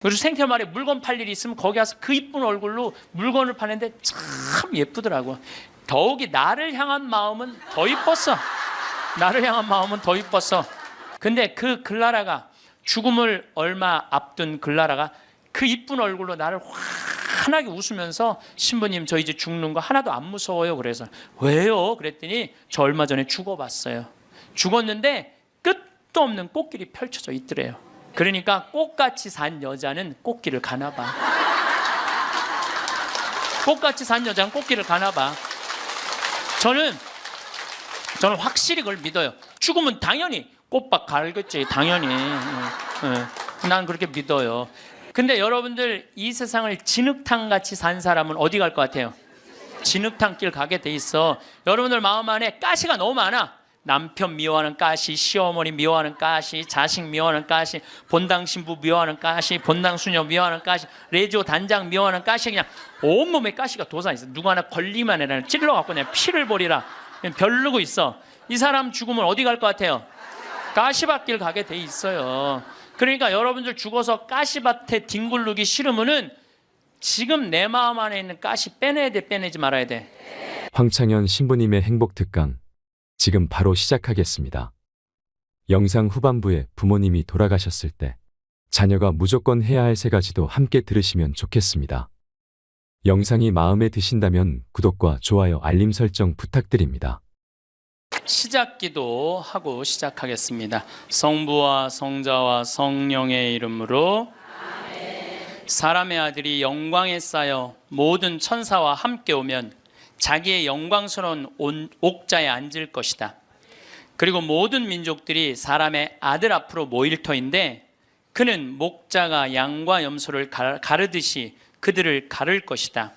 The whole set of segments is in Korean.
그리고 생태마을에 물건 팔 일이 있으면 거기 가서 그 이쁜 얼굴로 물건을 파는데 참 예쁘더라고. 더욱이 나를 향한 마음은 더 이뻤어. 나를 향한 마음은 더 이뻤어. 근데 그 글라라가, 죽음을 얼마 앞둔 글라라가 그 이쁜 얼굴로 나를 환하게 웃으면서, 신부님 저 이제 죽는 거 하나도 안 무서워요. 그래서 왜요? 그랬더니 저 얼마 전에 죽어봤어요. 죽었는데 끝도 없는 꽃길이 펼쳐져 있더래요. 그러니까 꽃같이 산 여자는 꽃길을 가나 봐. 꽃같이 산 여자는 꽃길을 가나 봐. 저는 확실히 그걸 믿어요. 죽으면 당연히 꽃밭 갈겠지, 당연히. 난 그렇게 믿어요. 근데 여러분들, 이 세상을 진흙탕같이 산 사람은 어디 갈 것 같아요? 진흙탕길 가게 돼 있어. 여러분들 마음 안에 가시가 너무 많아. 남편 미워하는 가시, 시어머니 미워하는 가시, 자식 미워하는 가시, 본당 신부 미워하는 가시, 본당 수녀 미워하는 가시, 레지오 단장 미워하는 가시, 그냥 온몸에 가시가 돋아 있어. 누구 하나 걸리만 해라 찔러갖고 그냥 피를 버리라 별르고 있어. 이 사람 죽으면 어디 갈 것 같아요? 가시밭길 가게 돼 있어요. 그러니까 여러분들 죽어서 가시밭에 뒹굴르기 싫으면은 지금 내 마음 안에 있는 가시 빼내야 돼, 빼내지 말아야 돼? 황창현 신부님의 행복 특강 지금 바로 시작하겠습니다. 영상 후반부에 부모님이 돌아가셨을 때 자녀가 무조건 해야 할 3가지도 함께 들으시면 좋겠습니다. 영상이 마음에 드신다면 구독과 좋아요, 알림 설정 부탁드립니다. 시작기도 하고 시작하겠습니다. 성부와 성자와 성령의 이름으로. 사람의 아들이 영광에 쌓여 모든 천사와 함께 오면 자기의 영광스러운 옥자에 앉을 것이다. 그리고 모든 민족들이 사람의 아들 앞으로 모일 터인데 그는 목자가 양과 염소를 가르듯이 그들을 가를 것이다.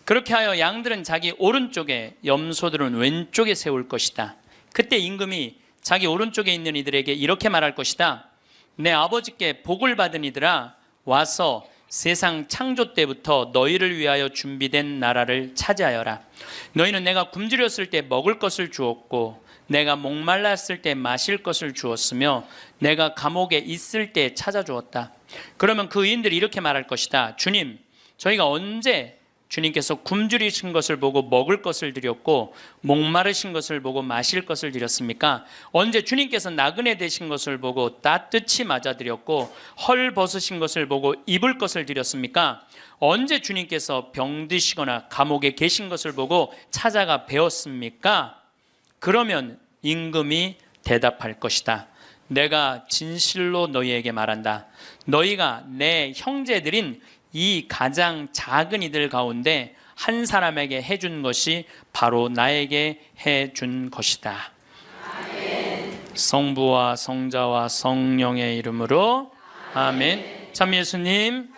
그렇게 하여 양들은 자기 오른쪽에, 염소들은 왼쪽에 세울 것이다. 그때 임금이 자기 오른쪽에 있는 이들에게 이렇게 말할 것이다. 내 아버지께 복을 받은 이들아, 와서 세상 창조 때부터 너희를 위하여 준비된 나라를 차지하여라. 너희는 내가 굶주렸을 때 먹을 것을 주었고, 내가 목말랐을 때 마실 것을 주었으며, 내가 감옥에 있을 때 찾아주었다. 그러면 그 의인들이 이렇게 말할 것이다. 주님, 저희가 언제 주님께서 굶주리신 것을 보고 먹을 것을 드렸고 목마르신 것을 보고 마실 것을 드렸습니까? 언제 주님께서 나그네 되신 것을 보고 따뜻히 맞아드렸고 헐 벗으신 것을 보고 입을 것을 드렸습니까? 언제 주님께서 병드시거나 감옥에 계신 것을 보고 찾아가 배웠습니까? 그러면 임금이 대답할 것이다. 내가 진실로 너희에게 말한다. 너희가 내 형제들인 이 가장 작은 이들 가운데 한 사람에게 해준 것이 바로 나에게 해준 것이다. 아멘. 성부와 성자와 성령의 이름으로 아멘. 참 예수님,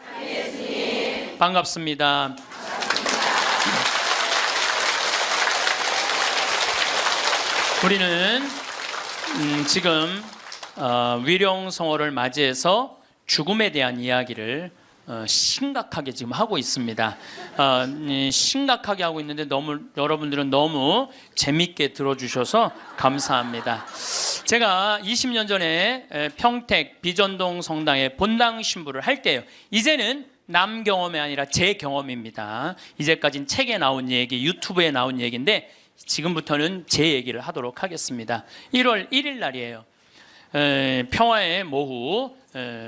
반갑습니다. 우리는 지금 위령성어를 맞이해서 죽음에 대한 이야기를 심각하게 지금 하고 있습니다. 심각하게 하고 있는데 여러분들은 너무 재밌게 들어주셔서 감사합니다. 제가 20년 전에 평택 비전동 성당에 본당 신부를 할 때요. 이제는 남 경험이 아니라 제 경험입니다. 이제까지는 책에 나온 얘기, 유튜브에 나온 얘기인데 지금부터는 제 얘기를 하도록 하겠습니다. 1월 1일 날이에요. 평화의 모후,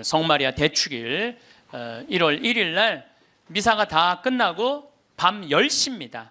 성마리아 대축일 1월 1일 날 미사가 다 끝나고 밤 10시입니다.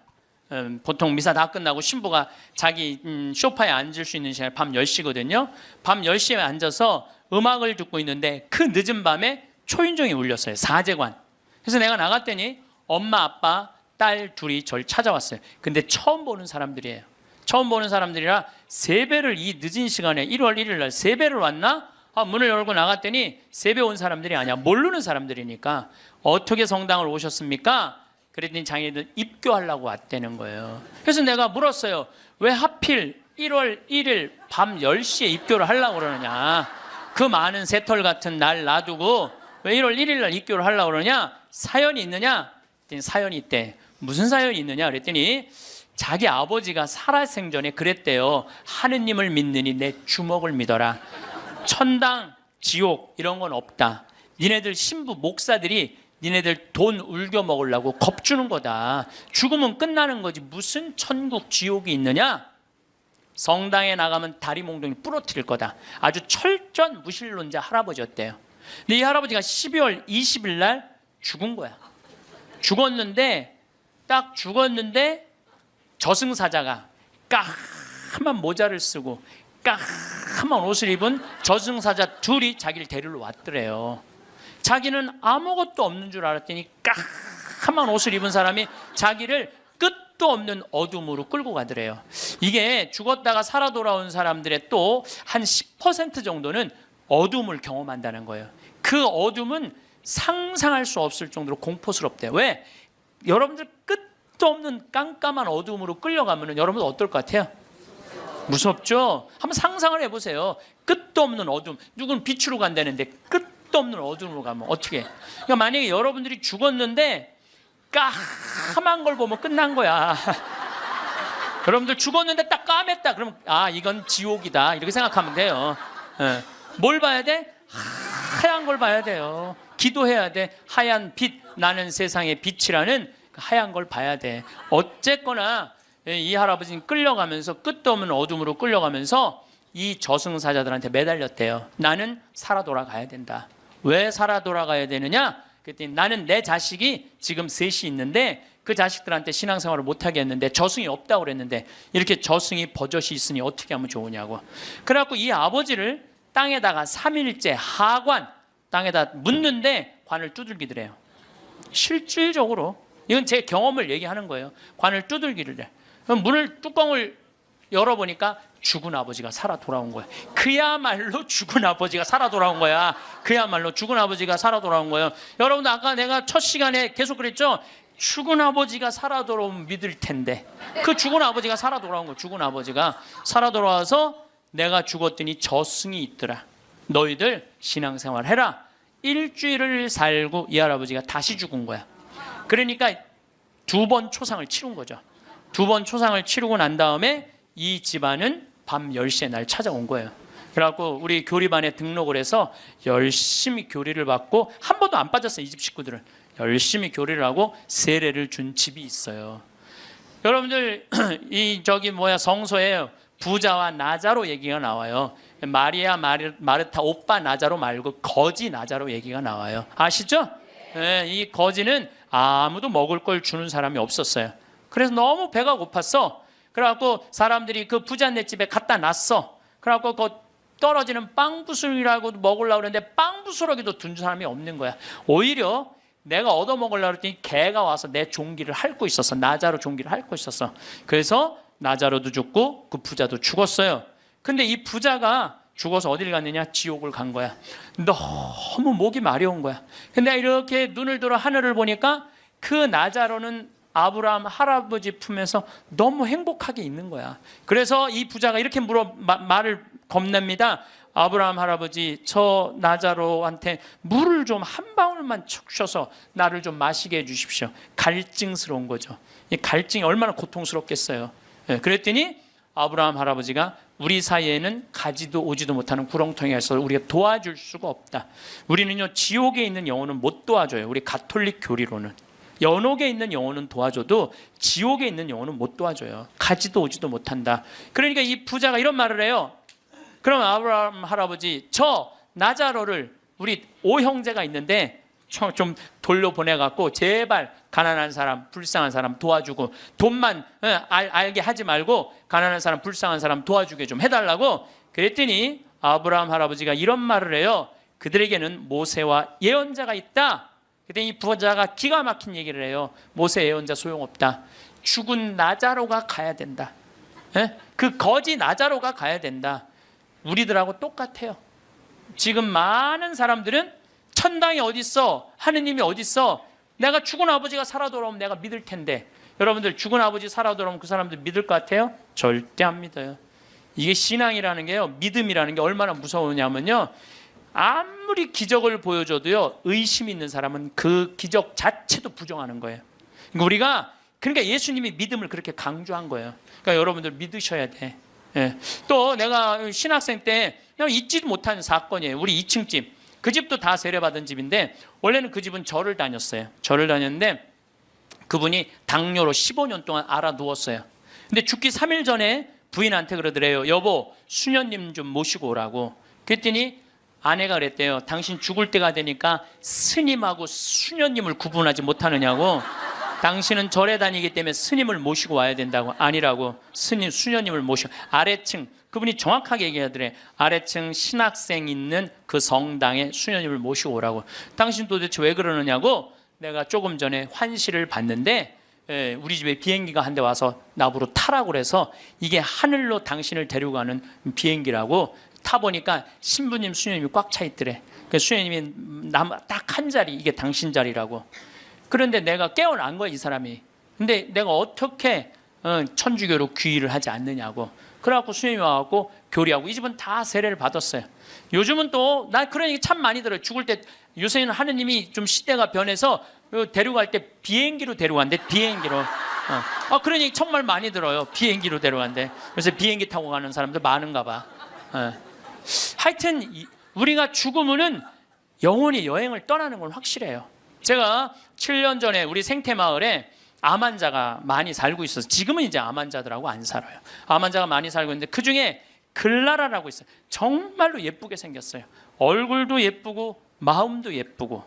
보통 미사 다 끝나고 신부가 자기 소파에 앉을 수 있는 시간이 밤 10시거든요. 밤 10시에 앉아서 음악을 듣고 있는데 그 늦은 밤에 초인종이 울렸어요. 사제관. 그래서 내가 나갔더니 엄마, 아빠, 딸 둘이 저를 찾아왔어요. 근데 처음 보는 사람들이에요. 처음 보는 사람들이라 세배를 이 늦은 시간에 1월 1일 날 세배를 왔나? 문을 열고 나갔더니 세배 온 사람들이 아니야. 모르는 사람들이니까 어떻게 성당을 오셨습니까? 그랬더니 자기들 입교하려고 왔다는 거예요. 그래서 내가 물었어요. 왜 하필 1월 1일 밤 10시에 입교를 하려고 그러느냐. 그 많은 새털 같은 날 놔두고 왜 1월 1일 날 입교를 하려고 그러냐. 사연이 있느냐? 그랬더니 사연이 있대. 무슨 사연이 있느냐 그랬더니 자기 아버지가 살아생전에 그랬대요. 하느님을 믿느니 내 주먹을 믿어라. 천당, 지옥 이런 건 없다. 니네들 신부 목사들이 니네들 돈 울겨 먹으려고 겁주는 거다. 죽으면 끝나는 거지 무슨 천국 지옥이 있느냐. 성당에 나가면 다리 몽둥이 부러뜨릴 거다. 아주 철저한 무신론자 할아버지였대요. 근데 이 할아버지가 12월 20일 날 죽은 거야. 죽었는데 딱 죽었는데 저승사자가 까만 모자를 쓰고 까만 옷을 입은 저승사자 둘이 자기를 데리러 왔더래요. 자기는 아무것도 없는 줄 알았더니 까만 옷을 입은 사람이 자기를 끝도 없는 어둠으로 끌고 가더래요. 이게 죽었다가 살아 돌아온 사람들의 또 한 10% 정도는 어둠을 경험한다는 거예요. 그 어둠은 상상할 수 없을 정도로 공포스럽대요. 왜? 여러분들 끝도 없는 깜깜한 어둠으로 끌려가면 여러분 어떨 것 같아요? 무섭죠? 한번 상상을 해보세요. 끝도 없는 어둠. 누구는 빛으로 간다는데 끝도 없는 어둠으로 가면 어떻게? 그러니까 만약에 여러분들이 죽었는데 까만 걸 보면 끝난 거야. 여러분들 죽었는데 딱 까맸다. 그러면 아 이건 지옥이다. 이렇게 생각하면 돼요. 네. 뭘 봐야 돼? 하얀 걸 봐야 돼요. 기도해야 돼. 하얀 빛 나는 세상의 빛이라는 하얀 걸 봐야 돼. 어쨌거나 이 할아버지는 끌려가면서 끝도 없는 어둠으로 끌려가면서 이 저승사자들한테 매달렸대요. 나는 살아 돌아가야 된다. 왜 살아 돌아가야 되느냐? 그랬더니 나는 내 자식이 지금 셋이 있는데 그 자식들한테 신앙생활을 못하게 했는데 저승이 없다고 그랬는데 이렇게 저승이 버젓이 있으니 어떻게 하면 좋으냐고. 그래갖고 이 아버지를 땅에다가 3일째 하관 땅에다 묻는데 관을 두들기더래요. 실질적으로 이건 제 경험을 얘기하는 거예요. 관을 두들기를 해. 그럼 뚜껑을 열어보니까 죽은 아버지가 살아 돌아온 거야. 그야말로 죽은 아버지가 살아 돌아온 거야. 그야말로 죽은 아버지가 살아 돌아온 거예요. 여러분들 아까 내가 첫 시간에 계속 그랬죠. 죽은 아버지가 살아 돌아오면 믿을 텐데 그 죽은 아버지가 살아 돌아온 거야. 죽은 아버지가 살아 돌아와서 내가 죽었더니 저승이 있더라. 너희들 신앙생활 해라. 일주일을 살고 이 할아버지가 다시 죽은 거야. 그러니까 2번 초상을 치른 거죠. 2번 초상을 치르고 난 다음에 이 집안은 밤 10시에 날 찾아온 거예요. 그래갖고 우리 교리반에 등록을 해서 열심히 교리를 받고 한 번도 안 빠졌어요. 이 집 식구들은 열심히 교리를 하고 세례를 준 집이 있어요. 여러분들 이 성서에 부자와 나자로 얘기가 나와요. 마리아 마르타 오빠 나자로 말고 거지 나자로 얘기가 나와요. 아시죠? 네, 이 거지는 아무도 먹을 걸 주는 사람이 없었어요. 그래서 너무 배가 고팠어. 그래갖고 사람들이 그 부자네 집에 갖다 놨어. 그래갖고 그 떨어지는 빵 부스러기라고 먹으려고 그러는데 빵 부스러기도 둔 사람이 없는 거야. 오히려 내가 얻어먹으려고 했더니 개가 와서 내 종기를 핥고 있었어. 나자로 종기를 핥고 있었어. 그래서 나자로도 죽고 그 부자도 죽었어요. 근데 이 부자가 죽어서 어딜 갔느냐? 지옥을 간 거야. 너무 목이 마려운 거야. 근데 이렇게 눈을 들어 하늘을 보니까 그 나자로는 아브라함 할아버지 품에서 너무 행복하게 있는 거야. 그래서 이 부자가 이렇게 말을 건넵니다. 아브라함 할아버지, 저 나자로한테 물을 좀 한 방울만 주셔서 나를 좀 마시게 해주십시오. 갈증스러운 거죠. 이 갈증이 얼마나 고통스럽겠어요. 그랬더니 아브라함 할아버지가 우리 사이에는 가지도 오지도 못하는 구렁텅이에서 우리가 도와줄 수가 없다. 우리는요 지옥에 있는 영혼은 못 도와줘요. 우리 가톨릭 교리로는 연옥에 있는 영혼은 도와줘도 지옥에 있는 영혼은 못 도와줘요. 가지도 오지도 못한다. 그러니까 이 부자가 이런 말을 해요. 그럼 아브라함 할아버지, 저 나자로를 우리 5형제가 있는데 좀 돌려보내갖고 제발 가난한 사람, 불쌍한 사람 도와주고 돈만 알게 하지 말고 가난한 사람, 불쌍한 사람 도와주게 좀 해달라고. 그랬더니 아브라함 할아버지가 이런 말을 해요. 그들에게는 모세와 예언자가 있다. 그랬더니 이 부자가 기가 막힌 얘기를 해요. 모세 예언자 소용없다. 죽은 나자로가 가야 된다. 그 거지 나자로가 가야 된다. 우리들하고 똑같아요. 지금 많은 사람들은 천당이 어딨어? 하느님이 어딨어? 내가 죽은 아버지가 살아 돌아오면 내가 믿을 텐데. 여러분들 죽은 아버지 살아 돌아오면 그 사람들 믿을 것 같아요? 절대 안 믿어요. 이게 신앙이라는 게요, 믿음이라는 게 얼마나 무서우냐면요, 아무리 기적을 보여줘도요 의심 있는 사람은 그 기적 자체도 부정하는 거예요. 그러니까 예수님이 믿음을 그렇게 강조한 거예요. 그러니까 여러분들 믿으셔야 돼. 또 내가 신학생 때 잊지도 못하는 사건이에요. 우리 2층 집 그 집도 다 세례받은 집인데 원래는 그 집은 절을 다녔어요. 절을 다녔는데 그분이 당뇨로 15년 동안 알아 누웠어요. 근데 죽기 3일 전에 부인한테 그러더래요. 여보, 수녀님 좀 모시고 오라고. 그랬더니 아내가 그랬대요. 당신 죽을 때가 되니까 스님하고 수녀님을 구분하지 못하느냐고. 당신은 절에 다니기 때문에 스님을 모시고 와야 된다고. 아니라고. 스님, 수녀님을 모시고. 아래층, 그분이 정확하게 얘기하더래. 아래층 신학생 있는 그 성당에 수녀님을 모시고 오라고. 당신 도대체 왜 그러느냐고. 내가 조금 전에 환시를 봤는데 우리 집에 비행기가 한 대 와서 나보러 타라고 그래서 이게 하늘로 당신을 데리고 가는 비행기라고. 타보니까 신부님, 수녀님이 꽉 차 있더래. 그래서 수녀님이 딱 한 자리, 이게 당신 자리라고. 그런데 내가 깨어난 거야, 이 사람이. 근데 내가 어떻게 천주교로 귀의를 하지 않느냐고. 그래갖고 수녀님이 와갖고 교리하고, 이 집은 다 세례를 받았어요. 요즘은 또 나 그런 얘기 참 많이 들어요. 죽을 때 요새는 하느님이 좀 시대가 변해서 데려갈 때 비행기로 데려간대. 비행기로. 그런 얘기 정말 많이 들어요. 비행기로 데려간대. 그래서 비행기 타고 가는 사람들 많은가 봐. 하여튼 우리가 죽으면은 영원히 여행을 떠나는 건 확실해요. 제가 7년 전에 우리 생태마을에 암 환자가 많이 살고 있어서, 지금은 이제 암 환자들하고 안 살아요. 암 환자가 많이 살고 있는데 그 중에 글라라라고 있어요. 정말로 예쁘게 생겼어요. 얼굴도 예쁘고 마음도 예쁘고.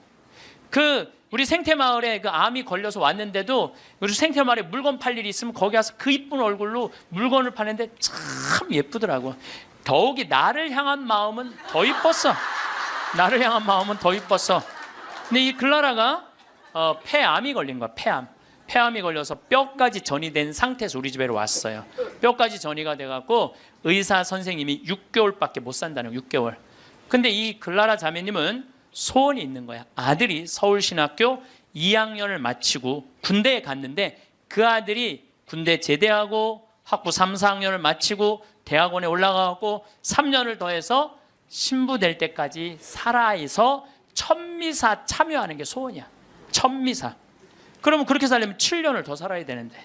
우리 생태마을에 그 암이 걸려서 왔는데도 우리 생태마을에 물건 팔 일이 있으면 거기 가서 그 이쁜 얼굴로 물건을 파는데 참 예쁘더라고. 더욱이 나를 향한 마음은 더 이뻤어. 나를 향한 마음은 더 이뻤어. 근데 이 글라라가 폐암이 걸린 거야. 폐암이 걸려서 뼈까지 전이된 상태에서 우리 집에 왔어요. 뼈까지 전이가 돼갖고 의사 선생님이 6개월밖에 못 산다는 거예요. 6개월. 근데 이 글라라 자매님은 소원이 있는 거야. 아들이 서울신학교 2학년을 마치고 군대에 갔는데 그 아들이 군대 제대하고 학부 3, 4학년을 마치고 대학원에 올라가고 3년을 더해서 신부 될 때까지 살아서 천미사 참여하는 게 소원이야. 천미사. 그러면 그렇게 살려면 7년을 더 살아야 되는데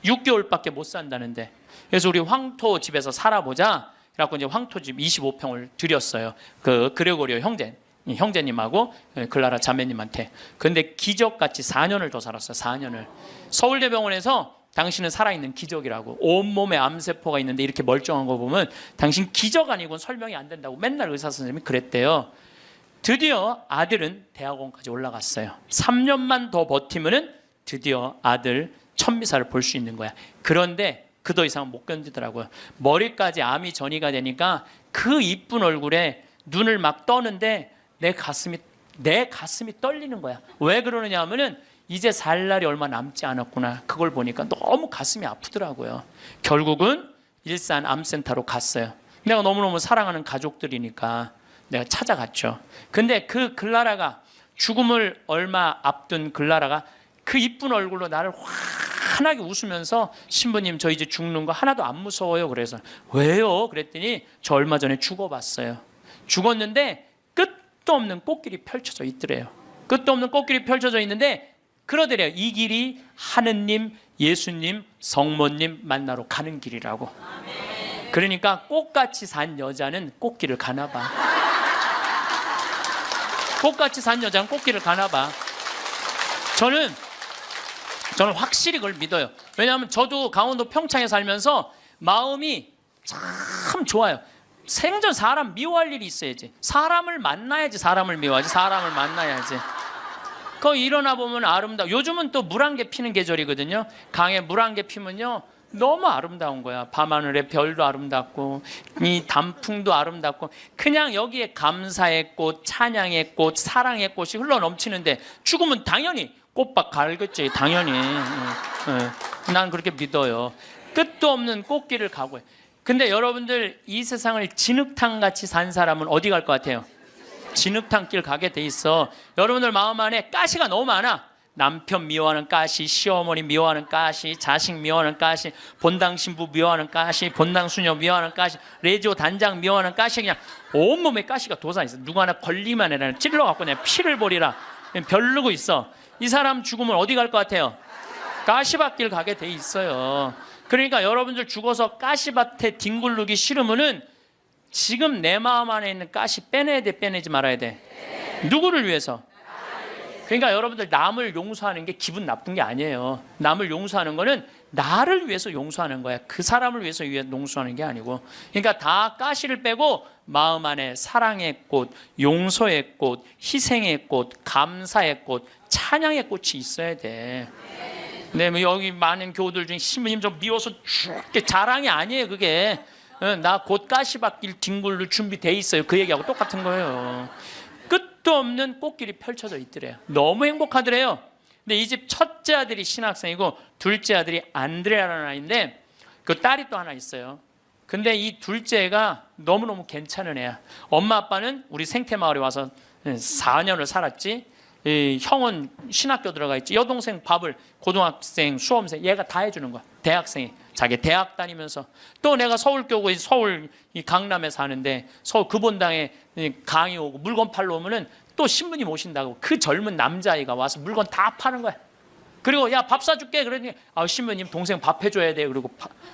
6개월밖에 못 산다는데. 그래서 우리 황토 집에서 살아보자. 그래갖고 이제 황토 집 25평을 드렸어요. 그 그레고리오 형제님하고 글라라 자매님한테. 근데 기적같이 4년을 더 살았어요. 4년을. 서울대병원에서 당신은 살아있는 기적이라고. 온몸에 암세포가 있는데 이렇게 멀쩡한 거 보면 당신 기적 아니고는 설명이 안 된다고 맨날 의사 선생님이 그랬대요. 드디어 아들은 대학원까지 올라갔어요. 3년만 더 버티면은 드디어 아들 천미사를 볼 수 있는 거야. 그런데 그 더 이상은 못 견디더라고요. 머리까지 암이 전이가 되니까 그 이쁜 얼굴에 눈을 막 떠는데 내 가슴이 떨리는 거야. 왜 그러느냐 하면은 이제 살 날이 얼마 남지 않았구나. 그걸 보니까 너무 가슴이 아프더라고요. 결국은 일산 암센터로 갔어요. 내가 너무너무 사랑하는 가족들이니까 내가 찾아갔죠. 근데 그 글라라가, 죽음을 얼마 앞둔 글라라가 그 이쁜 얼굴로 나를 환하게 웃으면서, 신부님 저 이제 죽는 거 하나도 안 무서워요. 그래서 왜요? 그랬더니 저 얼마 전에 죽어봤어요. 죽었는데 끝도 없는 꽃길이 펼쳐져 있더래요. 끝도 없는 꽃길이 펼쳐져 있는데 그러더래요. 이 길이 하느님, 예수님, 성모님 만나러 가는 길이라고. 그러니까 꽃같이 산 여자는 꽃길을 가나 봐. 꽃같이 산 여자는 꽃길을 가나 봐. 저는 확실히 그걸 믿어요. 왜냐하면 저도 강원도 평창에 살면서 마음이 참 좋아요. 생전 사람 미워할 일이 있어야지. 사람을 만나야지 사람을 미워하지. 사람을 만나야지. 거기 일어나 보면 아름다워. 요즘은 또 물안개 피는 계절이거든요. 강에 물안개 피면요 너무 아름다운 거야. 밤하늘의 별도 아름답고 이 단풍도 아름답고, 그냥 여기에 감사의 꽃, 찬양의 꽃, 사랑의 꽃이 흘러 넘치는데 죽으면 당연히 꽃밭 갈겠지. 당연히. 난 그렇게 믿어요. 끝도 없는 꽃길을 가고. 근데 여러분들 이 세상을 진흙탕같이 산 사람은 어디 갈 것 같아요? 진흙탕 길 가게 돼 있어. 여러분들 마음 안에 가시가 너무 많아. 남편 미워하는 가시, 시어머니 미워하는 가시, 자식 미워하는 가시, 본당 신부 미워하는 가시, 본당 수녀 미워하는 가시, 레지오 단장 미워하는 가시, 그냥 온몸에 가시가 돋아 있어. 누구 하나 걸리만 해라 찔러갖고 그냥 피를 버리라 별르고 있어. 이 사람 죽으면 어디 갈 것 같아요? 가시밭길 가게 돼 있어요. 그러니까 여러분들 죽어서 가시밭에 뒹굴르기 싫으면은 지금 내 마음 안에 있는 가시 빼내야 돼, 빼내지 말아야 돼? 누구를 위해서? 그러니까 여러분들 남을 용서하는 게 기분 나쁜 게 아니에요. 남을 용서하는 거는 나를 위해서 용서하는 거야. 그 사람을 위해서 용서하는 게 아니고. 그러니까 다 가시를 빼고 마음 안에 사랑의 꽃, 용서의 꽃, 희생의 꽃, 감사의 꽃, 찬양의 꽃이 있어야 돼. 네, 뭐 여기 많은 교우들 중에 신부님 좀 미워서 죽게 자랑이 아니에요. 그게 나 곧 가시 받길 뒹굴로 준비돼 있어요. 그 얘기하고 똑같은 거예요. 끝도 없는 꽃길이 펼쳐져 있더래요. 너무 행복하더래요. 근데 이 집 첫째 아들이 신학생이고 둘째 아들이 안드레아라는 아이인데 그 딸이 또 하나 있어요. 근데 이 둘째가 너무너무 괜찮은 애야. 엄마 아빠는 우리 생태마을에 와서 4년을 살았지. 이 형은 신학교 들어가 있지. 여동생 밥을 고등학생, 수험생 얘가 다 해주는 거야. 대학생이 자기 대학 다니면서. 또 내가 서울교구 서울 이 강남에 사는데 서울 금본당에 강의 오고 물건 팔러 오면은 또 신부님 오신다고 그 젊은 남자아이가 와서 물건 다 파는 거야. 그리고 야 밥 사줄게 그러니 신부님 동생 밥 해줘야 돼. 그리고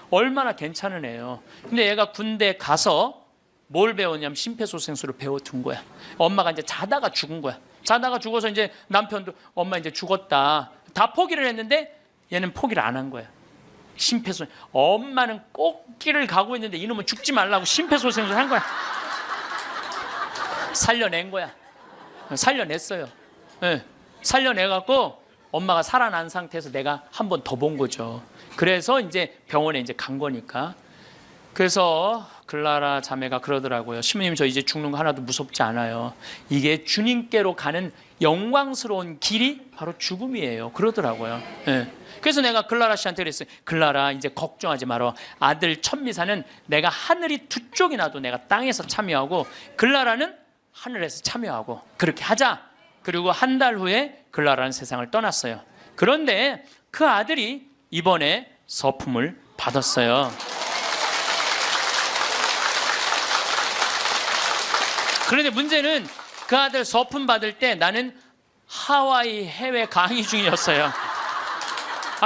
얼마나 괜찮은 애예요. 근데 얘가 군대 가서 뭘 배웠냐면 심폐소생술을 배워둔 거야. 엄마가 이제 자다가 죽은 거야. 자다가 죽어서 이제 남편도 엄마 이제 죽었다. 다 포기를 했는데 얘는 포기를 안 한 거야. 심폐소생. 엄마는 꽃길을 가고 있는데 이놈은 죽지 말라고 심폐소생술 한 거야. 살려낸 거야. 살려냈어요. 네. 살려내갖고 엄마가 살아난 상태에서 내가 한 번 더 본 거죠. 그래서 이제 병원에 이제 간 거니까. 그래서 글라라 자매가 그러더라고요. 신부님 저 이제 죽는 거 하나도 무섭지 않아요. 이게 주님께로 가는 영광스러운 길이 바로 죽음이에요. 그러더라고요. 네. 그래서 내가 글라라 씨한테 그랬어요. 글라라 이제 걱정하지 마라. 아들 천미사는 내가 하늘이 두 쪽이 나도 내가 땅에서 참여하고 글라라는 하늘에서 참여하고 그렇게 하자. 그리고 한 달 후에 글라라는 세상을 떠났어요. 그런데 그 아들이 이번에 서품을 받았어요. 그런데 문제는 그 아들 서품 받을 때 나는 하와이 해외 강의 중이었어요.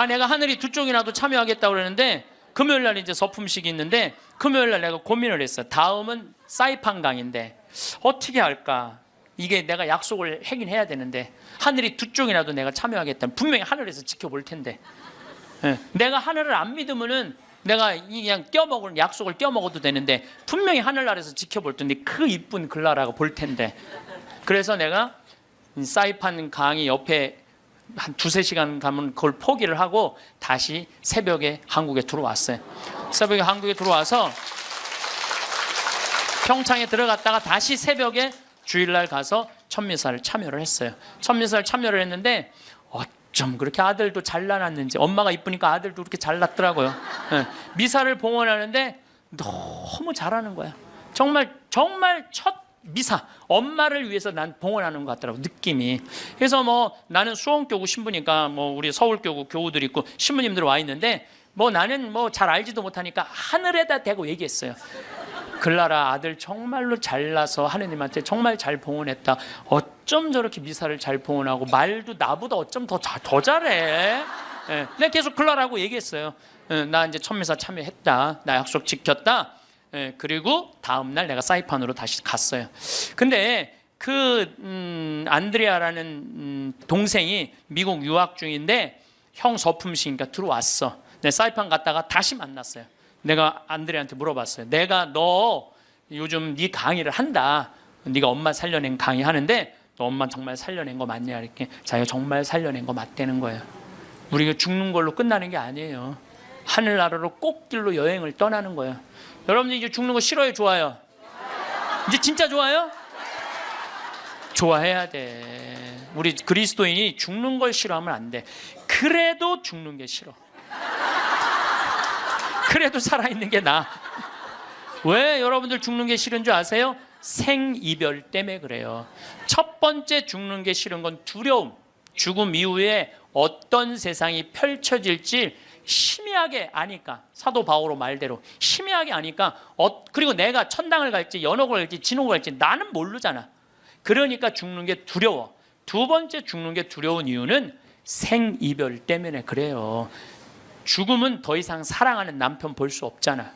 내가 하늘이 두 쪽이나도 참여하겠다고 그러는데 금요일 날 이제 서품식이 있는데 금요일 날 내가 고민을 했어요. 다음은 사이판 강의인데 어떻게 할까? 이게 내가 약속을 하긴 해야 되는데 하늘이 두 쪽이나도 내가 참여하겠다. 분명히 하늘에서 지켜볼 텐데 내가 하늘을 안 믿으면은 내가 그냥 껴먹을 약속을 껴먹어도 되는데 분명히 하늘나라에서 지켜볼 텐데 그 이쁜 글라라가 볼 텐데 그래서 내가 사이판 강의 옆에 한 2-3시간 가면 그걸 포기를 하고 다시 새벽에 한국에 들어왔어요. 새벽에 한국에 들어와서 평창에 들어갔다가 다시 새벽에 주일날 가서 천미사를 참여를 했어요. 천미사를 참여를 했는데 어쩜 그렇게 아들도 잘 낳았는지 엄마가 이쁘니까 아들도 그렇게 잘 낳더라고요. 미사를 봉헌하는데 너무 잘하는 거야. 정말 첫 미사 엄마를 위해서 난 봉헌하는 것 같더라고 느낌이. 그래서 뭐 나는 수원교구 신부니까 뭐 우리 서울교구 교우들 있고 신부님들 와 있는데 뭐 나는 뭐 잘 알지도 못하니까 하늘에다 대고 얘기했어요. 글라라 아들 정말로 잘나서 하느님한테 정말 잘 봉헌했다. 어쩜 저렇게 미사를 잘 봉헌하고 말도 나보다 어쩜 더 잘해. 내가 계속 글라라고 얘기했어요. 나 이제 천미사 참여했다. 나 약속 지켰다. 그리고 다음날 내가 사이판으로 다시 갔어요. 근데 그 안드레아라는 동생이 미국 유학 중인데 형 서품식이니까 들어왔어. 내 사이판 갔다가 다시 만났어요. 내가 안드레한테 물어봤어요. 내가 너 요즘 네 강의를 한다. 네가 엄마 살려낸 강의 하는데 너 엄마 정말 살려낸 거 맞냐? 이렇게 자기가 정말 살려낸 거 맞다는 거예요. 우리가 죽는 걸로 끝나는 게 아니에요. 하늘나라로 꽃길로 여행을 떠나는 거예요. 여러분들 이제 죽는 거 싫어요? 좋아요? 이제 진짜 좋아요? 좋아해야 돼. 우리 그리스도인이 죽는 걸 싫어하면 안 돼. 그래도 죽는 게 싫어. 그래도 살아있는 게 나아. 왜 여러분들 죽는 게 싫은 줄 아세요? 생이별 때문에 그래요. 첫 번째 죽는 게 싫은 건 두려움. 죽음 이후에 어떤 세상이 펼쳐질지 희미하게 아니까. 사도 바오로 말대로 희미하게 아니까 그리고 내가 천당을 갈지 연옥을 갈지 진옥을 갈지 나는 모르잖아. 그러니까 죽는 게 두려워. 두 번째 죽는 게 두려운 이유는 생이별 때문에 그래요. 죽음은 더 이상 사랑하는 남편 볼 수 없잖아.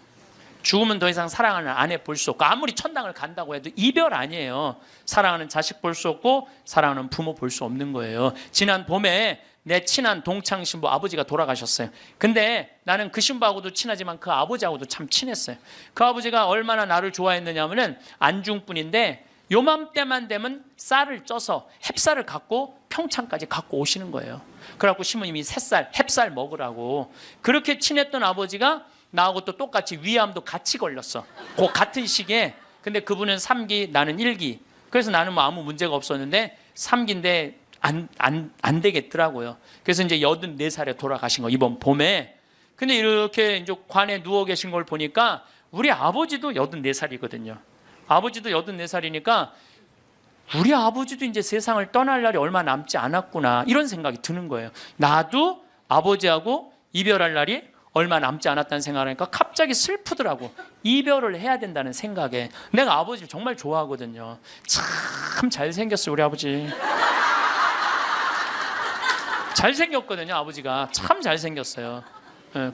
죽으면 더 이상 사랑하는 아내 볼 수 없고, 아무리 천당을 간다고 해도 이별 아니에요. 사랑하는 자식 볼 수 없고 사랑하는 부모 볼 수 없는 거예요. 지난 봄에 내 친한 동창 신부 아버지가 돌아가셨어요. 근데 나는 그 신부하고도 친하지만 그 아버지하고도 참 친했어요. 그 아버지가 얼마나 나를 좋아했느냐면은 안중분인데 요맘때만 되면 쌀을 쪄서 햅쌀을 갖고 평창까지 갖고 오시는 거예요. 그래갖고 신부님이 새쌀, 햅쌀 먹으라고. 그렇게 친했던 아버지가 나하고 또 똑같이 위암도 같이 걸렸어. 그 같은 시기에. 근데 그분은 3기, 나는 1기. 그래서 나는 뭐 아무 문제가 없었는데 3기인데 안 되겠더라고요. 그래서 이제 84살에 돌아가신 거, 이번 봄에. 근데 이렇게 이제 관에 누워 계신 걸 보니까 우리 아버지도 84살이거든요. 아버지도 84살이니까 우리 아버지도 이제 세상을 떠날 날이 얼마 남지 않았구나, 이런 생각이 드는 거예요. 나도 아버지하고 이별할 날이 얼마 남지 않았다는 생각을 하니까 갑자기 슬프더라고. 이별을 해야 된다는 생각에. 내가 아버지를 정말 좋아하거든요. 참 잘생겼어요, 우리 아버지. 잘생겼거든요, 아버지가. 참 잘생겼어요.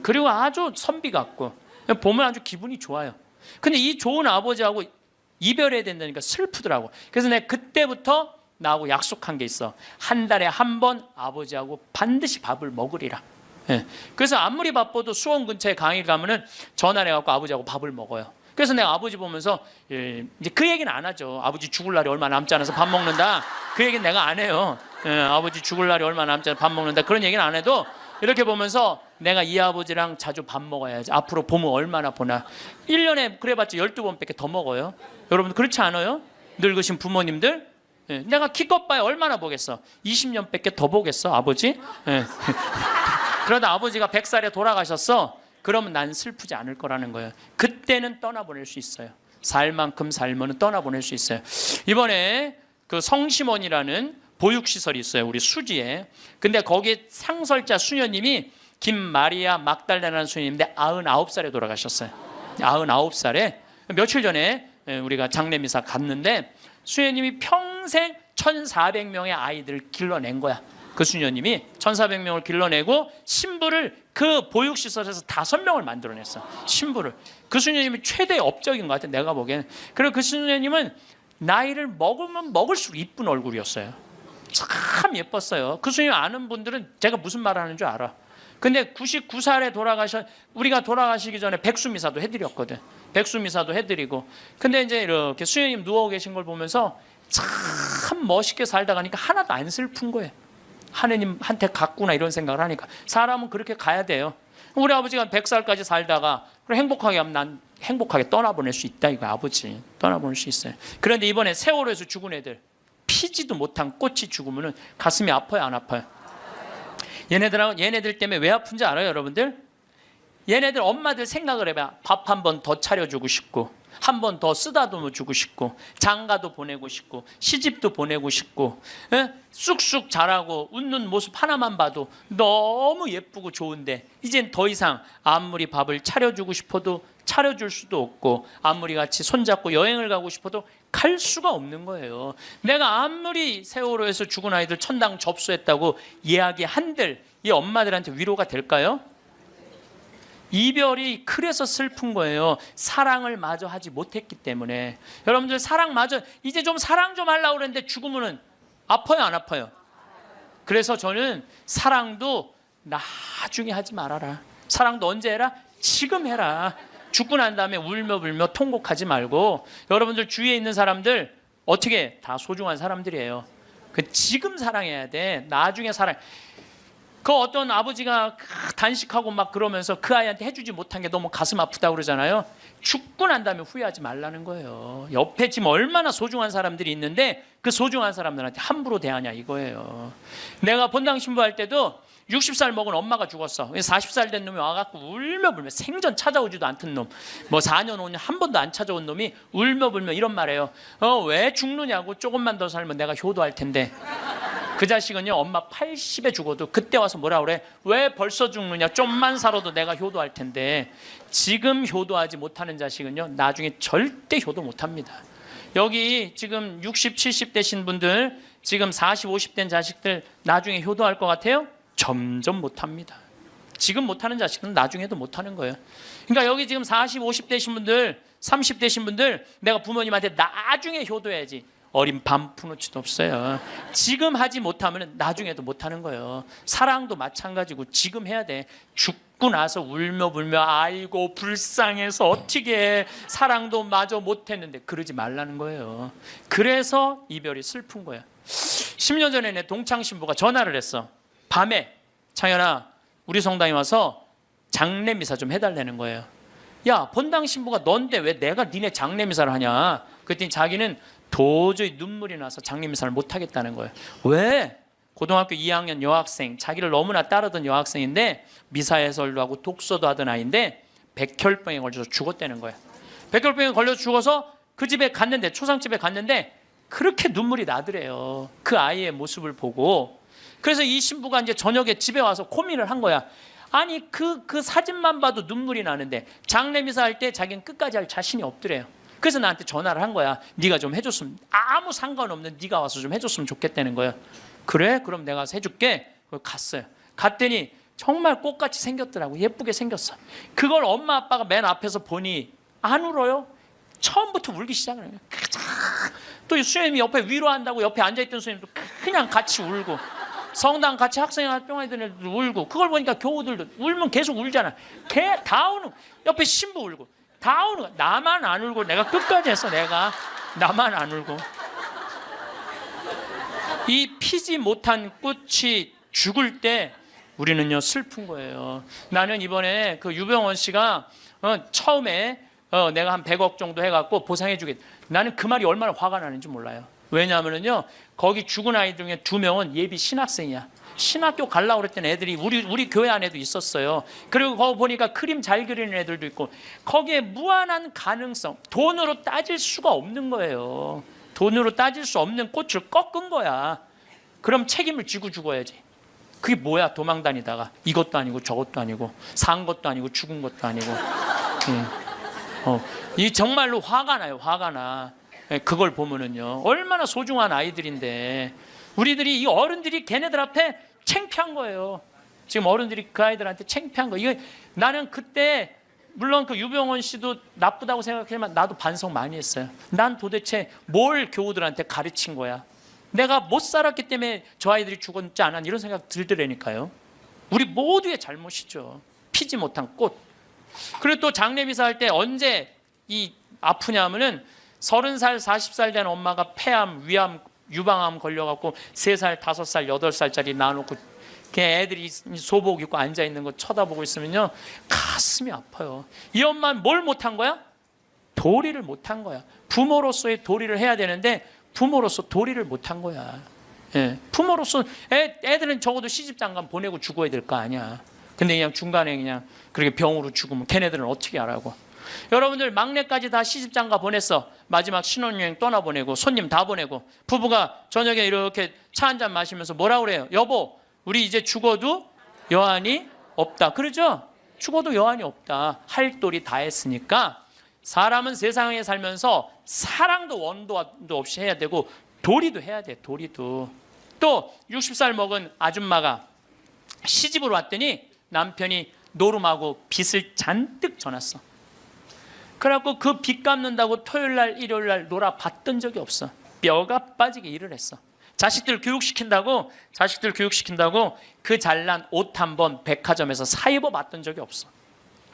그리고 아주 선비 같고 보면 아주 기분이 좋아요. 근데 이 좋은 아버지하고 이별해야 된다니까 슬프더라고. 그래서 내가 그때부터 나하고 약속한 게 있어. 한 달에 한 번 아버지하고 반드시 밥을 먹으리라. 그래서 아무리 바빠도 수원 근처에 강의 가면은 전화를 해갖고 아버지하고 밥을 먹어요. 그래서 내가 아버지 보면서 이제 그 얘기는 안 하죠. 아버지 죽을 날이 얼마 남지 않아서 밥 먹는다, 그 얘기는 내가 안 해요. 아버지 죽을 날이 얼마 남지 않아서 밥 먹는다, 그런 얘기는 안 해도 이렇게 보면서 내가 이 아버지랑 자주 밥 먹어야지. 앞으로 봄은 얼마나 보나. 1년에 그래봤자 12번밖에 더 먹어요. 여러분 그렇지 않아요? 늙으신 부모님들. 내가 기껏 봐야 얼마나 보겠어. 20년밖에 더 보겠어, 아버지? 그러다 아버지가 100살에 돌아가셨어. 그러면 난 슬프지 않을 거라는 거예요. 그때는 떠나보낼 수 있어요. 살 만큼 살면 떠나보낼 수 있어요. 이번에 그 성심원이라는 보육시설이 있어요, 우리 수지에. 근데 거기에 상설자 수녀님이 김마리아 막달레나라는 수녀님인데 99살에 돌아가셨어요. 99살에. 며칠 전에 우리가 장례미사 갔는데 수녀님이 평생 1400명의 아이들을 길러낸 거야. 그 수녀님이 1400명을 길러내고 신부를 그 보육시설에서 5명을 만들어냈어. 신부를. 그 수녀님이 최대의 업적인 것 같아, 내가 보기에는. 그리고 그 수녀님은 나이를 먹으면 먹을수록 이쁜 얼굴이었어요. 참 예뻤어요. 그 수녀님 아는 분들은 제가 무슨 말을 하는 줄 알아. 근데 99살에 우리가 돌아가시기 전에 백수미사도 해드렸거든. 백수미사도 해드리고. 근데 이제 이렇게 수녀님 누워 계신 걸 보면서 참 멋있게 살다 가니까 하나도 안 슬픈 거예요. 하느님한테 갔구나, 이런 생각을 하니까. 사람은 그렇게 가야 돼요. 우리 아버지가 100살까지 살다가 행복하게 하면 난 행복하게 떠나보낼 수 있다, 이거 아버지. 떠나보낼 수 있어요. 그런데 이번에 세월호에서 죽은 애들, 피지도 못한 꽃이 죽으면 가슴이 아파요, 안 아파요? 얘네들 때문에 왜 아픈지 알아요, 여러분들? 얘네들 엄마들 생각을 해봐. 밥 한 번 더 차려주고 싶고, 한 번 더 쓰다듬어 주고 싶고, 장가도 보내고 싶고, 시집도 보내고 싶고, 쑥쑥 자라고 웃는 모습 하나만 봐도 너무 예쁘고 좋은데 이젠 더 이상 아무리 밥을 차려주고 싶어도 차려줄 수도 없고, 아무리 같이 손잡고 여행을 가고 싶어도 갈 수가 없는 거예요. 내가 아무리 세월호에서 죽은 아이들 천당 접수했다고 이야기한들 이 엄마들한테 위로가 될까요? 이별이 그래서 슬픈 거예요. 사랑을 마저 하지 못했기 때문에. 여러분들 사랑 마저, 이제 좀 사랑 좀 하려고 그랬는데 죽으면 아파요, 안 아파요? 그래서 저는 사랑도 나중에 하지 말아라. 사랑도 언제 해라? 지금 해라. 죽고 난 다음에 울며 불며 통곡하지 말고. 여러분들 주위에 있는 사람들 어떻게 다 소중한 사람들이에요. 그 지금 사랑해야 돼. 나중에 사랑. 그 어떤 아버지가 단식하고 막 그러면서 그 아이한테 해주지 못한 게 너무 가슴 아프다고 그러잖아요. 죽고 난 다음에 후회하지 말라는 거예요. 옆에 지금 얼마나 소중한 사람들이 있는데 그 소중한 사람들한테 함부로 대하냐, 이거예요. 내가 본당 신부할 때도 60살 먹은 엄마가 죽었어. 40살 된 놈이 와갖고 울며 불며, 생전 찾아오지도 않던 놈, 뭐 4년 5년 한 번도 안 찾아온 놈이 울며 불며 이런 말해요. 왜 죽느냐고. 조금만 더 살면 내가 효도할 텐데. 그 자식은요, 엄마 80에 죽어도 그때 와서 뭐라 그래? 왜 벌써 죽느냐? 좀만 살아도 내가 효도할 텐데. 지금 효도하지 못하는 자식은요, 나중에 절대 효도 못합니다. 여기 지금 60, 70 되신 분들, 지금 40, 50 된 자식들 나중에 효도할 것 같아요? 점점 못합니다. 지금 못하는 자식은 나중에도 못하는 거예요. 그러니까 여기 지금 40, 50대신 분들, 30대신 분들, 내가 부모님한테 나중에 효도해야지. 어린 반푼어치도 없어요. 지금 하지 못하면 나중에도 못하는 거예요. 사랑도 마찬가지고 지금 해야 돼. 죽고 나서 울며 불며 아이고 불쌍해서 어떻게 해. 사랑도 마저 못했는데 그러지 말라는 거예요. 그래서 이별이 슬픈 거야. 10년 전에 내 동창 신부가 전화를 했어. 밤에 창현아 우리 성당에 와서 장례미사 좀 해달라는 거예요. 야 본당 신부가 넌데 왜 내가 니네 장례미사를 하냐. 그랬더니 자기는 도저히 눈물이 나서 장례미사를 못하겠다는 거예요. 왜? 고등학교 2학년 여학생, 자기를 너무나 따르던 여학생인데 미사 해설도 하고 독서도 하던 아이인데 백혈병에 걸려서 죽었다는 거예요. 백혈병에 걸려서 죽어서 그 집에 갔는데, 초상집에 갔는데 그렇게 눈물이 나더래요. 그 아이의 모습을 보고. 그래서 이 신부가 이제 저녁에 집에 와서 고민을 한 거야. 아니 그 사진만 봐도 눈물이 나는데 장례미사 할 때 자기는 끝까지 할 자신이 없더래요. 그래서 나한테 전화를 한 거야. 네가 좀 해줬으면, 아무 상관없는 네가 와서 좀 해줬으면 좋겠다는 거예요. 그래? 그럼 내가 해줄게. 갔어요. 갔더니 정말 꽃같이 생겼더라고. 예쁘게 생겼어. 그걸 엄마 아빠가 맨 앞에서 보니 안 울어요. 처음부터 울기 시작을 해요. 또 수녀님이 옆에 위로한다고 옆에 앉아있던 수녀님도 그냥 같이 울고, 성당 같이 학생활동 하던 애들도 울고, 그걸 보니까 교우들도 울면 계속 울잖아. 다 우는, 옆에 신부 울고 다 우는 거야. 나만 안 울고. 내가 끝까지 했어. 나만 안 울고. 이 피지 못한 꽃이 죽을 때 우리는요 슬픈 거예요. 나는 이번에 그 유병원 씨가 처음에 내가 한 100억 정도 해갖고 보상해주겠다. 나는 그 말이 얼마나 화가 나는지 몰라요. 왜냐하면요 거기 죽은 아이 중에 2명은 예비 신학생이야. 신학교 가려고 그랬던 애들이 우리 교회 안에도 있었어요. 그리고 거기 보니까 그림 잘 그리는 애들도 있고, 거기에 무한한 가능성, 돈으로 따질 수가 없는 거예요. 돈으로 따질 수 없는 꽃을 꺾은 거야. 그럼 책임을 지고 죽어야지. 그게 뭐야? 도망 다니다가 이것도 아니고 저것도 아니고 산 것도 아니고 죽은 것도 아니고. 이 정말로 화가 나요. 화가 나. 그걸 보면은요 얼마나 소중한 아이들인데 우리들이, 이 어른들이 걔네들 앞에 창피한 거예요. 지금 어른들이 그 아이들한테 창피한 거. 이거 나는 그때 물론 그 유병원 씨도 나쁘다고 생각하지만 나도 반성 많이 했어요. 난 도대체 뭘 교우들한테 가르친 거야. 내가 못 살았기 때문에 저 아이들이 죽었지 않았니, 이런 생각 들더라니까요. 우리 모두의 잘못이죠. 피지 못한 꽃. 그리고 또 장례미사 할 때 언제 이 아프냐 하면은 30살, 40살 된 엄마가 폐암, 위암, 유방암 걸려갖고 3살, 5살, 8살짜리 낳아놓고 애들이 소복 입고 앉아있는 거 쳐다보고 있으면요 가슴이 아파요. 이 엄마는 뭘 못한 거야? 도리를 못한 거야. 부모로서의 도리를 해야 되는데 부모로서 도리를 못한 거야. 예, 부모로서 애들은 적어도 시집장가 보내고 죽어야 될 거 아니야. 근데 그냥 중간에 그냥 그렇게 병으로 죽으면 걔네들은 어떻게 하라고. 여러분들 막내까지 다 시집장가 보냈어. 마지막 신혼여행 떠나보내고 손님 다 보내고 부부가 저녁에 이렇게 차 한잔 마시면서 뭐라 그래요? 여보 우리 이제 죽어도 여한이 없다. 그러죠? 죽어도 여한이 없다. 할 도리 다 했으니까 사람은 세상에 살면서 사랑도 원도도 없이 해야 되고 도리도 해야 돼. 도리도. 또 60살 먹은 아줌마가 시집으로 왔더니 남편이 노름하고 빚을 잔뜩 져놨어. 그래갖고 그 빚 갚는다고 토요일날 일요일날 놀아봤던 적이 없어. 뼈가 빠지게 일을 했어. 자식들 교육시킨다고 그 잘난 옷 한 번 백화점에서 사 입어봤던 적이 없어.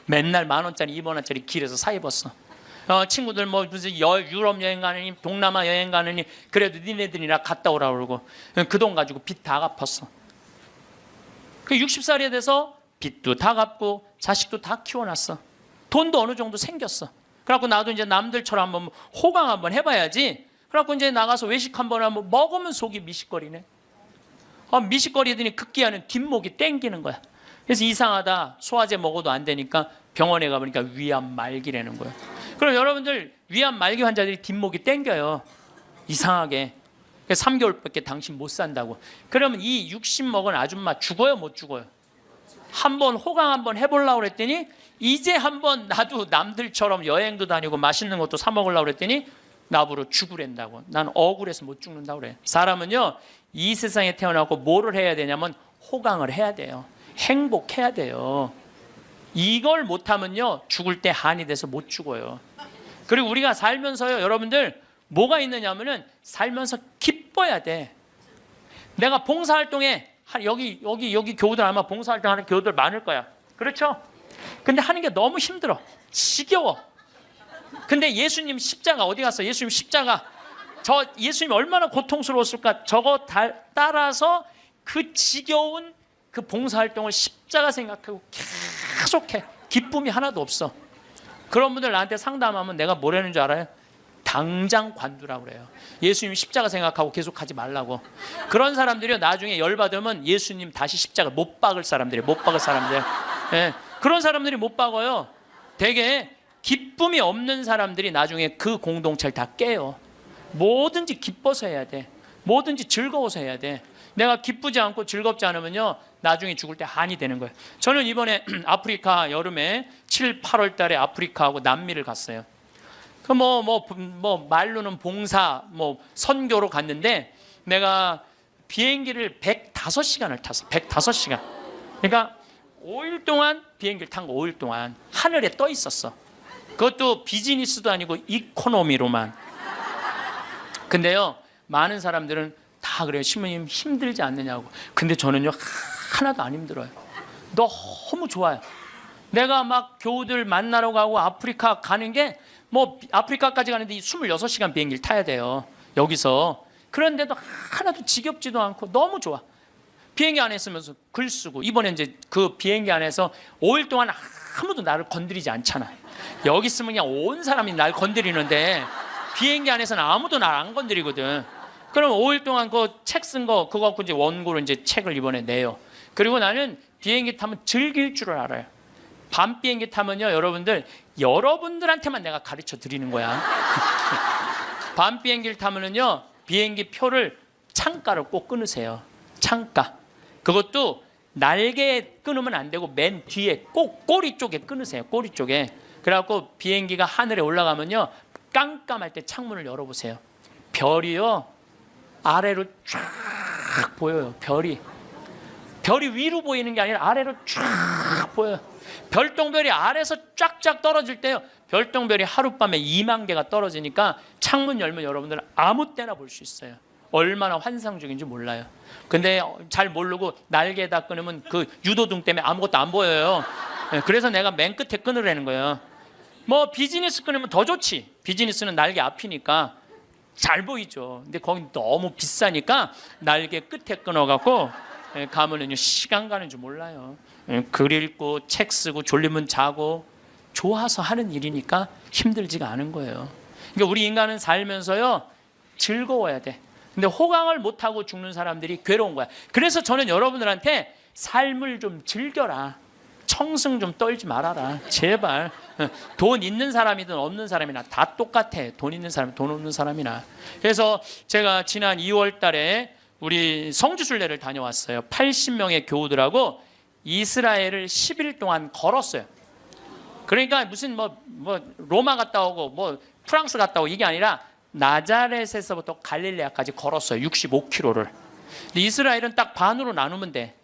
맨날 10,000원짜리 20,000원짜리 길에서 사 입었어. 친구들 뭐 무슨 유럽 여행 가느니 동남아 여행 가느니 그래도 니네들이나 갔다 오라 그러고 그 돈 가지고 빚 다 갚았어. 그 60살이 돼서 빚도 다 갚고 자식도 다 키워놨어. 돈도 어느 정도 생겼어. 그래갖고 나도 이제 남들처럼 한번 호강 한번 해봐야지. 그래갖고 이제 나가서 외식 한번 하면 먹으면 속이 미식거리네. 미식거리더니 급기야는 뒷목이 땡기는 거야. 그래서 이상하다. 소화제 먹어도 안 되니까 병원에 가보니까 위암 말기라는 거야. 그럼 여러분들 위암 말기 환자들이 뒷목이 땡겨요. 이상하게. 3개월밖에 당신 못 산다고. 그러면 이 60 먹은 아줌마 죽어요, 못 죽어요? 한번 호강 한번 해보려고 그랬더니 이제 한번 나도 남들처럼 여행도 다니고 맛있는 것도 사 먹으려고 그랬더니 나보러 죽으랜다고. 난 억울해서 못 죽는다고 그래. 사람은요 이 세상에 태어나고 뭐를 해야 되냐면 호강을 해야 돼요. 행복해야 돼요. 이걸 못하면요 죽을 때 한이 돼서 못 죽어요. 그리고 우리가 살면서요 여러분들 뭐가 있느냐면은 살면서 기뻐야 돼. 내가 봉사활동에 여기 교우들 아마 봉사활동하는 교우들 많을 거야. 그렇죠? 근데 하는 게 너무 힘들어. 지겨워. 근데 예수님 십자가 어디 갔어? 예수님 십자가 예수님 얼마나 고통스러웠을까? 저거 따라서 그 지겨운 그 봉사활동을 십자가 생각하고 계속해. 기쁨이 하나도 없어. 그런 분들 나한테 상담하면 내가 뭐라는 줄 알아요? 당장 관두라고 그래요. 예수님 십자가 생각하고 계속 하지 말라고. 그런 사람들이 나중에 열받으면 예수님 다시 십자가 못 박을 사람들이에요. 못 박을 사람들. 예, 그런 사람들이 못 박아요. 되게 기쁨이 없는 사람들이 나중에 그 공동체를 다 깨요. 뭐든지 기뻐서 해야 돼. 뭐든지 즐거워서 해야 돼. 내가 기쁘지 않고 즐겁지 않으면요 나중에 죽을 때 한이 되는 거예요. 저는 이번에 아프리카 여름에 7, 8월 달에 아프리카하고 남미를 갔어요. 그 말로는 봉사 선교로 갔는데 내가 비행기를 105시간을 탔어. 105시간. 그러니까 5일 동안 비행기를 탄 거 5일 동안 하늘에 떠 있었어. 그것도 비즈니스도 아니고 이코노미로만. 근데요 많은 사람들은 다 그래요. 신부님 힘들지 않느냐고. 근데 저는요 하나도 안 힘들어요. 너무 좋아요. 내가 막 교우들 만나러 가고 아프리카 가는 게 아프리카까지 가는데 26시간 비행기를 타야 돼요. 여기서. 그런데도 하나도 지겹지도 않고 너무 좋아. 비행기 안에 있으면서 글 쓰고. 이번에 이제 그 비행기 안에서 5일 동안 아무도 나를 건드리지 않잖아. 여기 있으면 그냥 온 사람이 날 건드리는데 비행기 안에서는 아무도 날 안 건드리거든. 그럼 5일 동안 그 책 쓴 거 그거 갖고 이제 원고로 이제 책을 이번에 내요. 그리고 나는 비행기 타면 즐길 줄을 알아요. 밤 비행기 타면요 여러분들한테만 내가 가르쳐 드리는 거야. 밤 비행기를 타면은요 비행기 표를 창가를 꼭 끊으세요. 창가. 그것도 날개에 끊으면 안 되고 맨 뒤에 꼭 꼬리 쪽에 끊으세요. 꼬리 쪽에. 그래갖고 비행기가 하늘에 올라가면요 깜깜할 때 창문을 열어보세요. 별이요 아래로 쫙 보여요. 별이 위로 보이는 게 아니라 아래로 쫙 보여요. 별똥별이 아래에서 쫙쫙 떨어질 때요 별똥별이 하룻밤에 2만 개가 떨어지니까 창문 열면 여러분들 아무 때나 볼 수 있어요. 얼마나 환상적인지 몰라요. 근데 잘 모르고 날개에다 끊으면 그 유도등 때문에 아무것도 안 보여요. 그래서 내가 맨 끝에 끊으라는 거예요. 비즈니스 끊으면 더 좋지. 비즈니스는 날개 앞이니까 잘 보이죠. 근데 거기 너무 비싸니까 날개 끝에 끊어갖고 가면은요 시간 가는 줄 몰라요. 글 읽고 책 쓰고 졸리면 자고 좋아서 하는 일이니까 힘들지가 않은 거예요. 그러니까 우리 인간은 살면서요 즐거워야 돼. 근데 호강을 못하고 죽는 사람들이 괴로운 거야. 그래서 저는 여러분들한테 삶을 좀 즐겨라. 청승 좀 떨지 말아라. 제발. 돈 있는 사람이든 없는 사람이나 다 똑같아. 돈 있는 사람, 돈 없는 사람이나. 그래서 제가 지난 2월 달에 우리 성지순례를 다녀왔어요. 80명의 교우들하고 이스라엘을 10일 동안 걸었어요. 그러니까 무슨 로마 갔다 오고 프랑스 갔다 오고 이게 아니라 나자렛에서부터 갈릴레아까지 걸었어요. 65km를. 근데 이스라엘은 딱 반으로 나누면 돼.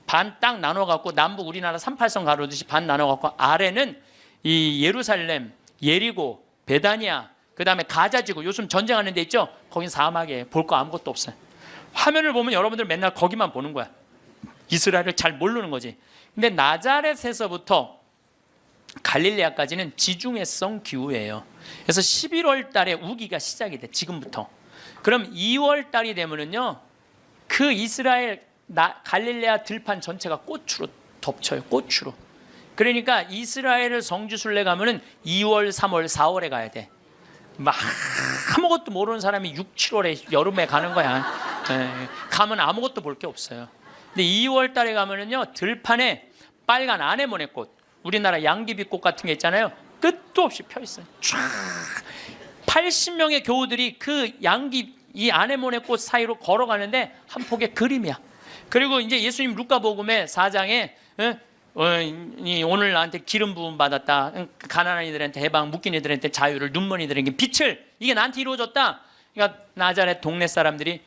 반 딱 나눠갖고 남북 우리나라 38선 가로듯이 반 나눠갖고 아래는 이 예루살렘, 예리고, 베다니아, 그 다음에 가자지구 요즘 전쟁하는 데 있죠? 거긴 사막이에요. 볼 거 아무것도 없어요. 화면을 보면 여러분들 맨날 거기만 보는 거야. 이스라엘을 잘 모르는 거지. 근데 나자렛에서부터 갈릴레아까지는 지중해성 기후예요. 그래서 11월 달에 우기가 시작이 돼. 지금부터. 그럼 2월 달이 되면은요 그 이스라엘 갈릴레아 들판 전체가 꽃으로 덮쳐요. 꽃으로. 그러니까 이스라엘을 성지순례 가면은 2월, 3월, 4월에 가야 돼. 막 아무것도 모르는 사람이 6, 7월에 여름에 가는 거야. 가면 아무것도 볼 게 없어요. 근데 2월 달에 가면은요 들판에 빨간 아네모네꽃, 우리나라 양귀비꽃 같은 게 있잖아요. 끝도 없이 펴 있어요. 쫙 80명의 교우들이 그 이 아네모네꽃 사이로 걸어가는데 한 폭의 그림이야. 그리고 이제 예수님 루카복음의 4장에 오늘 나한테 기름 부음 받았다. 가난한 이들한테 해방, 묶인 이들한테 자유를, 눈먼 이들에게 빛을. 이게 나한테 이루어졌다. 그러니까 나자렛 동네 사람들이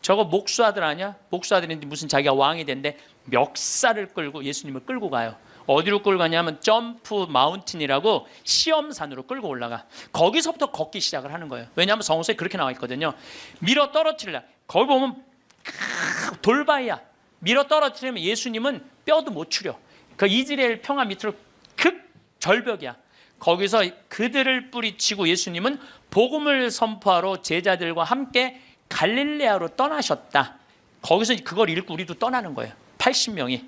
저거 목수아들 아니야? 목수아들인데 무슨 자기가 왕이 된대. 멱살을 끌고 예수님을 끌고 가요. 어디로 끌고 가냐면 점프 마운틴이라고 시험산으로 끌고 올라가. 거기서부터 걷기 시작을 하는 거예요. 왜냐하면 성서에 그렇게 나와 있거든요. 밀어 떨어뜨리려. 거기 보면 돌바위야. 밀어 떨어뜨리면 예수님은 뼈도 못 추려. 그 이스라엘 평화 밑으로 극 절벽이야. 거기서 그들을 뿌리치고 예수님은 복음을 선포하러 제자들과 함께 갈릴레아로 떠나셨다. 거기서 그걸 읽고 우리도 떠나는 거예요. 80명이.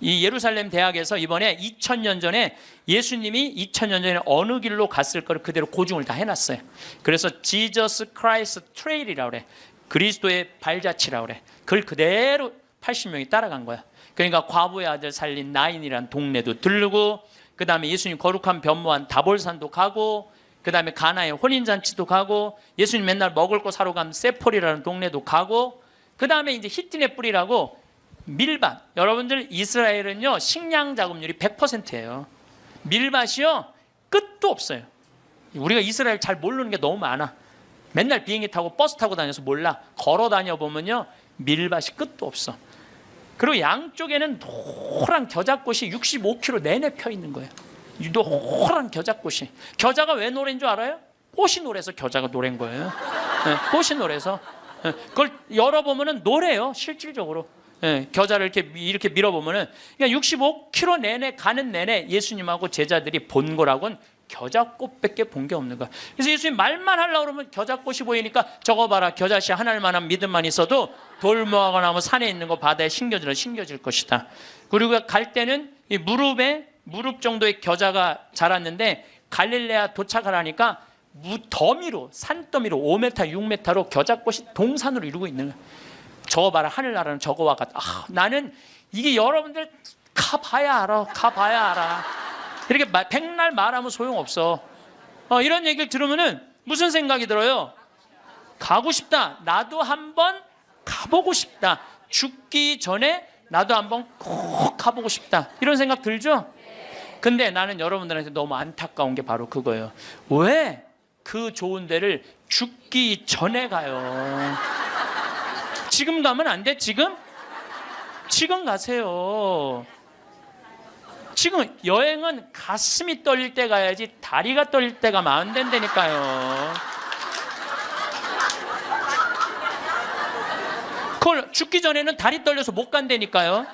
이 예루살렘 대학에서 이번에 2000년 전에 예수님이 2000년 전에 어느 길로 갔을 거를 그대로 고증을 다 해놨어요. 그래서 지저스 크라이스트 트레일이라고 그래. 그리스도의 발자취라고 그래. 그걸 그대로 80명이 따라간 거야. 그러니까 과부의 아들 살린 나인이라는 동네도 들르고, 그 다음에 예수님 거룩한 변모한 다볼산도 가고, 그 다음에 가나의 혼인잔치도 가고, 예수님 맨날 먹을 거 사러 가면 세폴이라는 동네도 가고, 그 다음에 이제 히틴의 뿌리라고 밀밭. 여러분들 이스라엘은요 식량 자급률이 100%예요. 밀밭이요 끝도 없어요. 우리가 이스라엘 잘 모르는 게 너무 많아. 맨날 비행기 타고 버스 타고 다녀서 몰라. 걸어 다녀 보면요 밀밭이 끝도 없어. 그리고 양쪽에는 노란 겨자꽃이 65km 내내 펴 있는 거예요. 노란 겨자꽃이. 겨자가 왜 노래인 줄 알아요? 꽃이 노래서 겨자가 노래인 거예요. 꽃이 노래서. 그걸 열어보면은 노래요 실질적으로. 겨자를 이렇게 밀어보면은 그러니까 65km 내내 가는 내내 예수님하고 제자들이 본 거라고는 겨자꽃밖에 본 게 없는 거야. 그래서 예수님 말만 하려고 그러면 겨자꽃이 보이니까 저거 봐라 겨자씨 하나만한 믿음만 있어도 돌무화과 나무 산에 있는 거 바다에 심겨질 것이다. 그리고 갈 때는 이 무릎 정도의 겨자가 자랐는데 갈릴레아 도착을 하니까 더미로 산더미로 5m 6m로 겨자꽃이 동산으로 이루고 있는 거야. 저거 봐라 하늘나라는 저거와 같다. 나는 이게 여러분들 가봐야 알아. 이렇게 백날 말하면 소용없어. 이런 얘기를 들으면은 무슨 생각이 들어요? 가고 싶다. 나도 한번 가보고 싶다. 죽기 전에 나도 한번 꼭 가보고 싶다. 이런 생각 들죠? 근데 나는 여러분들한테 너무 안타까운 게 바로 그거예요. 왜 그 좋은 데를 죽기 전에 가요? 지금 가면 안 돼? 지금 가세요. 지금 여행은 가슴이 떨릴 때 가야지 다리가 떨릴 때 가면 안 된다니까요. 그걸 죽기 전에는 다리 떨려서 못 간다니까요.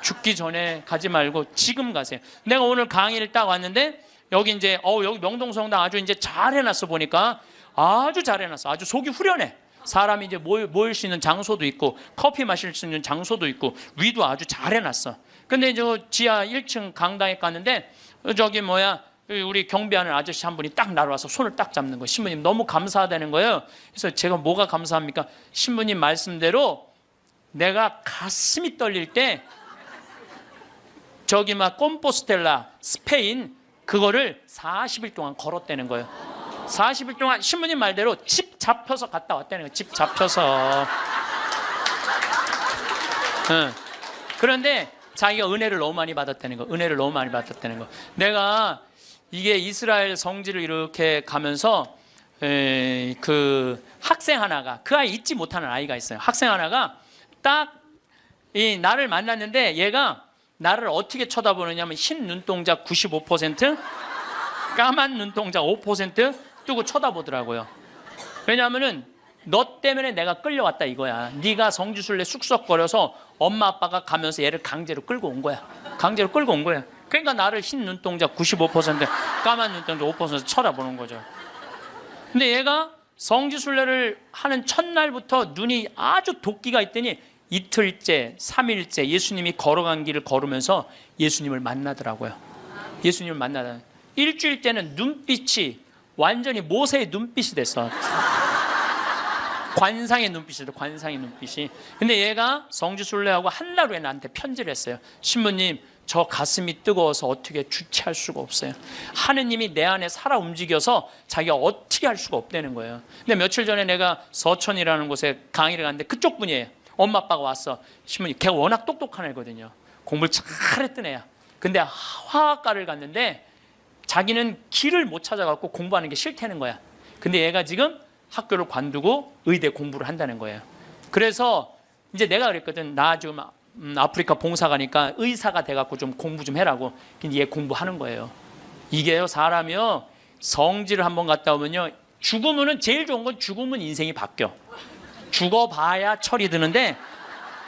죽기 전에 가지 말고 지금 가세요. 내가 오늘 강의를 딱 왔는데 여기 이제 여기 명동성당 아주 이제 잘 해놨어. 보니까 아주 잘 해놨어. 아주 속이 후련해. 사람이 이제 모일 수 있는 장소도 있고 커피 마실 수 있는 장소도 있고 위도 아주 잘 해놨어. 근데 이제 지하 1층 강당에 갔는데 저기 우리 경비하는 아저씨 한 분이 딱 나를 와서 손을 딱 잡는 거예요. 신부님 너무 감사하다는 거예요. 그래서 제가 뭐가 감사합니까? 신부님 말씀대로 내가 가슴이 떨릴 때 저기 꼼포스텔라 스페인 그거를 40일 동안 걸었다는 거예요. 40일 동안 신부님 말대로 집 잡혀서 갔다 왔다는 거예요. 집 잡혀서. 그런데 자기가 은혜를 너무 많이 받았다는 거. 내가 이게 이스라엘 성지를 이렇게 가면서 그 학생 하나가 그 아이 잊지 못하는 아이가 있어요. 학생 하나가 딱 나를 만났는데 얘가 나를 어떻게 쳐다보느냐면 흰 눈동자 95%, 까만 눈동자 5% 뜨고 쳐다보더라고요. 왜냐하면은 너 때문에 내가 끌려왔다 이거야. 네가 성지순례 쑥쑥거려서 엄마 아빠가 가면서 얘를 강제로 끌고 온 거야. 그러니까 나를 흰 눈동자 95%, 까만 눈동자 5% 쳐다보는 거죠. 근데 얘가 성지순례를 하는 첫날부터 눈이 아주 도끼가 있더니 이틀째, 3일째 예수님이 걸어간 길을 걸으면서 예수님을 만나더라고요. 일주일째는 눈빛이 완전히 모세의 눈빛이 됐어. 관상의 눈빛이. 근데 얘가 성지순례하고 한날 후에 나한테 편지를 했어요. 신부님, 저 가슴이 뜨거워서 어떻게 주체할 수가 없어요. 하느님이 내 안에 살아 움직여서 자기가 어떻게 할 수가 없다는 거예요. 근데 며칠 전에 내가 서천이라는 곳에 강의를 갔는데 그쪽 분이에요. 엄마 아빠가 왔어. 신부님, 걔가 워낙 똑똑한 애거든요. 공부를 잘했던 애야. 근데 화학과를 갔는데 자기는 길을 못 찾아갖고 공부하는 게 싫다는 거야. 근데 얘가 지금 학교를 관두고 의대 공부를 한다는 거예요. 그래서 이제 내가 그랬거든. 나 지금 아프리카 봉사 가니까 의사가 돼갖고 좀 공부 좀 해라고. 근데 얘 공부하는 거예요. 이게요, 사람이요, 성지를 한번 갔다 오면요, 죽으면은 제일 좋은 건 죽으면 인생이 바뀌어. 죽어봐야 철이 드는데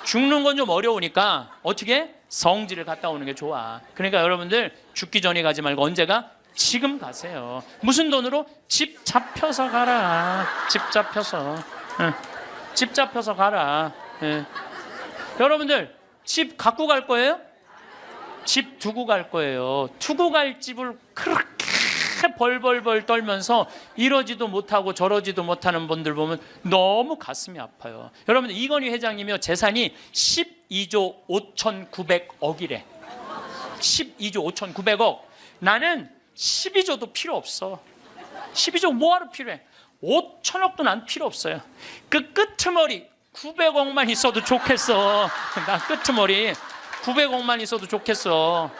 죽는 건 좀 어려우니까 어떻게? 성지를 갔다 오는 게 좋아. 그러니까 여러분들 죽기 전에 가지 말고 언제가? 지금 가세요. 무슨 돈으로? 집 잡혀서 가라. 집 잡혀서. 응. 집 잡혀서 가라. 예. 여러분들 집 갖고 갈 거예요? 집 두고 갈 거예요. 두고 갈 집을 그렇게 벌벌벌 떨면서 이러지도 못하고 저러지도 못하는 분들 보면 너무 가슴이 아파요. 여러분들 이건희 회장님이요, 재산이 12조 5,900억이래. 12조 5,900억. 나는 12조도 필요 없어. 12조 뭐하러 필요해? 5천억도 난 필요 없어요. 그 끄트머리 900억만 있어도 좋겠어. 나 끄트머리 900억만 있어도 좋겠어.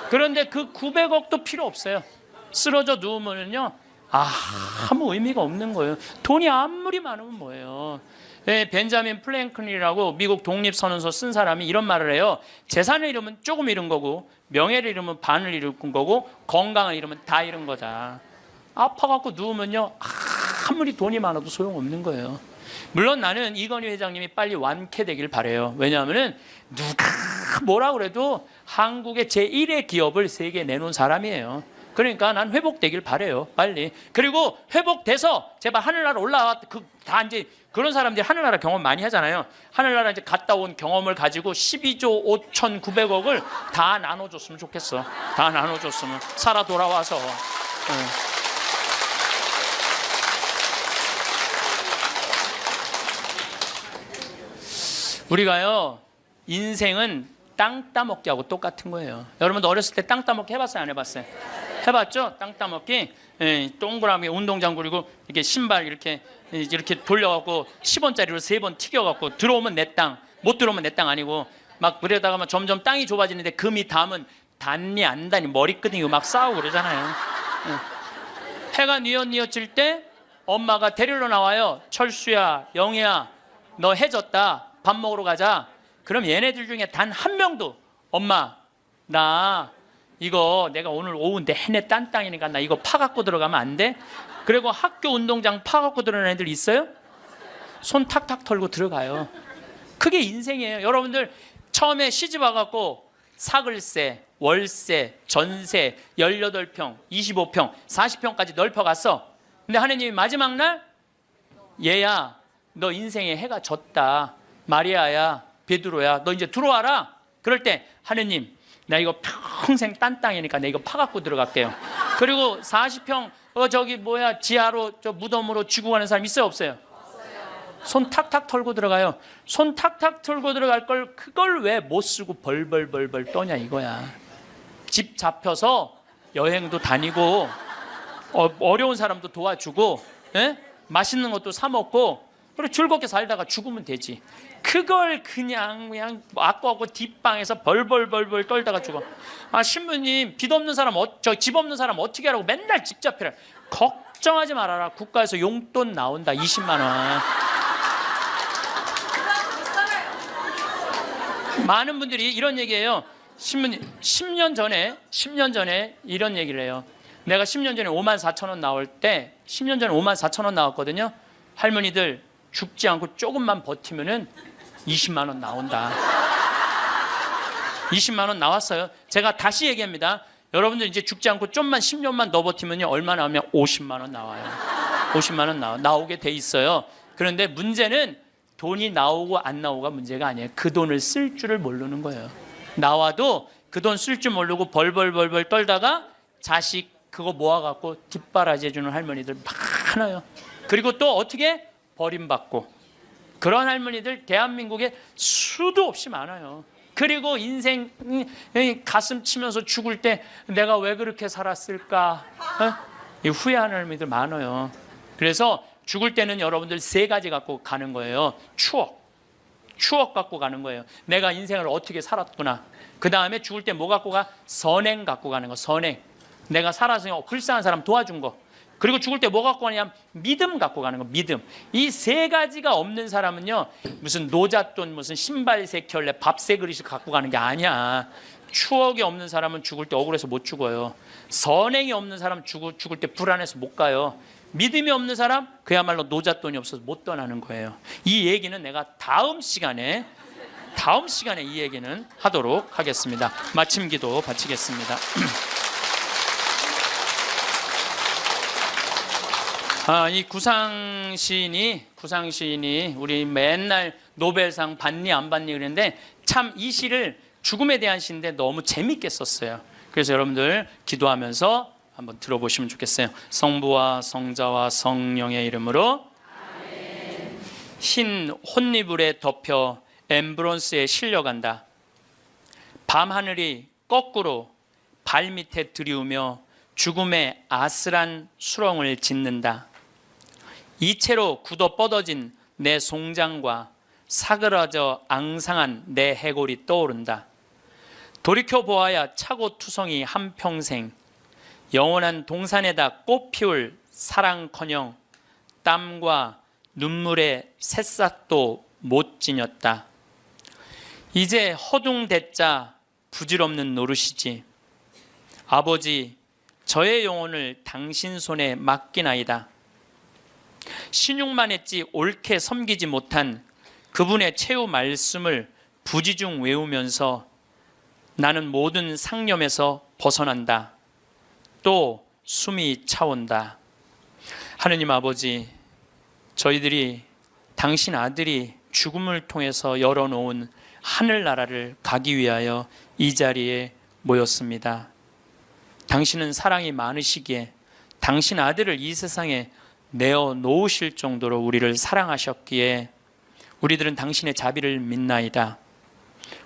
그런데 그 900억도 필요 없어요. 쓰러져 누우면요, 아무 의미가 없는 거예요. 돈이 아무리 많으면 뭐예요. 네, 벤자민 플랭클린이라고 미국 독립선언서 쓴 사람이 이런 말을 해요. 재산을 잃으면 조금 잃은 거고, 명예를 잃으면 반을 잃은 거고, 건강을 잃으면 다 잃은 거다. 아파갖고 누우면요, 아무리 돈이 많아도 소용없는 거예요. 물론 나는 이건희 회장님이 빨리 완쾌되길 바라요. 왜냐하면 누가 뭐라 그래도 한국의 제1의 기업을 세계에 내놓은 사람이에요. 그러니까 난 회복되길 바라요, 빨리. 그리고 회복돼서 제발 하늘나라 올라와. 다 이제 그런 사람들이 하늘나라 경험 많이 하잖아요. 하늘나라 이제 갔다 온 경험을 가지고 12조 5,900억을 다 나눠줬으면 좋겠어. 다 나눠줬으면. 살아 돌아와서. 우리가요, 인생은 땅 따먹기 하고 똑같은 거예요. 여러분도 어렸을 때 땅 따먹기 해봤어요, 안 해봤어요? 해봤죠? 땅 따먹기. 동그라미 운동장 그리고 이렇게 신발 이렇게 돌려갖고 10원짜리로 3번 튀겨갖고 들어오면 내 땅, 못 들어오면 내 땅 아니고 막 그러다가 점점 땅이 좁아지는데 금이 닿으면 닿니 안 닿니 머리끄댕이 막 싸우고 그러잖아요. 해가 뉘엿뉘엿질 때 엄마가 데리러 나와요. 철수야, 영희야, 너 해졌다. 밥 먹으러 가자. 그럼 얘네들 중에 단 한 명도 엄마, 나 이거 내가 오늘 오후 내내 딴 땅이니까 나 이거 파갖고 들어가면 안 돼? 그리고 학교 운동장 파갖고 들어가는 애들 있어요? 손 탁탁 털고 들어가요. 그게 인생이에요. 여러분들 처음에 시집 와갖고 사글세, 월세, 전세 18평, 25평, 40평까지 넓혀갔어. 근데 하느님이 마지막 날, 얘야 너 인생에 해가 졌다. 마리아야, 베드로야, 너 이제 들어와라. 그럴 때 하느님, 나 이거 평생 딴 땅이니까 내 이거 파갖고 들어갈게요. 그리고 40평 지하로 저 무덤으로 쥐고 가는 사람 있어요, 없어요? 손 탁탁 털고 들어가요. 손 탁탁 털고 들어갈 걸 그걸 왜 못 쓰고 벌벌벌벌 떠냐 이거야. 집 잡혀서 여행도 다니고 어려운 사람도 도와주고, 맛있는 것도 사 먹고, 그리고 즐겁게 살다가 죽으면 되지. 그걸 그냥 아까하고 뒷방에서 벌벌벌벌 떨다가 죽어. 신부님, 빚 없는 사람, 집 없는 사람 어떻게 하라고 맨날 집 잡히라. 걱정하지 말아라. 국가에서 용돈 나온다. 20만 원. 많은 분들이 이런 얘기해요. 신부님, 10년 전에 이런 얘기를 해요. 내가 10년 전에 5만 4천 원 나올 때, 10년 전에 5만 4천 원 나왔거든요. 할머니들 죽지 않고 조금만 버티면은 20만 원 나온다. 20만 원 나왔어요. 제가 다시 얘기합니다. 여러분들 이제 죽지 않고 좀만 10년만 더 버티면요, 얼마 나오면 50만 원 나와요. 50만 원 나오게 돼 있어요. 그런데 문제는 돈이 나오고 안 나오고가 문제가 아니에요. 그 돈을 쓸 줄을 모르는 거예요. 나와도 그 돈 쓸 줄 모르고 벌벌벌벌 떨다가 자식 그거 모아갖고 뒷바라지 해주는 할머니들 많아요. 그리고 또 어떻게? 버림받고. 그런 할머니들 대한민국에 수도 없이 많아요. 그리고 인생 가슴 치면서 죽을 때 내가 왜 그렇게 살았을까? 후회하는 할머니들 많아요. 그래서 죽을 때는 여러분들 3가지 갖고 가는 거예요. 추억 갖고 가는 거예요. 내가 인생을 어떻게 살았구나. 그 다음에 죽을 때 뭐 갖고 가? 선행 갖고 가는 거. 선행. 내가 살아서 불쌍한 사람 도와준 거. 그리고 죽을 때 뭐 갖고 가냐면 믿음 갖고 가는 거. 믿음. 이 세 가지가 없는 사람은요, 무슨 노잣돈, 무슨 신발 세 켤레, 밥 세 그릇을 갖고 가는 게 아니야. 추억이 없는 사람은 죽을 때 억울해서 못 죽어요. 선행이 없는 사람은 죽을 때 불안해서 못 가요. 믿음이 없는 사람, 그야말로 노잣돈이 없어서 못 떠나는 거예요. 이 얘기는 내가 다음 시간에 이 얘기는 하도록 하겠습니다. 마침 기도 바치겠습니다. 이 구상 시인이 우리 맨날 노벨상 받니 안 받니 그랬는데, 참 이 시를 죽음에 대한 시인데 너무 재밌게 썼어요. 그래서 여러분들 기도하면서 한번 들어보시면 좋겠어요. 성부와 성자와 성령의 이름으로 아멘. 흰 혼이불에 덮여 엠브론스에 실려간다. 밤하늘이 거꾸로 발밑에 들이우며 죽음의 아슬한 수렁을 짓는다. 이채로 굳어 뻗어진 내 송장과 사그라져 앙상한 내 해골이 떠오른다. 돌이켜보아야 차고투성이 한평생 영원한 동산에다 꽃 피울 사랑커녕 땀과 눈물의 새싹도 못 지녔다. 이제 허둥대자 부질없는 노릇이지. 아버지, 저의 영혼을 당신 손에 맡기나이다. 신용만 했지 옳게 섬기지 못한 그분의 최후 말씀을 부지중 외우면서 나는 모든 상념에서 벗어난다. 또 숨이 차온다. 하느님 아버지, 저희들이 당신 아들이 죽음을 통해서 열어놓은 하늘나라를 가기 위하여 이 자리에 모였습니다. 당신은 사랑이 많으시기에 당신 아들을 이 세상에 내어 놓으실 정도로 우리를 사랑하셨기에 우리들은 당신의 자비를 믿나이다.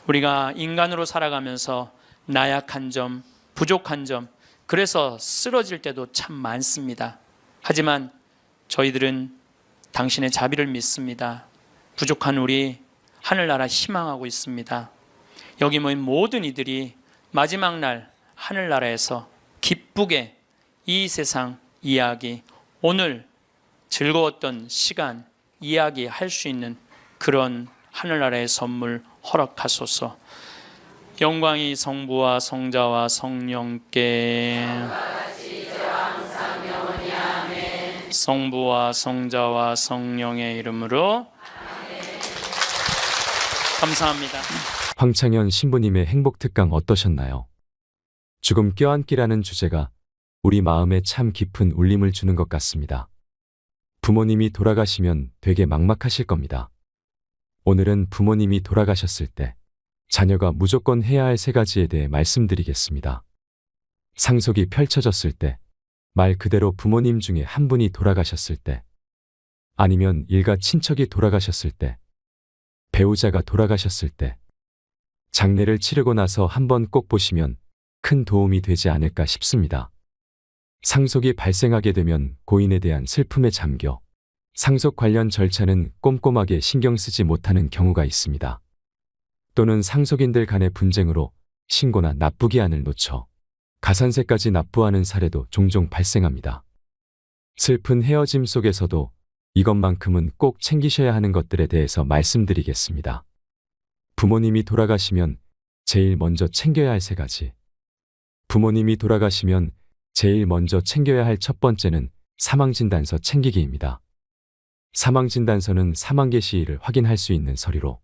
우리가 인간으로 살아가면서 나약한 점, 부족한 점, 그래서 쓰러질 때도 참 많습니다. 하지만 저희들은 당신의 자비를 믿습니다. 부족한 우리 하늘나라 희망하고 있습니다. 여기 모인 모든 이들이 마지막 날 하늘나라에서 기쁘게 이 세상 이야기, 오늘 즐거웠던 시간 이야기할 수 있는 그런 하늘나라의 선물 허락하소서. 영광이 성부와 성자와 성령께 성부와 성자와 성령의 이름으로 감사합니다. 황창현 신부님의 행복특강 어떠셨나요? 죽음 껴안기라는 주제가 우리 마음에 참 깊은 울림을 주는 것 같습니다. 부모님이 돌아가시면 되게 막막하실 겁니다. 오늘은 부모님이 돌아가셨을 때 자녀가 무조건 해야 할 세 가지에 대해 말씀드리겠습니다. 상속이 펼쳐졌을 때, 말 그대로 부모님 중에 한 분이 돌아가셨을 때, 아니면 일가 친척이 돌아가셨을 때, 배우자가 돌아가셨을 때, 장례를 치르고 나서 한번 꼭 보시면 큰 도움이 되지 않을까 싶습니다. 상속이 발생하게 되면 고인에 대한 슬픔에 잠겨 상속 관련 절차는 꼼꼼하게 신경 쓰지 못하는 경우가 있습니다. 또는 상속인들 간의 분쟁으로 신고나 납부기한을 놓쳐 가산세까지 납부하는 사례도 종종 발생합니다. 슬픈 헤어짐 속에서도 이것만큼은 꼭 챙기셔야 하는 것들에 대해서 말씀드리겠습니다. 부모님이 돌아가시면 제일 먼저 챙겨야 할 세 가지. 부모님이 돌아가시면 제일 먼저 챙겨야 할 첫 번째는 사망진단서 챙기기입니다. 사망진단서는 사망계 시일을 확인할 수 있는 서류로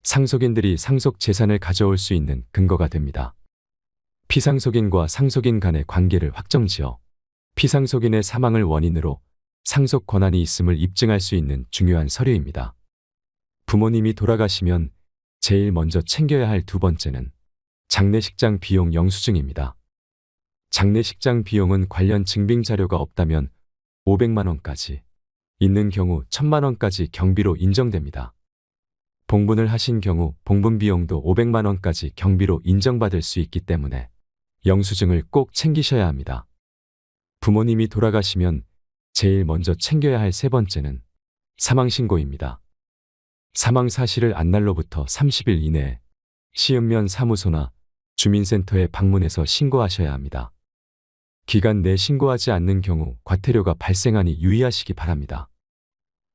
상속인들이 상속 재산을 가져올 수 있는 근거가 됩니다. 피상속인과 상속인 간의 관계를 확정지어 피상속인의 사망을 원인으로 상속 권한이 있음을 입증할 수 있는 중요한 서류입니다. 부모님이 돌아가시면 제일 먼저 챙겨야 할 두 번째는 장례식장 비용 영수증입니다. 장례식장 비용은 관련 증빙 자료가 없다면 500만 원까지, 있는 경우 1000만 원까지 경비로 인정됩니다. 봉분을 하신 경우 봉분 비용도 500만 원까지 경비로 인정받을 수 있기 때문에 영수증을 꼭 챙기셔야 합니다. 부모님이 돌아가시면 제일 먼저 챙겨야 할 세 번째는 사망신고입니다. 사망 사실을 안 날로부터 30일 이내에 시읍면 사무소나 주민센터에 방문해서 신고하셔야 합니다. 기간 내 신고하지 않는 경우 과태료가 발생하니 유의하시기 바랍니다.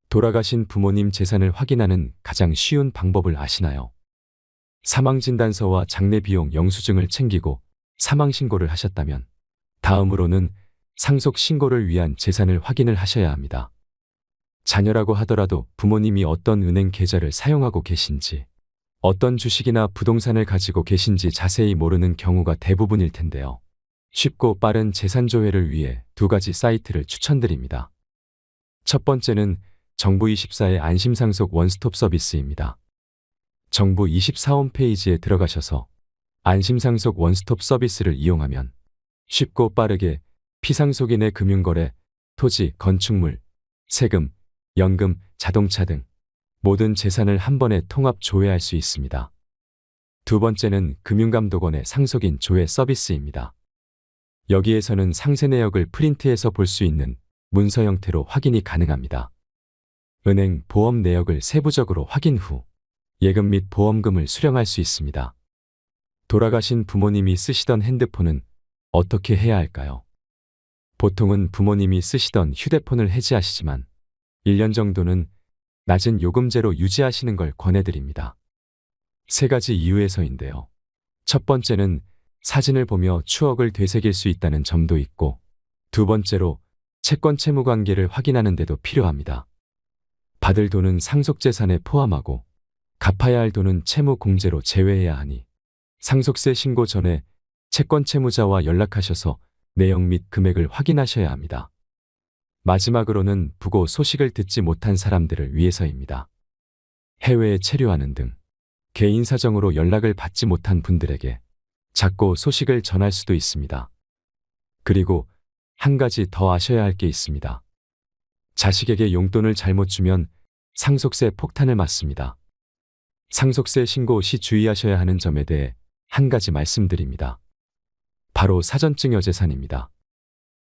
돌아가신 부모님 재산을 확인하는 가장 쉬운 방법을 아시나요? 사망진단서와 장례비용 영수증을 챙기고 사망신고를 하셨다면 다음으로는 상속신고를 위한 재산을 확인을 하셔야 합니다. 자녀라고 하더라도 부모님이 어떤 은행 계좌를 사용하고 계신지, 어떤 주식이나 부동산을 가지고 계신지 자세히 모르는 경우가 대부분일 텐데요. 쉽고 빠른 재산 조회를 위해 두 가지 사이트를 추천드립니다. 첫 번째는 정부24의 안심상속 원스톱 서비스입니다. 정부24 홈페이지에 들어가셔서 안심상속 원스톱 서비스를 이용하면 쉽고 빠르게 피상속인의 금융거래, 토지, 건축물, 세금, 연금, 자동차 등 모든 재산을 한 번에 통합 조회할 수 있습니다. 두 번째는 금융감독원의 상속인 조회 서비스입니다. 여기에서는 상세 내역을 프린트해서 볼 수 있는 문서 형태로 확인이 가능합니다. 은행, 보험 내역을 세부적으로 확인 후 예금 및 보험금을 수령할 수 있습니다. 돌아가신 부모님이 쓰시던 핸드폰은 어떻게 해야 할까요? 보통은 부모님이 쓰시던 휴대폰을 해지하시지만 1년 정도는 낮은 요금제로 유지하시는 걸 권해드립니다. 세 가지 이유에서인데요. 첫 번째는 사진을 보며 추억을 되새길 수 있다는 점도 있고, 두 번째로 채권 채무 관계를 확인하는 데도 필요합니다. 받을 돈은 상속재산에 포함하고 갚아야 할 돈은 채무 공제로 제외해야 하니 상속세 신고 전에 채권 채무자와 연락하셔서 내용 및 금액을 확인하셔야 합니다. 마지막으로는 부고 소식을 듣지 못한 사람들을 위해서입니다. 해외에 체류하는 등 개인 사정으로 연락을 받지 못한 분들에게 작고 소식을 전할 수도 있습니다. 그리고 한 가지 더 아셔야 할 게 있습니다. 자식에게 용돈을 잘못 주면 상속세 폭탄을 맞습니다. 상속세 신고 시 주의하셔야 하는 점에 대해 한 가지 말씀드립니다. 바로 사전증여재산입니다.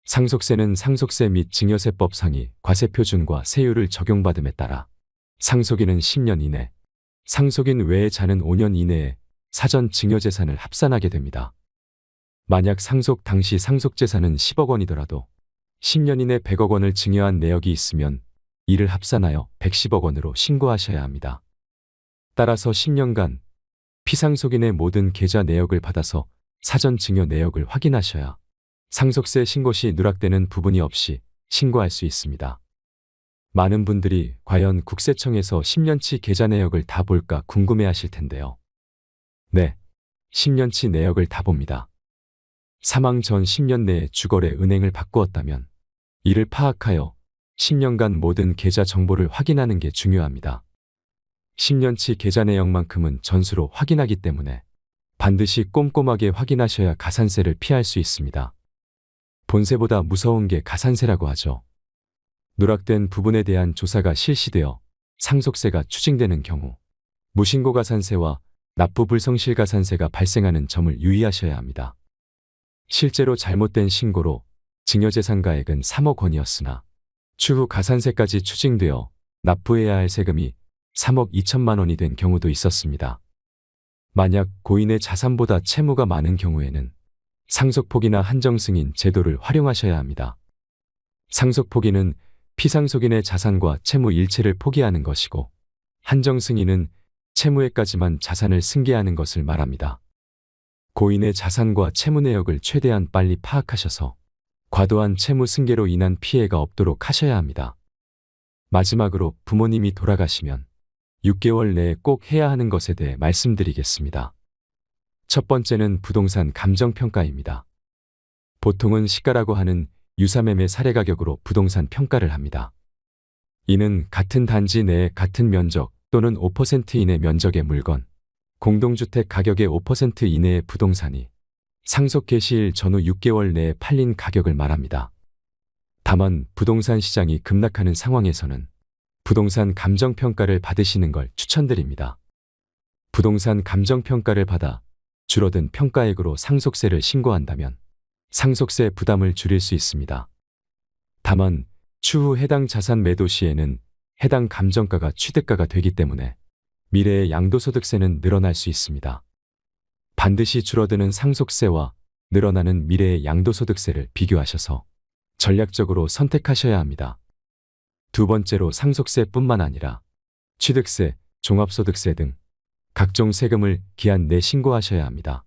상속세는 상속세 및 증여세법 상위 과세표준과 세율을 적용받음에 따라 상속인은 10년 이내, 상속인 외의 자는 5년 이내에 사전 증여재산을 합산하게 됩니다. 만약 상속 당시 상속재산은 10억 원이더라도 10년 이내 100억 원을 증여한 내역이 있으면 이를 합산하여 110억 원으로 신고하셔야 합니다. 따라서 10년간 피상속인의 모든 계좌 내역을 받아서 사전 증여 내역을 확인하셔야 상속세 신고 시 누락되는 부분이 없이 신고할 수 있습니다. 많은 분들이 과연 국세청에서 10년치 계좌 내역을 다 볼까 궁금해하실 텐데요. 네, 10년치 내역을 다 봅니다. 사망 전 10년 내에 주거래 은행을 바꾸었다면 이를 파악하여 10년간 모든 계좌 정보를 확인하는 게 중요합니다. 10년치 계좌 내역만큼은 전수로 확인하기 때문에 반드시 꼼꼼하게 확인하셔야 가산세를 피할 수 있습니다. 본세보다 무서운 게 가산세라고 하죠. 누락된 부분에 대한 조사가 실시되어 상속세가 추징되는 경우 무신고 가산세와 납부 불성실 가산세가 발생하는 점을 유의하셔야 합니다. 실제로 잘못된 신고로 증여재산가액은 3억 원이었으나 추후 가산세까지 추징되어 납부해야 할 세금이 3억 2천만 원이 된 경우도 있었습니다. 만약 고인의 자산보다 채무가 많은 경우에는 상속포기나 한정승인 제도를 활용하셔야 합니다. 상속포기는 피상속인의 자산과 채무 일체를 포기하는 것이고, 한정승인은 채무액까지만 자산을 승계하는 것을 말합니다. 고인의 자산과 채무 내역을 최대한 빨리 파악하셔서 과도한 채무 승계로 인한 피해가 없도록 하셔야 합니다. 마지막으로 부모님이 돌아가시면 6개월 내에 꼭 해야 하는 것에 대해 말씀드리겠습니다. 첫 번째는 부동산 감정평가입니다. 보통은 시가라고 하는 유사매매 사례 가격으로 부동산 평가를 합니다. 이는 같은 단지 내에 같은 면적 또는 5% 이내 면적의 물건, 공동주택 가격의 5% 이내의 부동산이 상속 개시일 전후 6개월 내에 팔린 가격을 말합니다. 다만 부동산 시장이 급락하는 상황에서는 부동산 감정평가를 받으시는 걸 추천드립니다. 부동산 감정평가를 받아 줄어든 평가액으로 상속세를 신고한다면 상속세 부담을 줄일 수 있습니다. 다만 추후 해당 자산 매도 시에는 해당 감정가가 취득가가 되기 때문에 미래의 양도소득세는 늘어날 수 있습니다. 반드시 줄어드는 상속세와 늘어나는 미래의 양도소득세를 비교하셔서 전략적으로 선택하셔야 합니다. 두 번째로 상속세뿐만 아니라 취득세, 종합소득세 등 각종 세금을 기한 내 신고하셔야 합니다.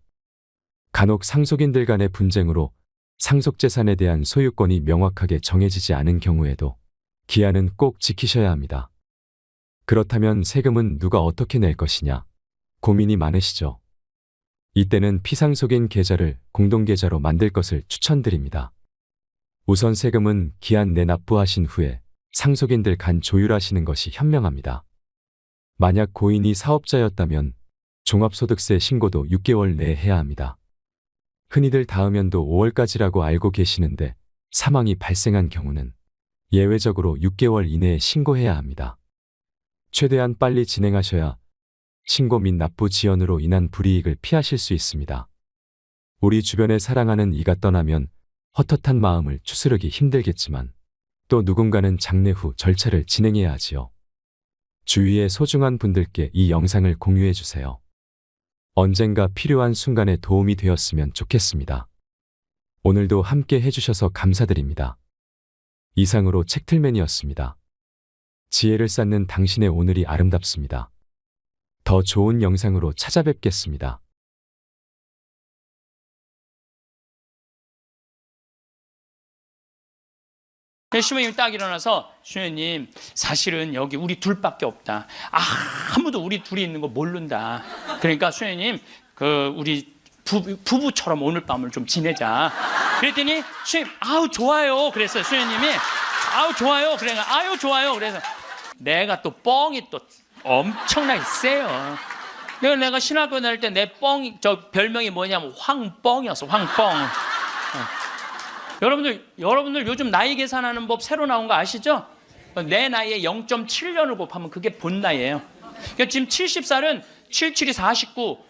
간혹 상속인들 간의 분쟁으로 상속재산에 대한 소유권이 명확하게 정해지지 않은 경우에도 기한은 꼭 지키셔야 합니다. 그렇다면 세금은 누가 어떻게 낼 것이냐 고민이 많으시죠? 이때는 피상속인 계좌를 공동계좌로 만들 것을 추천드립니다. 우선 세금은 기한 내 납부하신 후에 상속인들 간 조율하시는 것이 현명합니다. 만약 고인이 사업자였다면 종합소득세 신고도 6개월 내에 해야 합니다. 흔히들 다음 연도 5월까지라고 알고 계시는데 사망이 발생한 경우는 예외적으로 6개월 이내에 신고해야 합니다. 최대한 빨리 진행하셔야 신고 및 납부 지연으로 인한 불이익을 피하실 수 있습니다. 우리 주변에 사랑하는 이가 떠나면 헛헛한 마음을 추스르기 힘들겠지만 또 누군가는 장례 후 절차를 진행해야 하지요. 주위의 소중한 분들께 이 영상을 공유해 주세요. 언젠가 필요한 순간에 도움이 되었으면 좋겠습니다. 오늘도 함께 해주셔서 감사드립니다. 이상으로 책틀맨이었습니다. 지혜를 쌓는 당신의 오늘이 아름답습니다. 더 좋은 영상으로 찾아뵙겠습니다. 신부님 딱 일어나서 수녀님 사실은 여기 우리 둘밖에 없다. 아무도 우리 둘이 있는 거 모른다. 그러니까 수녀님 우리 부부처럼 오늘 밤을 좀 지내자. 그랬더니 수녀님 아우 좋아요. 그래서 수녀님이 아우 좋아요. 그러니까 아유 좋아요. 그래서 내가 또 뻥이 또 엄청나게 세요. 내가 신학교 다닐 때 내 뻥이 저 별명이 뭐냐면 황뻥이었어. 황뻥. 여러분들 요즘 나이 계산하는 법 새로 나온 거 아시죠? 내 나이에 0.7년을 곱하면 그게 본 나이예요. 그러니까 지금 70살은 77이 49,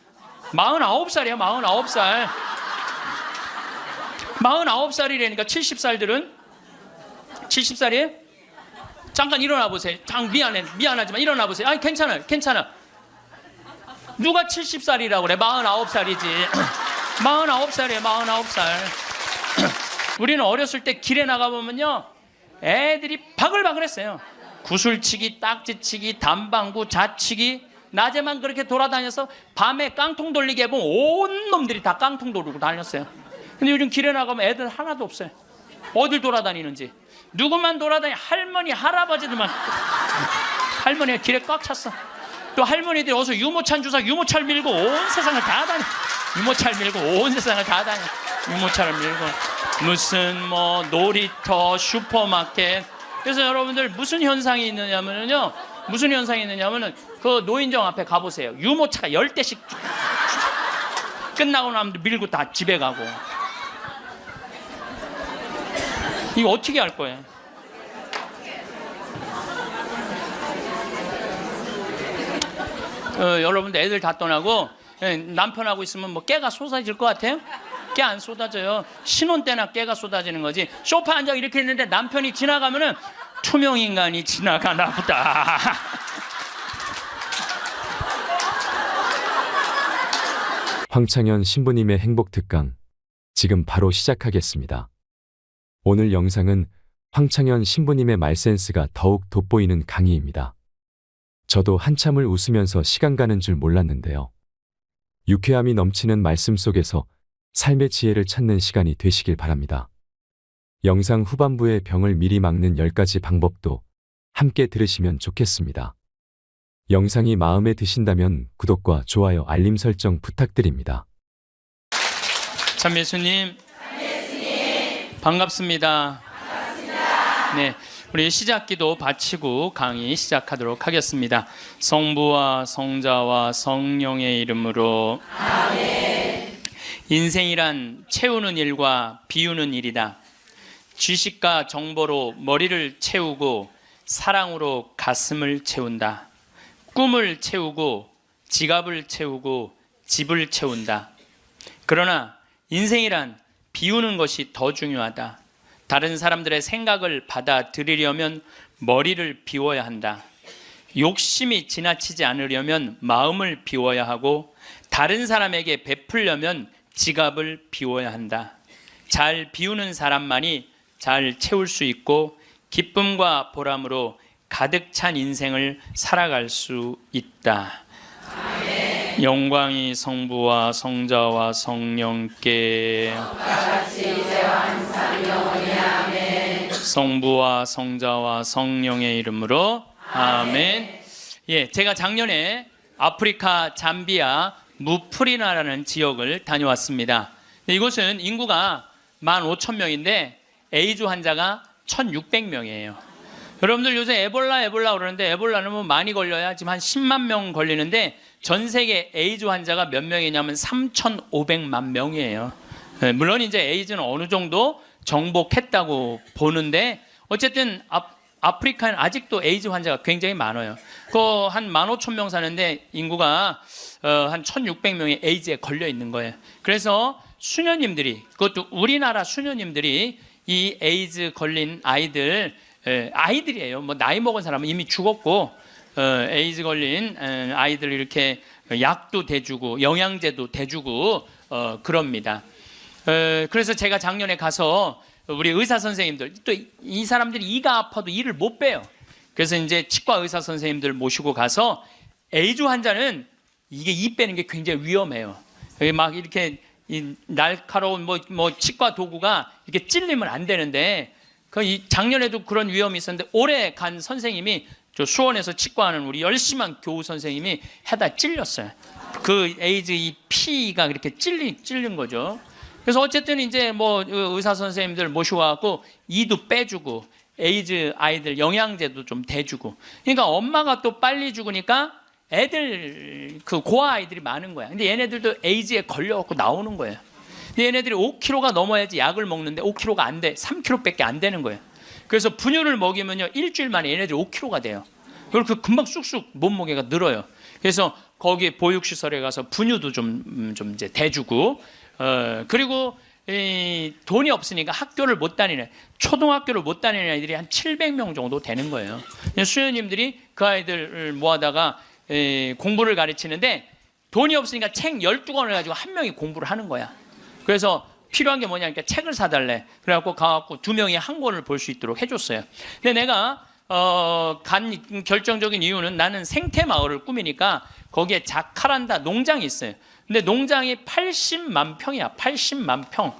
49살이에요. 49살. 49살이라니까 70살들은 70살이에요? 잠깐 일어나 보세요. 미안하지만 일어나 보세요. 아니 괜찮아. 누가 70살이라고 그래? 49살이지. 49살이에요. 49살. 우리는 어렸을 때 길에 나가보면요 애들이 바글바글했어요. 구슬치기, 딱지치기, 단방구, 자치기. 낮에만 그렇게 돌아다녀서 밤에 깡통 돌리게 해보면 온 놈들이 다 깡통 돌리고 다녔어요. 근데 요즘 길에 나가면 애들 하나도 없어요. 어딜 돌아다니는지. 누구만 돌아다니 할머니 할아버지들만. 할머니가 길에 꽉 찼어. 또 할머니들이 어서 유모차 주사 유모차를 밀고 온 세상을 다 다녀. 유모차를 밀고 온 세상을 다 다녀. 유모차를 밀고 무슨 놀이터, 슈퍼마켓. 그래서 여러분들 무슨 현상이 있느냐면요. 그 노인정 앞에 가보세요. 유모차가 10대씩 끝나고 나면 밀고 다 집에 가고. 이거 어떻게 할 거예요? 여러분들 애들 다 떠나고 남편하고 있으면 깨가 쏟아질 것 같아요? 깨 안 쏟아져요. 신혼 때나 깨가 쏟아지는 거지. 소파에 앉아 이렇게 있는데 남편이 지나가면은 투명인간이 지나가나 보다. 황창현 신부님의 행복특강 지금 바로 시작하겠습니다. 오늘 영상은 황창현 신부님의 말센스가 더욱 돋보이는 강의입니다. 저도 한참을 웃으면서 시간 가는 줄 몰랐는데요. 유쾌함이 넘치는 말씀 속에서 삶의 지혜를 찾는 시간이 되시길 바랍니다. 영상 후반부에 병을 미리 막는 10가지 방법도 함께 들으시면 좋겠습니다. 영상이 마음에 드신다면 구독과 좋아요, 알림 설정 부탁드립니다. 참예수님 반갑습니다. 네, 우리 시작기도 바치고 강의 시작하도록 하겠습니다. 성부와 성자와 성령의 이름으로 아멘. 인생이란 채우는 일과 비우는 일이다. 지식과 정보로 머리를 채우고 사랑으로 가슴을 채운다. 꿈을 채우고 지갑을 채우고 집을 채운다. 그러나 인생이란 비우는 것이 더 중요하다. 다른 사람들의 생각을 받아들이려면 머리를 비워야 한다. 욕심이 지나치지 않으려면 마음을 비워야 하고 다른 사람에게 베풀려면 지갑을 비워야 한다. 잘 비우는 사람만이 잘 채울 수 있고 기쁨과 보람으로 가득 찬 인생을 살아갈 수 있다. 아멘. 영광이 성부와 성자와 성령께 성부와 성자와 성령의 이름으로 아멘. 예, 제가 작년에 아프리카 잠비아 무프리나라는 지역을 다녀왔습니다. 이곳은 인구가 15,000명인데 에이즈 환자가 1,600명이에요. 여러분들 요새 에볼라 그러는데 에볼라는 뭐 많이 걸려야 지금 한 10만 명 걸리는데 전 세계 에이즈 환자가 몇 명이냐면 3,500만 명이에요. 물론 이제 에이즈는 어느 정도 정복했다고 보는데 어쨌든 아프리카는 아직도 에이즈 환자가 굉장히 많아요. 그 한 15,000명 사는데 인구가 한 1,600명이 에이즈에 걸려 있는 거예요. 그래서 수녀님들이, 그것도 우리나라 수녀님들이 이 에이즈 걸린 아이들이에요. 뭐 나이 먹은 사람은 이미 죽었고 에이즈 걸린 아이들 이렇게 약도 대주고 영양제도 대주고 그럽니다. 그래서 제가 작년에 가서 우리 의사 선생님들, 또 이 사람들이 이가 아파도 이를 못 빼요. 그래서 이제 치과 의사 선생님들 모시고 가서 에이즈 환자는 이게 이 빼는 게 굉장히 위험해요. 막 이렇게 이 날카로운 뭐 치과 도구가 이렇게 찔리면 안 되는데 작년에도 그런 위험이 있었는데 올해 간 선생님이 저 수원에서 치과하는 우리 열심한 교우 선생님이 해다 찔렸어요. 그 에이즈 이 피가 그렇게 찔린 거죠. 그래서 어쨌든 이제 뭐 의사 선생님들 모시고 와갖고 이도 빼주고 에이즈 아이들 영양제도 좀 대주고. 그러니까 엄마가 또 빨리 죽으니까 애들 그 고아 아이들이 많은 거야. 근데 얘네들도 에이즈에 걸려갖고 나오는 거예요. 근데 얘네들이 5kg가 넘어야지 약을 먹는데 5kg가 안 돼. 3kg밖에 안 되는 거예요. 그래서 분유를 먹이면요 일주일 만에 얘네들이 5kg가 돼요. 그리고 금방 쑥쑥 몸무게가 늘어요. 그래서 거기 보육시설에 가서 분유도 좀 이제 대주고 그리고 돈이 없으니까 학교를 못 다니는, 초등학교를 못 다니는 아이들이 한 700명 정도 되는 거예요. 수녀님들이 그 아이들을 모아다가 공부를 가르치는데 돈이 없으니까 책 12권을 가지고 한 명이 공부를 하는 거야. 그래서 필요한 게 뭐냐니까 책을 사달래. 그래갖고 가갖고 2명이 한 권을 볼 수 있도록 해줬어요. 근데 내가 간 결정적인 이유는 나는 생태마을을 꾸미니까 거기에 자카란다 농장이 있어요. 근데 농장이 80만 평이야. 80만 평.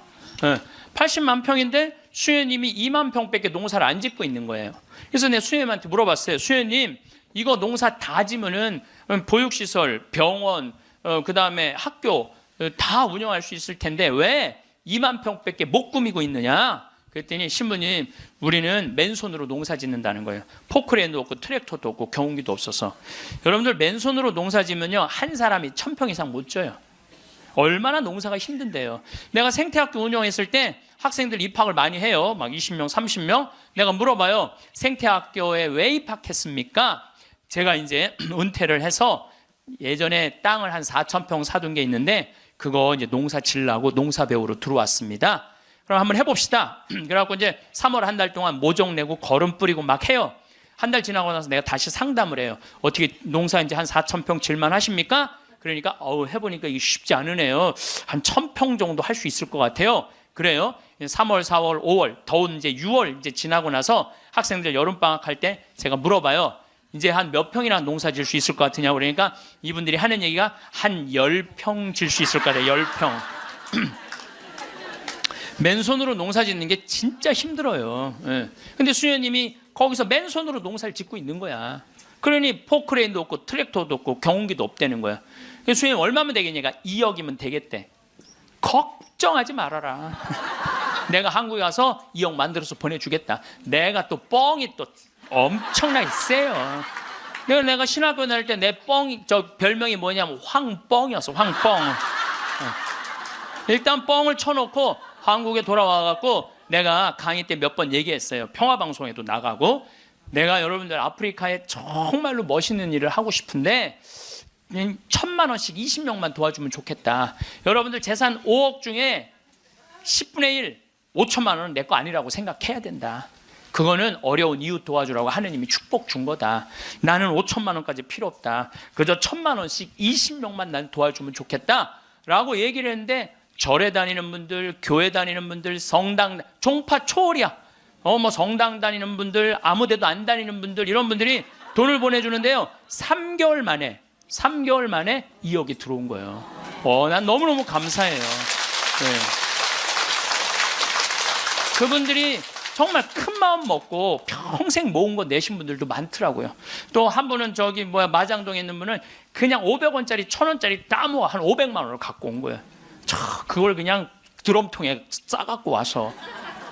80만 평인데 수녀님이 2만 평밖에 농사를 안 짓고 있는 거예요. 그래서 내가 수녀님한테 물어봤어요. 수녀님, 이거 농사 다 지면은 보육시설, 병원, 그 다음에 학교 다 운영할 수 있을 텐데 왜 2만 평밖에 못 꾸미고 있느냐? 그랬더니 신부님, 우리는 맨손으로 농사 짓는다는 거예요. 포크레인도 없고 트랙터도 없고 경운기도 없어서. 여러분들 맨손으로 농사 지면요 한 사람이 1,000평 이상 못 져요. 얼마나 농사가 힘든데요. 내가 생태학교 운영했을 때 학생들 입학을 많이 해요. 막 20명, 30명. 내가 물어봐요. 생태학교에 왜 입학했습니까? 제가 이제 은퇴를 해서 예전에 땅을 한 4,000평 사둔 게 있는데 그거 이제 농사 지으려고 농사 배우러 들어왔습니다. 그럼 한번 해봅시다. 그래갖고 이제 3월 한 달 동안 모종 내고 거름 뿌리고 막 해요. 한 달 지나고 나서 내가 다시 상담을 해요. 어떻게 농사 이제 한 4,000평 질만 하십니까? 그러니까 해보니까 이게 쉽지 않으네요. 한 1,000평 정도 할 수 있을 것 같아요. 그래요. 3월, 4월, 5월, 더운 이제 6월 이제 지나고 나서 학생들 여름방학 할 때 제가 물어봐요. 이제 한 몇 평이나 농사 질 수 있을 것 같으냐고. 그러니까 이분들이 하는 얘기가 한 10평 질 수 있을 것 같아요. 10평. 맨손으로 농사 짓는 게 진짜 힘들어요. 근데 수녀님이 거기서 맨손으로 농사를 짓고 있는 거야. 그러니 포크레인도 없고 트랙터도 없고 경운기도 없다는 거야. 수녀님 얼마면 되겠냐가 2억이면 되겠대. 걱정하지 말아라. 내가 한국에 가서 2억 만들어서 보내주겠다. 내가 또 뻥이 또 엄청나게 세요. 내가 신학교 다닐 때 내 뻥이, 저 별명이 뭐냐면 황뻥이었어. 황뻥. 일단 뻥을 쳐놓고 한국에 돌아와갖고 내가 강의 때 몇 번 얘기했어요. 평화방송에도 나가고 내가 여러분들 아프리카에 정말로 멋있는 일을 하고 싶은데 1,000만 원씩 20명만 도와주면 좋겠다. 여러분들 재산 5억 중에 10분의 1, 5천만 원은 내 거 아니라고 생각해야 된다. 그거는 어려운 이웃 도와주라고 하느님이 축복 준 거다. 나는 5천만 원까지 필요 없다. 그저 1,000만 원씩 20명만 난 도와주면 좋겠다 라고 얘기를 했는데 절에 다니는 분들, 교회 다니는 분들, 성당, 종파 초월이야. 뭐 성당 다니는 분들, 아무 데도 안 다니는 분들, 이런 분들이 돈을 보내주는데요. 3개월 만에 2억이 들어온 거예요. 난 너무너무 감사해요. 네. 그분들이 정말 큰 마음 먹고 평생 모은 거 내신 분들도 많더라고요. 또 한 분은 마장동에 있는 분은 그냥 500원짜리 1000원짜리 다 모아 한 500만 원을 갖고 온 거예요. 그걸 그냥 드럼통에 싸갖고 와서.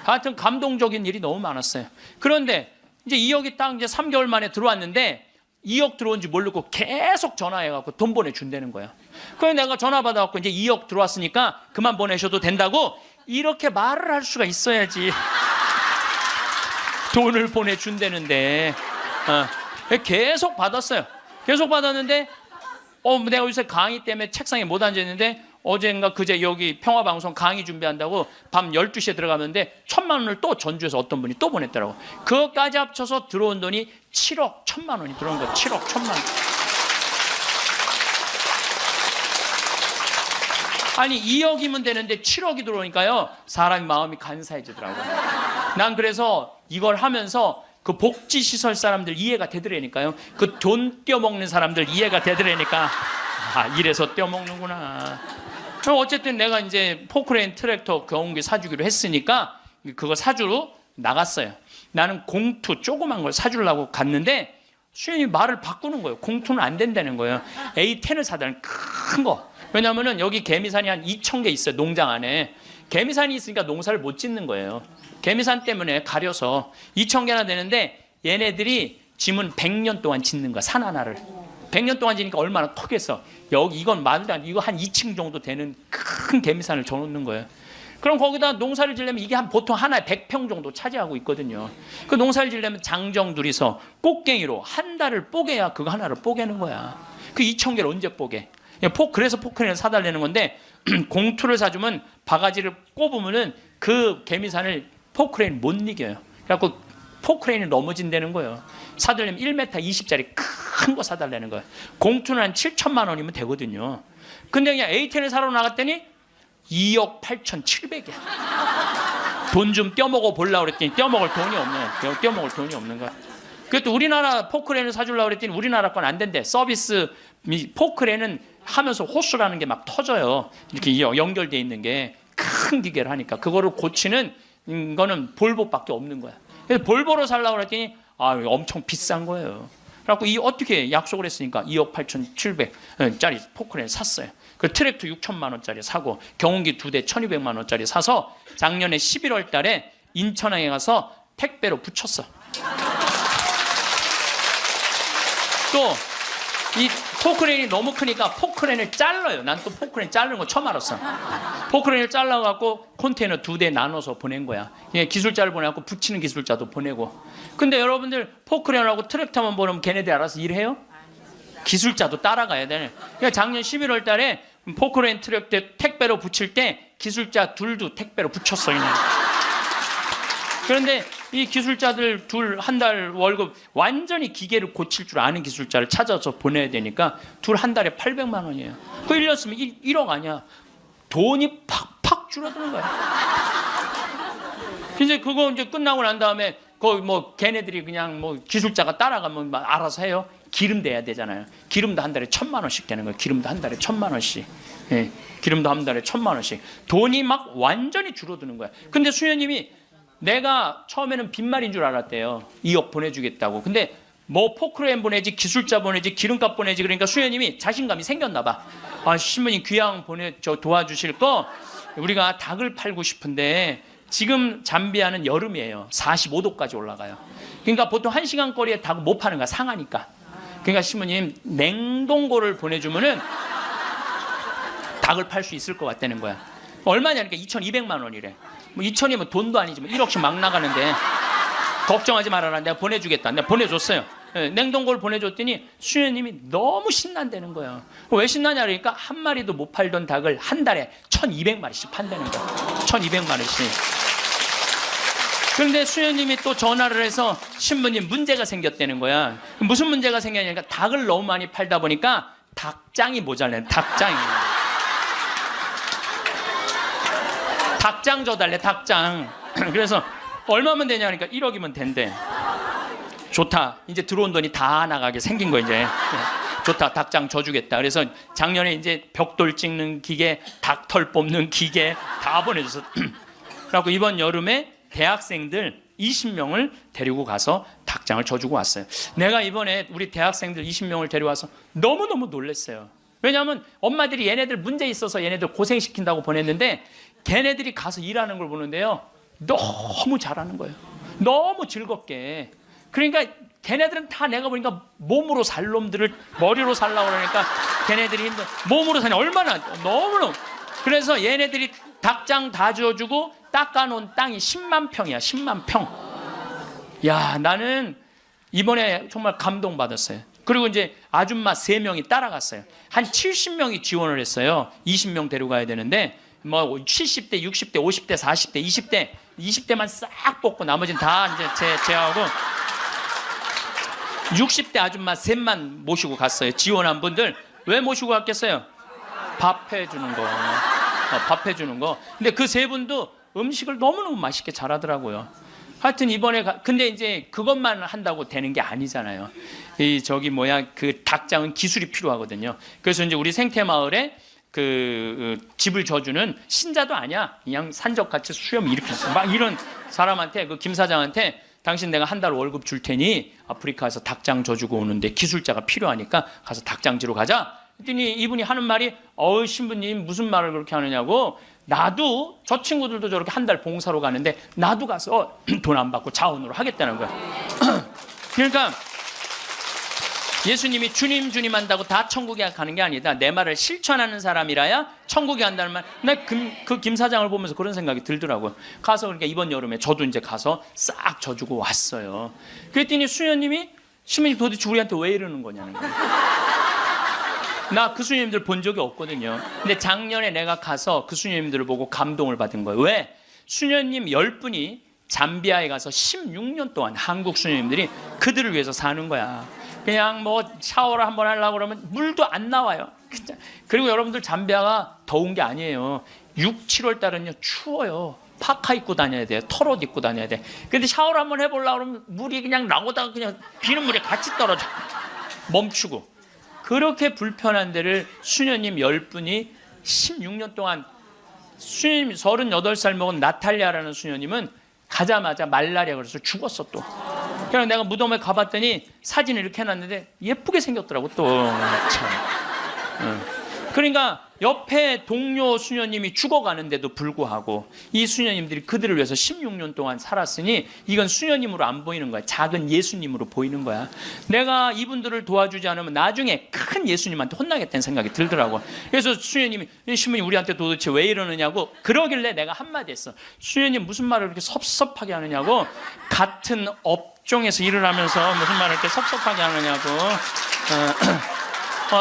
하여튼 감동적인 일이 너무 많았어요. 그런데 이제 2억이 딱 이제 3개월 만에 들어왔는데 2억 들어온지 모르고 계속 전화해갖고 돈 보내준다는 거야. 그래서 내가 전화 받아갖고 이제 2억 들어왔으니까 그만 보내셔도 된다고 이렇게 말을 할 수가 있어야지. 돈을 보내준다는데 계속 받았어요. 계속 받았는데 내가 요새 강의 때문에 책상에 못 앉았는데 어젠가 그제 여기 평화방송 강의 준비한다고 밤 12시에 들어가는데 1000만 원을 또 전주에서 어떤 분이 또 보냈더라고. 그것까지 합쳐서 들어온 돈이 7억 1000만 원이 들어온 거야. 7억 1000만 원. 아니 2억이면 되는데 7억이 들어오니까요. 사람이 마음이 간사해지더라고요. 난 그래서 이걸 하면서 그 복지시설 사람들 이해가 되더라니까요. 그 돈 떼어먹는 사람들 이해가 되더라니까. 이래서 떼어먹는구나. 그럼 어쨌든 내가 이제 포크레인 트랙터 경운기 사주기로 했으니까 그거 사주러 나갔어요. 나는 공투 조그만 걸 사주려고 갔는데 수현이 말을 바꾸는 거예요. 공투는 안 된다는 거예요. A10을 사달라는 큰 거. 왜냐하면 여기 개미산이 한 2000개 있어요. 농장 안에. 개미산이 있으니까 농사를 못 짓는 거예요. 개미산 때문에 가려서 2000개나 되는데 얘네들이 짐은 100년 동안 짓는 거야. 산 하나를. 100년 동안 지니까 얼마나 크겠어. 이건 말도 안 돼. 이거 한 2층 정도 되는 큰 개미산을 져놓는 거예요. 그럼 거기다 농사를 지려면 이게 보통 하나에 100평 정도 차지하고 있거든요. 그 농사를 지려면 장정 둘이서 꽃갱이로 한 달을 뽀개야 그거 하나를 뽀개는 거야. 그 2000개를 언제 뽀개? 그래서 포크레인을 사달라는 건데 공투를 사주면 바가지를 꼽으면은 그 개미산을 포크레인 못 이겨요. 그래갖고 포크레인이 넘어진다는 거예요. 사달라면 1m 20짜리 큰 거 사달라는 거예요. 공투는 한 7천만 원이면 되거든요. 근데 그냥 A10을 사러 나갔더니 2억 8,700이야. 돈 좀 떼어먹어 보려고 그랬더니 떼어먹을 돈이 없는 거야. 그것도 우리나라 포크레인을 사주려고 그랬더니 우리나라 건 안 된대. 서비스 포크레인은 하면서 호수라는 게 막 터져요. 이렇게 연결돼 있는 게 큰 기계를 하니까 그거를 고치는 거는 볼보밖에 없는 거야. 그래서 볼보로 살려고 그랬더니 엄청 비싼 거예요. 그래갖고 어떻게 약속을 했으니까 2억 8,700짜리 포크레인 샀어요. 그 트랙터 6천만 원짜리 사고 경운기 2대 1,200만 원짜리 사서 작년에 11월 달에 인천항에 가서 택배로 붙였어. 또 이 포크레인이 너무 크니까 포크레인을 잘라요. 난 또 포크레인 자르는 거 처음 알았어. 포크레인을 잘라갖고 컨테이너 2대 나눠서 보낸 거야. 기술자를 보내갖고 붙이는 기술자도 보내고. 근데 여러분들 포크레인하고 트랙터만 보내면 걔네들 알아서 일해요? 기술자도 따라가야 되네. 그러니까 작년 11월 달에 포크레인 트랙터 택배로 붙일 때 기술자 둘도 택배로 붙였어. 그냥. 그런데 이 기술자들 둘 한 달 월급 완전히 기계를 고칠 줄 아는 기술자를 찾아서 보내야 되니까 둘 한 달에 800만 원이에요. 그 1년 쓰면 1억 아니야. 돈이 팍팍 줄어드는 거야. 이제 그거 이제 끝나고 난 다음에 거기 걔네들이 그냥 기술자가 따라가면 알아서 해요. 기름 대야 되잖아요. 기름도 한 달에 1000만 원씩 되는 거예요. 기름도 한 달에 1000만 원씩. 예, 기름도 한 달에 1000만 원씩. 돈이 막 완전히 줄어드는 거야. 근데 수녀님이 내가 처음에는 빈말인 줄 알았대요. 2억 보내주겠다고. 근데 포크레인 보내지 기술자 보내지 기름값 보내지 그러니까 수녀님이 자신감이 생겼나 봐. 신부님 귀양 도와주실 거 우리가 닭을 팔고 싶은데 지금 잠비아는 여름이에요. 45도까지 올라가요. 그러니까 보통 1시간 거리에 닭을 못 파는 거야. 상하니까. 그러니까 신부님 냉동고를 보내주면은 닭을 팔 수 있을 것 같다는 거야. 얼마냐니까 2,200만 원이래. 2천이면 돈도 아니지 1억씩 막 나가는데 걱정하지 말아라. 내가 보내주겠다. 내가 보내줬어요. 냉동고를 보내줬더니 수녀님이 너무 신난다는 거예요. 왜 신나냐 그러니까 한 마리도 못 팔던 닭을 한 달에 1,200마리씩 판다는 거예요. 1,200마리씩. 그런데 수녀님이 또 전화를 해서 신부님 문제가 생겼다는 거야. 무슨 문제가 생겼냐니까 닭을 너무 많이 팔다 보니까 닭장이 모자라요. 닭장이. 닭장 줘달래, 닭장. 그래서 얼마면 되냐 하니까 1억이면 된대. 좋다. 이제 들어온 돈이 다 나가게 생긴 거 이제. 좋다. 닭장 줘주겠다. 그래서 작년에 이제 벽돌 찍는 기계, 닭털 뽑는 기계 다 보내줘서. 그래갖고 이번 여름에 대학생들 20명을 데리고 가서 닭장을 줘주고 왔어요. 내가 이번에 우리 대학생들 20명을 데려와서 너무너무 놀랐어요. 왜냐하면 엄마들이 얘네들 문제 있어서 얘네들 고생시킨다고 보냈는데 걔네들이 가서 일하는 걸 보는데요. 너무 잘하는 거예요. 너무 즐겁게. 그러니까 걔네들은 다 내가 보니까 몸으로 살 놈들을 머리로 살라고 그러니까 걔네들이 힘들어. 몸으로 사냐 얼마나 너무너무. 그래서 얘네들이 닭장 다 지어주고 닦아놓은 땅이 10만 평이야. 10만 평. 야, 나는 이번에 정말 감동받았어요. 그리고 이제 아줌마 3명이 따라갔어요. 한 70명이 지원을 했어요. 20명 데려가야 되는데 뭐 70대, 60대, 50대, 40대, 20대만 싹 뽑고 나머지는 다 이제 제하고 60대 아줌마 셋만 모시고 갔어요. 지원한 분들. 왜 모시고 갔겠어요? 밥 해주는 거. 밥 해주는 거. 근데 그 3분도 음식을 너무너무 맛있게 잘하더라고요. 하여튼 이번에 근데 이제 그것만 한다고 되는 게 아니잖아요. 그 닭장은 기술이 필요하거든요. 그래서 이제 우리 생태마을에 그 집을 져주는 신자도 아니야. 그냥 산적같이 수염 이렇게 막 이런 사람한테 그 김 사장한테 당신 내가 한 달 월급 줄 테니 아프리카에서 닭장 져주고 오는데 기술자가 필요하니까 가서 닭장지로 가자. 그랬더니 이분이 하는 말이 신부님 무슨 말을 그렇게 하느냐고. 나도 저 친구들도 저렇게 한 달 봉사로 가는데 나도 가서 돈 안 받고 자원으로 하겠다는 거야. 그러니까 예수님이 주님 주님 한다고 다 천국에 가는 게 아니다. 내 말을 실천하는 사람이라야 천국에 간다는 말. 나 그 김 사장을 보면서 그런 생각이 들더라고요. 가서 그러니까 이번 여름에 저도 이제 가서 싹 져주고 왔어요. 그랬더니 수녀님이 신부님 도대체 우리한테 왜 이러는 거냐는 거예요. 나 그 수녀님들 본 적이 없거든요. 근데 작년에 내가 가서 그 수녀님들을 보고 감동을 받은 거예요. 왜? 수녀님 10분이 잠비아에 가서 16년 동안 한국 수녀님들이 그들을 위해서 사는 거야. 그냥 뭐 샤워를 한번 하려고 그러면 물도 안 나와요. 그리고 여러분들 잠비아가 더운 게 아니에요. 6, 7월 달은요 추워요. 파카 입고 다녀야 돼요. 털옷 입고 다녀야 돼. 근데 샤워를 한번 해보려고 그러면 물이 그냥 나오다가 그냥 비눗물에 같이 떨어져. 멈추고. 그렇게 불편한 데를 수녀님 10분이 16년 동안 수녀님 38살 먹은 나탈리아라는 수녀님은 가자마자 말라리아 그래서 죽었어 또. 그래서 내가 무덤에 가봤더니 사진을 이렇게 해놨는데 예쁘게 생겼더라고 또. 참. 그러니까 옆에 동료 수녀님이 죽어가는데도 불구하고 이 수녀님들이 그들을 위해서 16년 동안 살았으니 이건 수녀님으로 안 보이는 거야. 작은 예수님으로 보이는 거야. 내가 이분들을 도와주지 않으면 나중에 큰 예수님한테 혼나겠다는 생각이 들더라고. 그래서 수녀님이 신부님 우리한테 도대체 왜 이러느냐고. 그러길래 내가 한마디 했어. 수녀님 무슨 말을 그렇게 섭섭하게 하느냐고. 같은 업종에서 일을 하면서 무슨 말을 이렇게 섭섭하게 하느냐고.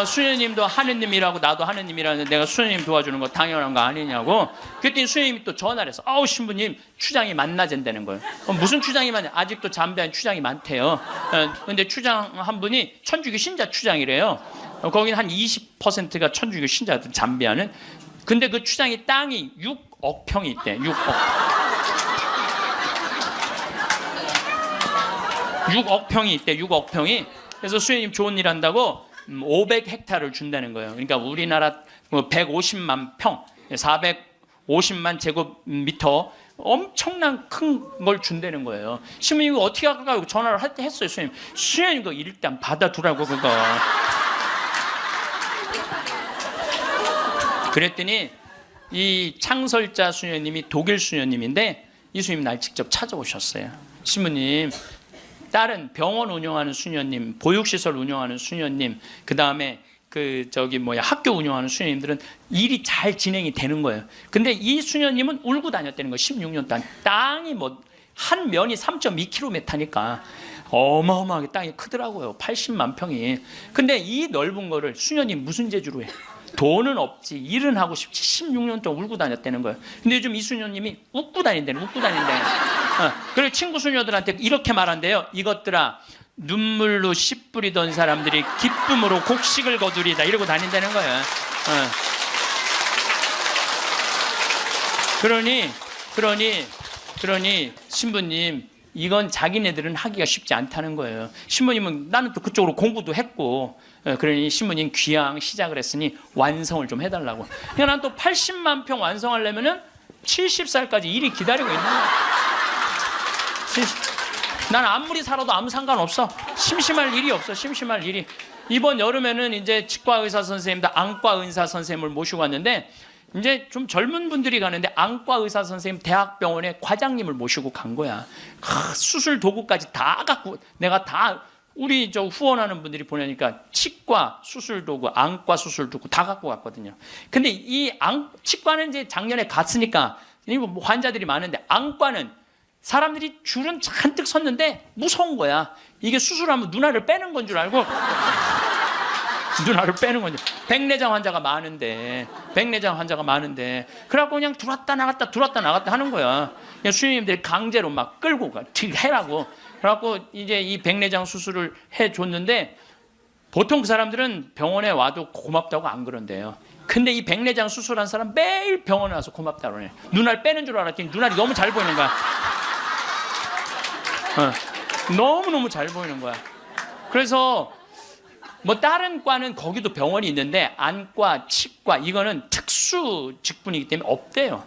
수녀님도 하느님이라고 나도 하느님이라는데 내가 수녀님 도와주는 거 당연한 거 아니냐고. 그랬더니 수녀님이 또 전화를 해서 신부님 추장이 만나진다는 거예요. 무슨 추장이 많냐. 아직도 잠비아에 추장이 많대요. 근데 추장 한 분이 천주교 신자 추장이래요. 거기는 한 20%가 천주교 신자들 잠비아는. 근데 그 추장이 땅이 6억 평이 있대. 6억 평이 있대. 6억 평이. 그래서 수녀님 좋은 일 한다고 500헥타를 준다는 거예요. 그러니까 우리나라 150만 평, 450만 제곱미터 엄청난 큰 걸 준다는 거예요. 신부님이 어떻게 할까요? 전화를 했어요. 수녀님 그거 일단 받아두라고 그거. 그랬더니 이 창설자 수녀님이 독일 수녀님인데 이 수녀님 날 직접 찾아오셨어요. 신부님 다른 병원 운영하는 수녀님, 보육시설 운영하는 수녀님, 그 다음에 학교 운영하는 수녀님들은 일이 잘 진행이 되는 거예요. 근데 이 수녀님은 울고 다녔다는 거예요. 16년 동안. 땅이 한 면이 3.2km니까 어마어마하게 땅이 크더라고요. 80만 평이. 근데 이 넓은 거를 수녀님 무슨 재주로 해? 돈은 없지, 일은 하고 싶지. 16년 동안 울고 다녔다는 거예요. 근데 요즘 이 수녀님이 웃고 다닌다는. 그리고 친구 수녀들한테 이렇게 말한대요. 이것들아, 눈물로 씨 뿌리던 사람들이 기쁨으로 곡식을 거두리다. 이러고 다닌다는 거예요. 그러니 신부님, 이건 자기네들은 하기가 쉽지 않다는 거예요. 신부님은 나는 또 그쪽으로 공부도 했고, 그러니 신부님 귀향 시작을 했으니 완성을 좀 해달라고. 그러니까 난 또 80만 평 완성하려면은 70살까지 일이 기다리고 있는 거야. 난 아무리 살아도 아무 상관없어. 심심할 일이 없어. 심심할 일이. 이번 여름에는 이제 치과 의사 선생님들, 안과 의사 선생님을 모시고 왔는데, 이제 좀 젊은 분들이 가는데 안과 의사 선생님 대학병원에 과장님을 모시고 간 거야. 수술 도구까지 다 갖고, 내가 다 우리 저 후원하는 분들이 보내니까 치과 수술 도구, 안과 수술 도구 다 갖고 갔거든요. 근데 치과는 이제 작년에 갔으니까 환자들이 많은데, 안과는 사람들이 줄은 잔뜩 섰는데 무서운 거야. 이게 수술하면 눈알을 빼는 건 줄 알고 눈알을 빼는 건지. 백내장 환자가 많은데 그래갖고 그냥 들어왔다 나갔다 하는 거야. 그냥 수녀님들이 강제로 막 끌고 가 해라고. 그래갖고 이제 이 백내장 수술을 해줬는데, 보통 그 사람들은 병원에 와도 고맙다고 안 그런대요. 근데 이 백내장 수술한 사람 매일 병원에 와서 고맙다고 그러네. 눈알 빼는 줄 알았더니 눈알이 너무 잘 보이는 거야. 너무너무 잘 보이는 거야. 그래서 뭐 다른 과는 거기도 병원이 있는데, 안과, 치과 이거는 특수 직분이기 때문에 없대요.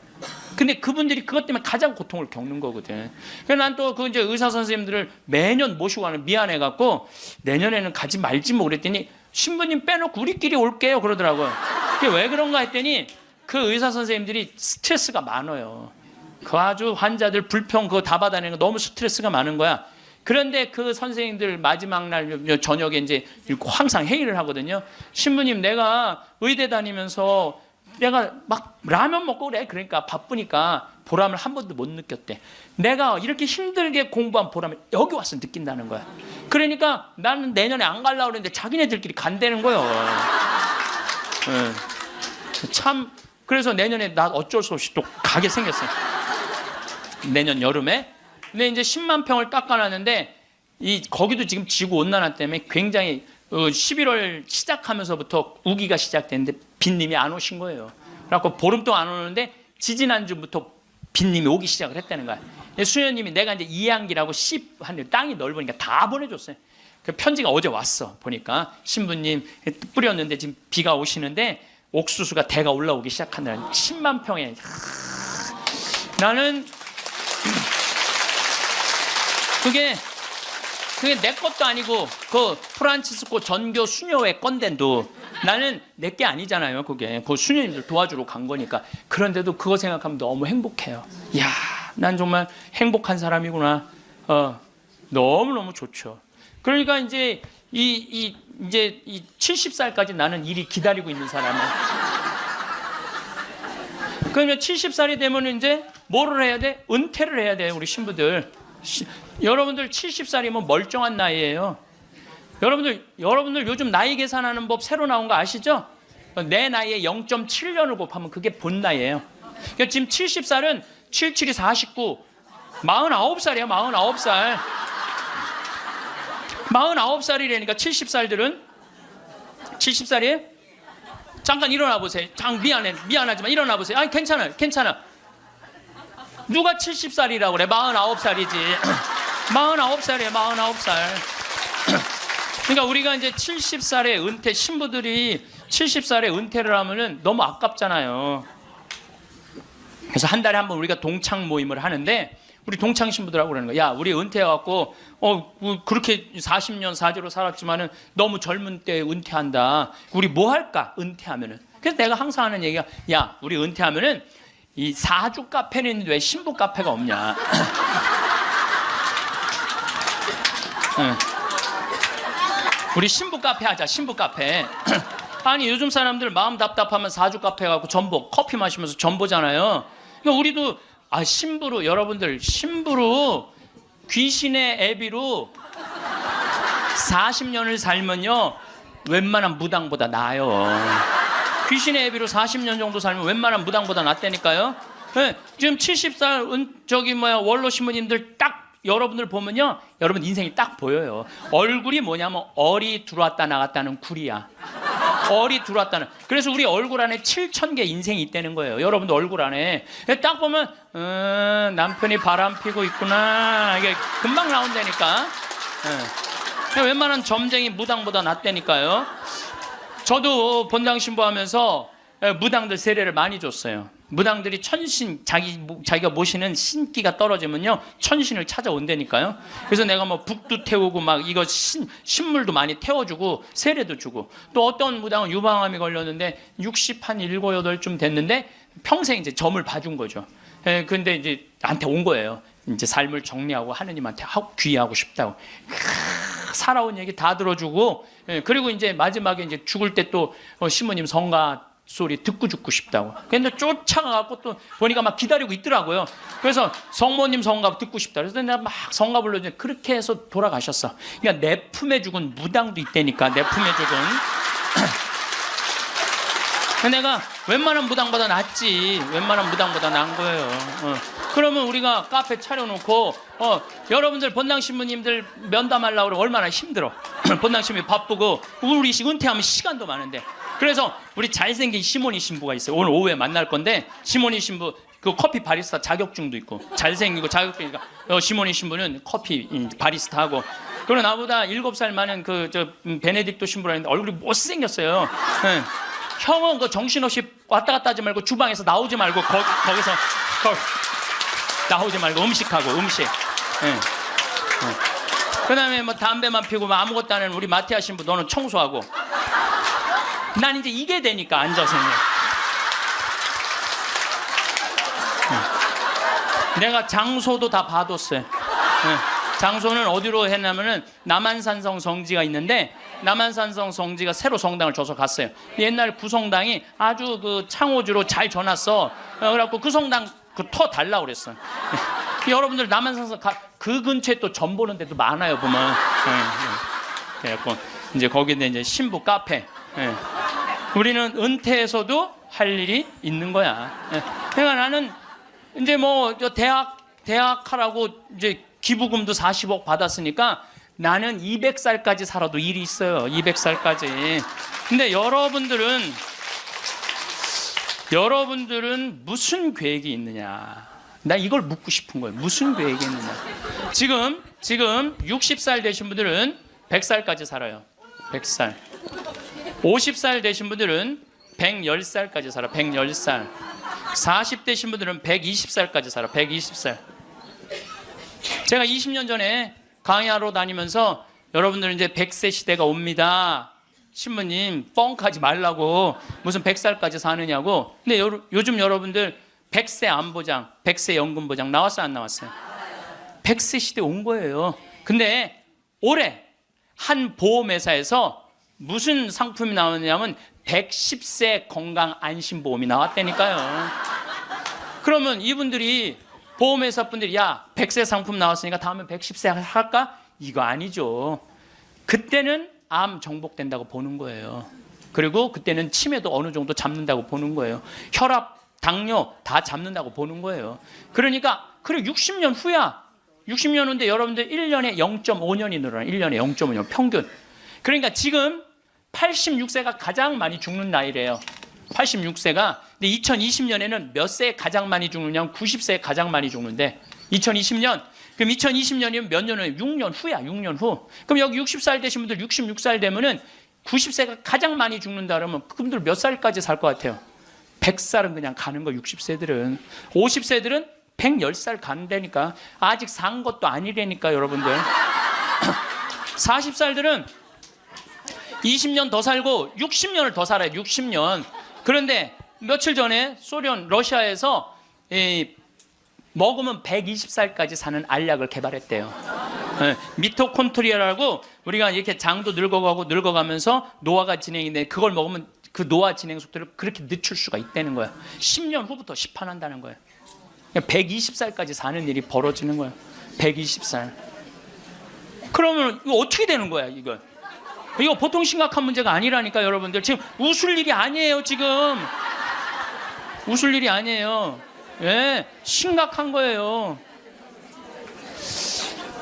근데 그분들이 그것 때문에 가장 고통을 겪는 거거든. 그래서 난 또 그 이제 의사 선생님들을 매년 모시고 가는 미안해갖고 내년에는 가지 말지 뭐 그랬더니, 신부님 빼놓고 우리끼리 올게요 그러더라고요. 그게 왜 그런가 했더니, 그 의사 선생님들이 스트레스가 많아요. 그 아주 환자들 불평 그거 다 받아내는 거 너무 스트레스가 많은 거야. 그런데 그 선생님들 마지막 날 저녁에 이제 항상 회의를 하거든요. 신부님, 내가 의대 다니면서 내가 막 라면 먹고 그래. 그러니까 바쁘니까 보람을 한 번도 못 느꼈대. 내가 이렇게 힘들게 공부한 보람을 여기 와서 느낀다는 거야. 그러니까 나는 내년에 안 가려고 그랬는데 자기네들끼리 간다는 거예요. 참, 그래서 내년에 나 어쩔 수 없이 또 가게 생겼어요. 내년 여름에. 근데 이제 10만 평을 깎아놨는데, 거기도 지금 지구 온난화 때문에 굉장히 11월 시작하면서부터 우기가 시작됐는데 빈님이 안 오신 거예요. 그래갖고 보름 동안 안 오는데 지지난주부터 빈님이 오기 시작을 했다는 거야. 수녀님이 내가 이제 이양기라고 한 땅이 넓으니까 다 보내줬어요. 그 편지가 어제 왔어. 보니까 신부님 뿌렸는데 지금 비가 오시는데 옥수수가 대가 올라오기 시작한다는 10만 평에. 나는 그게 내 것도 아니고 그 프란치스코 전교 수녀회 건데도 나는 내 게 아니잖아요. 그게 그 수녀님들 도와주러 간 거니까. 그런데도 그거 생각하면 너무 행복해요. 이야, 난 정말 행복한 사람이구나. 너무너무 좋죠. 그러니까 이제 이제 70살까지 나는 일이 기다리고 있는 사람이야. 그러면 70살이 되면 이제 뭐를 해야 돼? 은퇴를 해야 돼요, 우리 신부들. 여러분들 70살이면 멀쩡한 나이예요. 여러분들 요즘 나이 계산하는 법 새로 나온 거 아시죠? 내 나이에 0.7년을 곱하면 그게 본 나이예요. 그러니까 지금 70살은 77이 49, 49살이야. 49살. 49살이라니까 70살들은 70살이에요? 잠깐 일어나 보세요. 미안하지만 일어나 보세요. 아니 괜찮아. 누가 70살이라고 그래? 49살이지. 49살이에요. 49살. 그러니까 우리가 이제 70살에 은퇴, 신부들이 70살에 은퇴를 하면은 너무 아깝잖아요. 그래서 한 달에 한 번 우리가 동창 모임을 하는데, 우리 동창 신부들하고 그러는 거야. 야, 우리 은퇴해갖고 그렇게 40년 사주로 살았지만은 너무 젊은 때 은퇴한다. 우리 뭐 할까? 은퇴하면은. 그래서 내가 항상 하는 얘기가, 야, 우리 은퇴하면은 이 사주 카페는 있는데 왜 신부 카페가 없냐? 우리 신부 카페 하자. 신부 카페. 아니, 요즘 사람들 마음 답답하면 사주 카페 가고 커피 마시면서 전보잖아요. 그러니까 우리도 신부로, 여러분들 신부로 귀신의 애비로 40년을 살면요 웬만한 무당보다 나아요. 귀신의 애비로 40년 정도 살면 웬만한 무당보다 낫다니까요. 네, 지금 70살 원로 신부님들 딱 여러분들 보면요, 여러분 인생이 딱 보여요. 얼굴이 뭐냐면 얼이 들어왔다 나갔다는 굴이야. 얼이 들어왔다는. 그래서 우리 얼굴 안에 7,000개 인생이 있다는 거예요. 여러분도 얼굴 안에 딱 보면 남편이 바람 피고 있구나, 이게 금방 나온다니까. 웬만한 점쟁이 무당보다 낫다니까요. 저도 본당 신부하면서 무당들 세례를 많이 줬어요. 무당들이 천신, 자기가 모시는 신기가 떨어지면요 천신을 찾아온다니까요. 그래서 내가 뭐 북도 태우고 막 이거 신물도 많이 태워주고 세례도 주고, 또 어떤 무당은 유방암이 걸렸는데 60 한 7, 8쯤 됐는데 평생 이제 점을 봐준 거죠. 근데 이제 나한테 온 거예요. 이제 삶을 정리하고 하느님한테 귀의하고 싶다고. 살아온 얘기 다 들어주고, 그리고 이제 마지막에 이제 죽을 때 또 시모님 성가 소리 듣고 죽고 싶다고. 근데 쫓아가갖고 또 보니까 막 기다리고 있더라고요. 그래서 성모님 성가 듣고 싶다. 그래서 내가 막 성가 불러주는데 그렇게 해서 돌아가셨어. 그러니까 내 품에 죽은 무당도 있다니까, 내 품에 죽은. 내가 웬만한 무당보다 낫지. 웬만한 무당보다 나은 거예요. 그러면 우리가 카페 차려놓고 여러분들 본당 신부님들 면담하려고 그러면 얼마나 힘들어. 본당 신부님 바쁘고 우리 은퇴하면 시간도 많은데. 그래서 우리 잘생긴 시모니 신부가 있어요. 오늘 오후에 만날 건데, 시모니 신부 그 커피 바리스타 자격증도 있고 잘생기고 자격증이니까 시모니 신부는 커피 바리스타하고, 그리고 나보다 7살 많은 베네딕토 신부라 했는데 얼굴이 못생겼어요. 형은 그 정신없이 왔다 갔다 하지 말고 주방에서 나오지 말고 거기서 나오지 말고 음식하고 음식. 그다음에 뭐 담배만 피우고 뭐 아무것도 안 하는 우리 마티아 신부, 너는 청소하고. 난 이제 이게 되니까 앉아서. 내가 장소도 다 봐뒀어요. 장소는 어디로 했냐면은 남한산성 성지가 있는데, 남한산성 성지가 새로 성당을 줘서 갔어요. 옛날 구성당이 아주 그 창호주로 잘 져놨어. 그래갖고 그 성당 터 달라고 그랬어. 여러분들 남한산성 그 근처에 또 점 보는 데도 많아요, 보면. 그래갖고 이제 거기에 이제 신부 카페. 우리는 은퇴해서도 할 일이 있는 거야. 그러니까 나는 이제 뭐 대학 하라고 이제 기부금도 40억 받았으니까 나는 200살까지 살아도 일이 있어요. 200살까지. 근데 여러분들은 무슨 계획이 있느냐? 나 이걸 묻고 싶은 거예요. 무슨 계획이 있느냐? 지금 60살 되신 분들은 100살까지 살아요. 100살. 50살 되신 분들은 110살까지 살아. 110살. 40 되신 분들은 120살까지 살아. 120살. 제가 20년 전에 강의하러 다니면서 여러분들 이제 100세 시대가 옵니다. 신부님 뻥하지 말라고, 무슨 100살까지 사느냐고. 근데 요즘 여러분들 100세 안보장, 100세 연금보장 나왔어요, 안 나왔어요? 100세 시대 온 거예요. 근데 올해 한 보험회사에서 무슨 상품이 나왔냐면 110세 건강 안심보험이 나왔다니까요. 그러면 이분들이, 보험회사 분들이, 야 100세 상품 나왔으니까 다음에 110세 할까? 이거 아니죠. 그때는 암 정복된다고 보는 거예요. 그리고 그때는 치매도 어느 정도 잡는다고 보는 거예요. 혈압, 당뇨 다 잡는다고 보는 거예요. 그러니까 그래 60년 후야. 60년 후인데 여러분들 1년에 0.5년이 늘어나. 1년에 0.5년 평균. 그러니까 지금 86세가 가장 많이 죽는 나이래요. 86세가. 근데 2020년에는 몇 세에 가장 많이 죽느냐면 90세에 가장 많이 죽는데, 2020년. 그럼 2020년이면 몇 년 후에? 6년 후야. 6년 후. 그럼 여기 60살 되신 분들 66살 되면은 90세가 가장 많이 죽는다 그러면 그분들 몇 살까지 살 것 같아요? 100살은 그냥 가는 거. 60세들은. 50세들은 110살 간다니까. 아직 산 것도 아니라니까 여러분들. 40살들은 20년 더 살고 60년을 더 살아요. 60년. 그런데 며칠 전에 소련, 러시아에서 먹으면 120살까지 사는 알약을 개발했대요. 미토콘트리아라고, 우리가 이렇게 장도 늙어가면서 노화가 진행인데, 그걸 먹으면 그 노화 진행 속도를 그렇게 늦출 수가 있다는 거야. 10년 후부터 시판한다는 거예요. 120살까지 사는 일이 벌어지는 거예요. 120살. 그러면 이거 어떻게 되는 거야, 이거? 이거 보통 심각한 문제가 아니라니까 여러분들. 지금 웃을 일이 아니에요. 지금 웃을 일이 아니에요. 예, 심각한 거예요.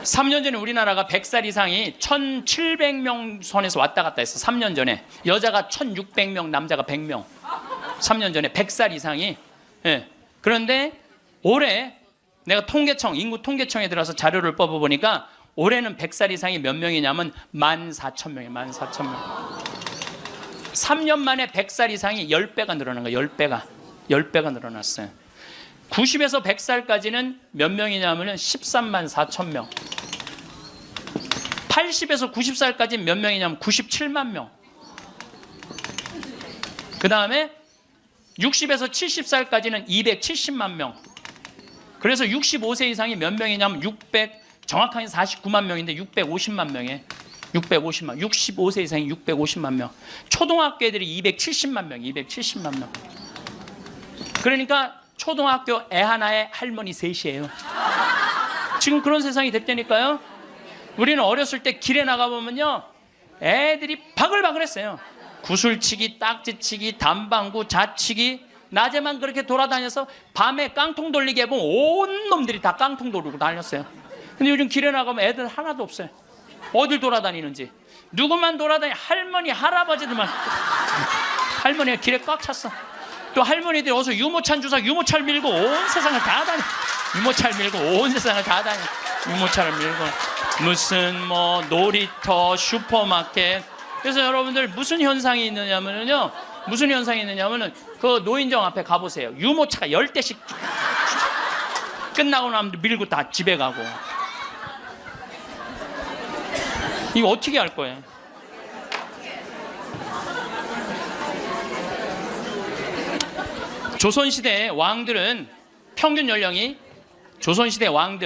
3년 전에 우리나라가 100살 이상이 1,700명 선에서 왔다 갔다 했어. 3년 전에. 여자가 1,600명, 남자가 100명. 3년 전에 100살 이상이. 예. 그런데 올해 내가 인구 통계청에 들어서 자료를 뽑아보니까 올해는 100살 이상이 몇 명이냐면 14,000명이에요. 14,000명. 3년 만에 100살 이상이 10배가 늘어난 거예요. 10배가. 10배가 늘어났어요. 90에서 100살까지는 몇 명이냐면 13만 4천 명. 80에서 90살까지는 몇 명이냐면 97만 명. 그 다음에 60에서 70살까지는 270만 명. 그래서 65세 이상이 몇 명이냐면 정확하게 49만 명인데 650만 명이에요. 650만. 65세 이상이 650만 명. 초등학교 애들이 270만 명. 270만 명. 그러니까 초등학교 애 하나에 할머니 셋이에요. 지금 그런 세상이 됐다니까요. 우리는 어렸을 때 길에 나가보면요, 애들이 바글바글했어요. 구슬치기, 딱지치기, 담방구, 자치기. 낮에만 그렇게 돌아다녀서 밤에 깡통 돌리게 해보면 온 놈들이 다 깡통 돌리고 다녔어요. 근데 요즘 길에 나가면 애들 하나도 없어요. 어딜 돌아다니는지. 누구만 돌아다니, 할머니, 할아버지들만. 할머니가 길에 꽉 찼어. 또 할머니들이 어서 유모차 주사, 유모차를 밀고 온 세상을 다 다녀. 유모차를 밀고 온 세상을 다 다녀. 유모차를 밀고. 무슨 뭐 놀이터, 슈퍼마켓. 그래서 여러분들 무슨 현상이 있느냐면요. 무슨 현상이 있느냐면은 그 노인정 앞에 가보세요. 유모차가 10대씩 끝나고 나면 밀고 다 집에 가고. 이거 어떻게 할 거예요? 조선시대 왕들은 평균 연령이 조선시대 왕이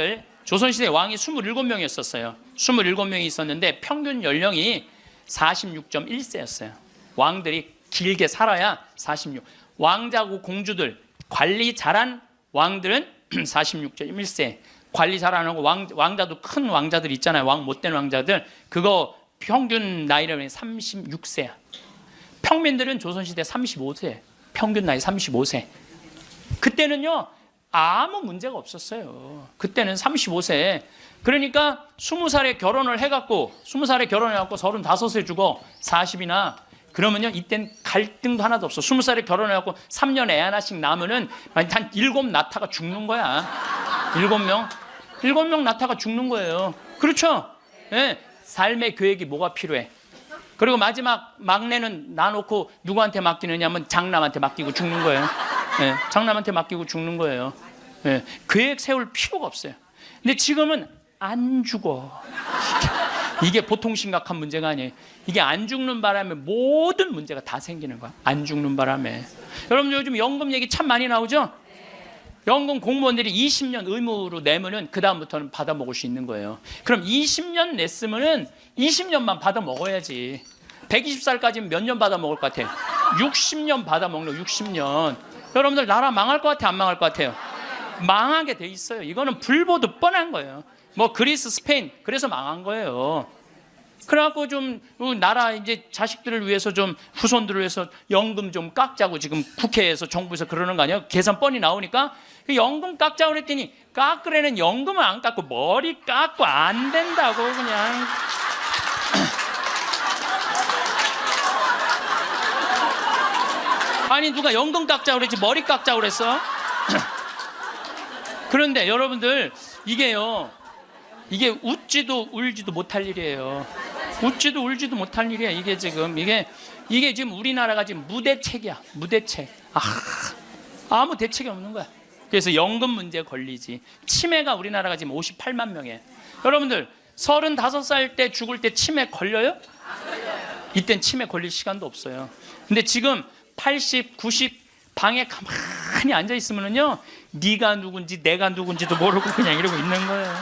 27명이었어요. 27명이 있었는데 평균 연령이 46.1세였어요. 왕들이 길게 살아야 46. 왕자고 공주들, 관리 잘한 왕들은 46.1세. 관리 잘 안 하고 왕자도 큰 왕자들 있잖아요. 왕 못된 왕자들. 그거 평균 나이를 36세야. 평민들은 조선시대 35세. 평균 나이 35세. 그때는요, 아무 문제가 없었어요. 그때는 35세. 그러니까 20살에 결혼을 해갖고 35세 주고 40이나 그러면요, 이땐 갈등도 하나도 없어. 20살에 결혼해갖고 3년 애 하나씩 낳으면은 한 7 낳다가 죽는 거야. 7명 낳다가 죽는 거예요. 그렇죠? 네. 삶의 계획이 뭐가 필요해? 그리고 마지막 막내는 놔놓고 누구한테 맡기느냐면 장남한테 맡기고 죽는 거예요. 네. 장남한테 맡기고 죽는 거예요. 네. 계획 세울 필요가 없어요. 근데 지금은 안 죽어. 이게 보통 심각한 문제가 아니에요. 이게 안 죽는 바람에 모든 문제가 다 생기는 거야. 안 죽는 바람에. 여러분 요즘 연금 얘기 참 많이 나오죠? 연금 공무원들이 20년 의무로 내면은 그 다음부터는 받아 먹을 수 있는 거예요. 그럼 20년 냈으면은 20년만 받아 먹어야지. 120살까지는 몇 년 받아 먹을 것 같아요? 60년 받아 먹는 거. 60년. 여러분들 나라 망할 것 같아요? 안 망할 것 같아요? 망하게 돼 있어요. 이거는 불보듯 뻔한 거예요. 뭐 그리스, 스페인 그래서 망한 거예요. 그래갖고 좀 나라 이제 자식들을 위해서 좀 후손들을 위해서 연금 좀 깎자고 지금 국회에서 정부에서 그러는 거 아니에요? 계산 뻔히 나오니까 그 연금 깎자고 그랬더니 깎으려는 연금을 안 깎고 머리 깎고 안 된다고 그냥. 아니 누가 연금 깎자고 그랬지 머리 깎자고 그랬어? 그런데 여러분들 이게요, 이게 웃지도 울지도 못할 일이에요. 웃지도 울지도 못할 일이야. 이게 지금 우리나라가 지금 무대책이야. 무대책. 아무 대책이 없는 거야. 그래서 연금 문제에 걸리지. 치매가 우리나라가 지금 58만 명이에요. 여러분들 35살 때 죽을 때 치매 걸려요? 이땐 치매 걸릴 시간도 없어요. 근데 지금 80, 90 방에 가만히 앉아 있으면은요, 네가 누군지 내가 누군지도 모르고 그냥 이러고 있는 거예요.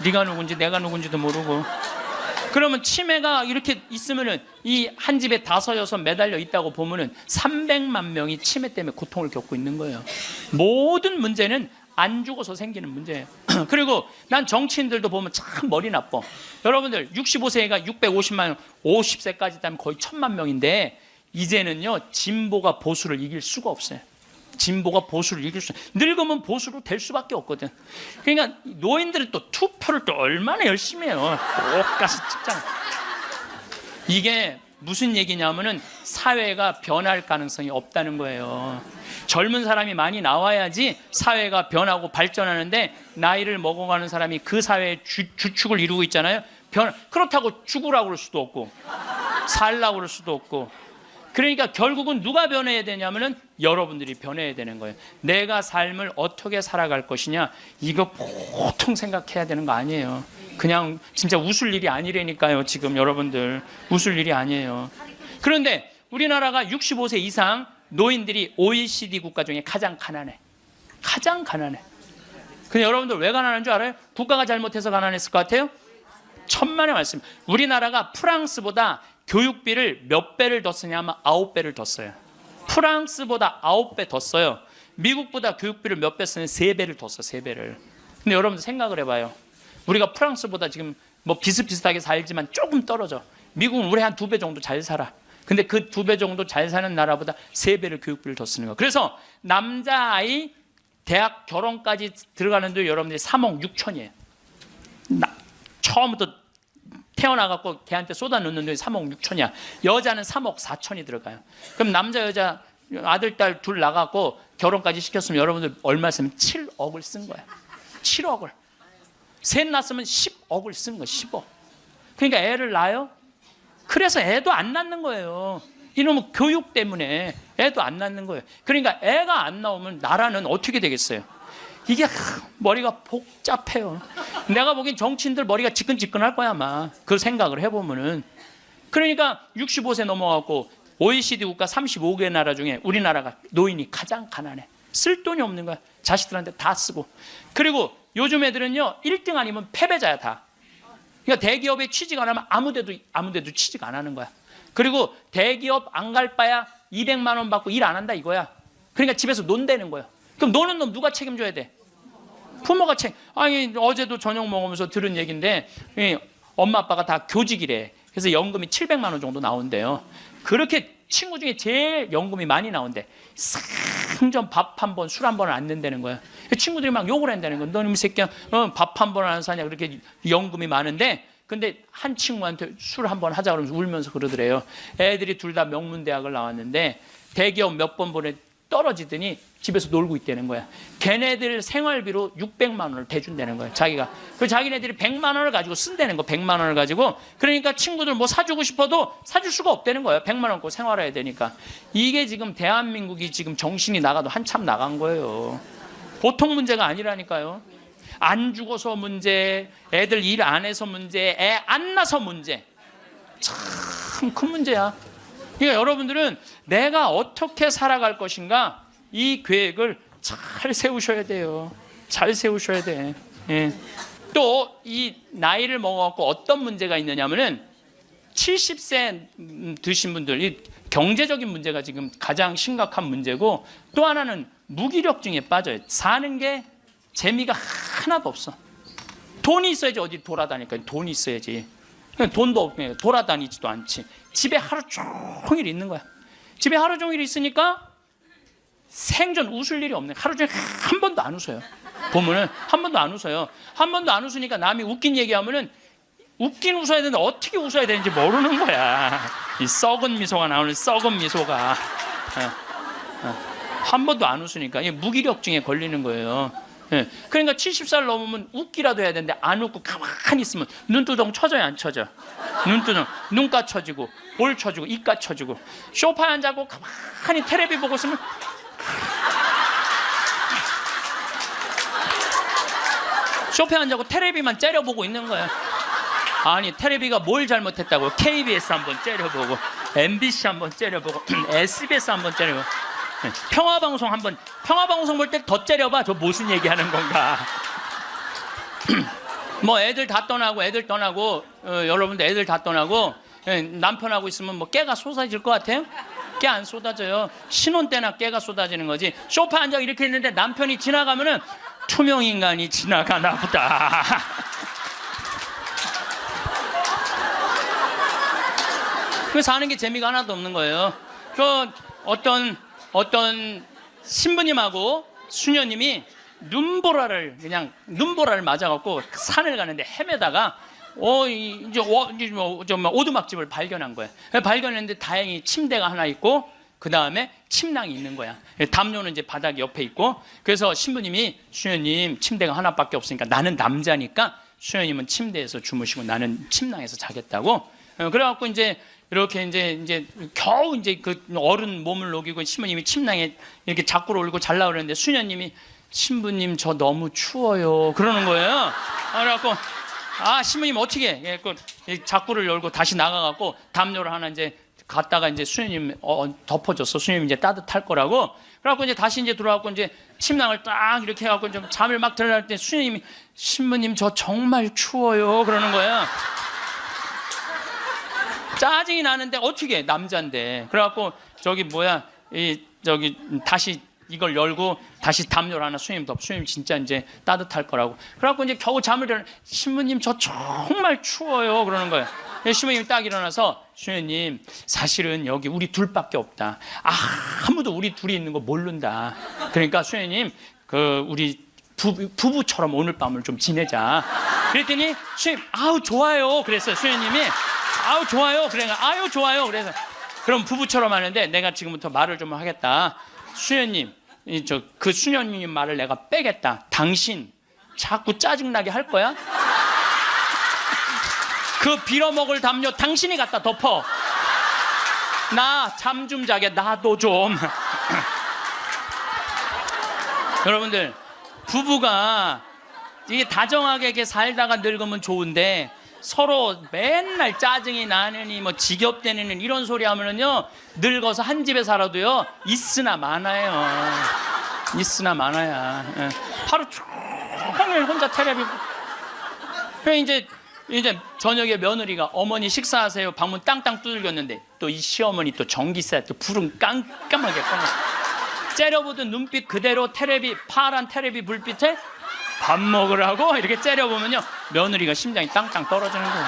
네가 누군지 내가 누군지도 모르고. 그러면 치매가 이렇게 있으면은 이 한 집에 5, 6 매달려 있다고 보면은 300만 명이 치매 때문에 고통을 겪고 있는 거예요. 모든 문제는 안 죽어서 생기는 문제예요. 그리고 난 정치인들도 보면 참 머리 나빠. 여러분들 65세가 650만 명, 50세까지 되면 거의 1000만 명인데 이제는요 진보가 보수를 이길 수가 없어요. 진보가 보수를 이길 수, 늙으면 보수로 될 수밖에 없거든. 그러니까 노인들은 또 투표를 또 얼마나 열심히 해요. 똑같이 찍잖아. 이게 무슨 얘기냐면은 사회가 변할 가능성이 없다는 거예요. 젊은 사람이 많이 나와야지 사회가 변하고 발전하는데, 나이를 먹어가는 사람이 그 사회의 주축을 이루고 있잖아요. 그렇다고 죽으라고 그럴 수도 없고 살라고 그럴 수도 없고. 그러니까 결국은 누가 변해야 되냐면은 여러분들이 변해야 되는 거예요. 내가 삶을 어떻게 살아갈 것이냐, 이거 보통 생각해야 되는 거 아니에요. 그냥 진짜 웃을 일이 아니라니까요. 지금 여러분들 웃을 일이 아니에요. 그런데 우리나라가 65세 이상 노인들이 OECD 국가 중에 가장 가난해. 가장 가난해. 근데 여러분들 왜 가난한 줄 알아요? 국가가 잘못해서 가난했을 것 같아요? 천만의 말씀. 우리나라가 프랑스보다 교육비를 몇 배를 더 쓰냐면 9배를 더 써요. 프랑스보다 9배 더 써요. 미국보다 교육비를 몇 배 쓰냐면 3배를 더 써. 3배를. 근데 여러분들 생각을 해봐요. 우리가 프랑스보다 지금 뭐 비슷비슷하게 살지만 조금 떨어져. 미국은 우리 한 2배 정도 잘 살아. 근데 그 2배 정도 잘 사는 나라보다 3배를 교육비를 더 쓰는 거야. 그래서 남자아이 대학 결혼까지 들어가는데 여러분들이 3억 6천이에요. 처음부터 태어나갖고 걔한테 쏟아 넣는 돈이 3억 6천이야. 여자는 3억 4천이 들어가요. 그럼 남자 여자 아들 딸 둘 나가고 결혼까지 시켰으면 여러분들 얼마 쓰면 7억을 쓴 거야. 7억을. 셋 낳았으면 10억을 쓴 거야. 10억. 그러니까 애를 낳아요. 그래서 애도 안 낳는 거예요. 이놈의 교육 때문에 애도 안 낳는 거예요. 그러니까 애가 안 나오면 나라는 어떻게 되겠어요? 이게 머리가 복잡해요. 내가 보기엔 정치인들 머리가 지끈지끈할 거야 아마. 그 생각을 해보면은. 그러니까 65세 넘어가고 OECD 국가 35개 나라 중에 우리나라가 노인이 가장 가난해. 쓸 돈이 없는 거야. 자식들한테 다 쓰고. 그리고 요즘 애들은요 1등 아니면 패배자야 다. 그러니까 대기업에 취직 안 하면 아무데도 취직 안 하는 거야. 그리고 대기업 안 갈 바야 200만 원 받고 일 안 한다 이거야. 그러니까 집에서 논다는 거야. 그럼 노는 놈 누가 책임져야 돼? 부모가 아니 어제도 저녁 먹으면서 들은 얘기인데 엄마 아빠가 다 교직이래. 그래서 연금이 700만 원 정도 나온대요. 그렇게 친구 중에 제일 연금이 많이 나온대. 상전 밥 한 번, 술 한 번을 안 낸다는 거야. 친구들이 막 욕을 한다는 거야. 너는 이 새끼야 밥 한 번을 안 사냐. 그렇게 연금이 많은데, 근데 한 친구한테 술 한 번 하자 그러면서 울면서 그러더래요. 애들이 둘 다 명문대학을 나왔는데 대기업 몇 번 보내 떨어지더니 집에서 놀고 있다는 거야. 걔네들 생활비로 600만 원을 대준다는 거야. 자기가. 그 자기네들이 100만 원을 가지고 쓴다는 거. 100만 원을 가지고. 그러니까 친구들 뭐 사주고 싶어도 사줄 수가 없다는 거예요. 100만 원 갖고 생활해야 되니까. 이게 지금 대한민국이 지금 정신이 나가도 한참 나간 거예요. 보통 문제가 아니라니까요. 안 죽어서 문제, 애들 일 안 해서 문제, 애 안 낳아서 문제. 참 큰 문제야. 그러니까 여러분들은 내가 어떻게 살아갈 것인가, 이 계획을 잘 세우셔야 돼요. 잘 세우셔야 돼. 예. 또 이 나이를 먹어갖고 어떤 문제가 있느냐면은 70세 드신 분들, 이 경제적인 문제가 지금 가장 심각한 문제고, 또 하나는 무기력증에 빠져요. 사는 게 재미가 하나도 없어. 돈이 있어야지 어디 돌아다니까. 돈이 있어야지. 돈도 없고 돌아다니지도 않지. 집에 하루 종일 있는 거야. 집에 하루 종일 있으니까 생전 웃을 일이 없네. 하루 종일 한 번도 안 웃어요. 보면은 한 번도 안 웃어요. 한 번도 안 웃으니까 남이 웃긴 얘기하면은 웃긴 웃어야 되는데 어떻게 웃어야 되는지 모르는 거야. 이 썩은 미소가 나오는 썩은 미소가. 한 번도 안 웃으니까 무기력증에 걸리는 거예요. 그러니까 70살 넘으면 웃기라도 해야 되는데 안 웃고 가만히 있으면 눈두덩 쳐져요, 안 쳐져? 눈두덩, 눈가 쳐지고 볼 쳐지고 입가 쳐지고. 소파에 앉아고 가만히 텔레비 보고 있으면 소파에 앉아고 텔레비만 째려보고 있는 거야. 아니 텔레비가 뭘 잘못했다고. KBS 한번 째려보고, MBC 한번 째려보고, SBS 한번 째려보고, 평화방송 한번, 평화방송 볼 때 더 째려봐. 저 무슨 얘기하는 건가. 뭐 애들 다 떠나고 여러분들 애들 다 떠나고 남편하고 있으면 뭐 깨가 쏟아질 것 같아요? 깨 안 쏟아져요. 신혼 때나 깨가 쏟아지는 거지. 소파 앉아 이렇게 있는데 남편이 지나가면은 투명인간이 지나가나 보다. 그 사는 게 재미가 하나도 없는 거예요. 그 어떤 신부님하고 수녀님이 눈보라를 맞아갖고 산을 가는데 헤매다가 이제 오두막집을 발견한 거야. 발견했는데 다행히 침대가 하나 있고 그 다음에 침낭이 있는 거야. 담요는 이제 바닥 옆에 있고, 그래서 신부님이 수녀님 침대가 하나밖에 없으니까 나는 남자니까 수녀님은 침대에서 주무시고 나는 침낭에서 자겠다고. 그래갖고 이제 이렇게 이제 겨우 이제 그 어른 몸을 녹이고 신부님이 침낭에 이렇게 자꾸로 올리고 잘라 그러는데 수녀님이 신부님 저 너무 추워요 그러는 거예요. 그래갖고 신부님 어떻게 해? 자꾸를 열고 다시 나가갖고 담요를 하나 이제 갔다가 이제 수녀님 덮어줬어. 수녀님 이제 따뜻할 거라고. 그래갖고 이제 다시 이제 들어와갖고 이제 침낭을 딱 이렇게 해갖고 좀 잠을 막 들어갈 때 수녀님이 신부님 저 정말 추워요 그러는 거야. 짜증이 나는데 어떻게 해? 남자인데. 그래갖고 다시 이걸 열고 다시 담요를 하나 수녀님 수녀님 진짜 이제 따뜻할 거라고. 그래갖고 이제 겨우 잠을 일어나. 신부님 저 정말 추워요 그러는 거예요. 신부님이 딱 일어나서 수녀님 사실은 여기 우리 둘밖에 없다. 아무도 우리 둘이 있는 거 모른다. 그러니까 수녀님 우리 부부처럼 오늘 밤을 좀 지내자. 그랬더니 수녀님 좋아요 그랬어요. 수녀님이 좋아요. 그러니까 좋아요. 그래서 그럼 부부처럼 하는데 내가 지금부터 말을 좀 하겠다. 수녀님, 그 수녀님 말을 내가 빼겠다. 당신 자꾸 짜증나게 할 거야? 그 빌어먹을 담요 당신이 갖다 덮어. 나 잠 좀 자게 나도 좀. 여러분들, 부부가 이게 다정하게 이렇게 살다가 늙으면 좋은데 서로 맨날 짜증이 나느니 지겹대느니 이런 소리 하면은요 늙어서 한 집에 살아도요 있으나 많아요. 있으나 많아야. 하루 종일 혼자 텔레비. 이제 저녁에 며느리가 어머니 식사하세요 방문 땅땅 두들겼는데 또 이 시어머니 또 전기세 또 불은 깜깜하게 꺼내 째려보던 눈빛 그대로 파란 텔레비 불빛에 밥 먹으라고 이렇게 째려보면요 며느리가 심장이 땅땅 떨어지는 거예요.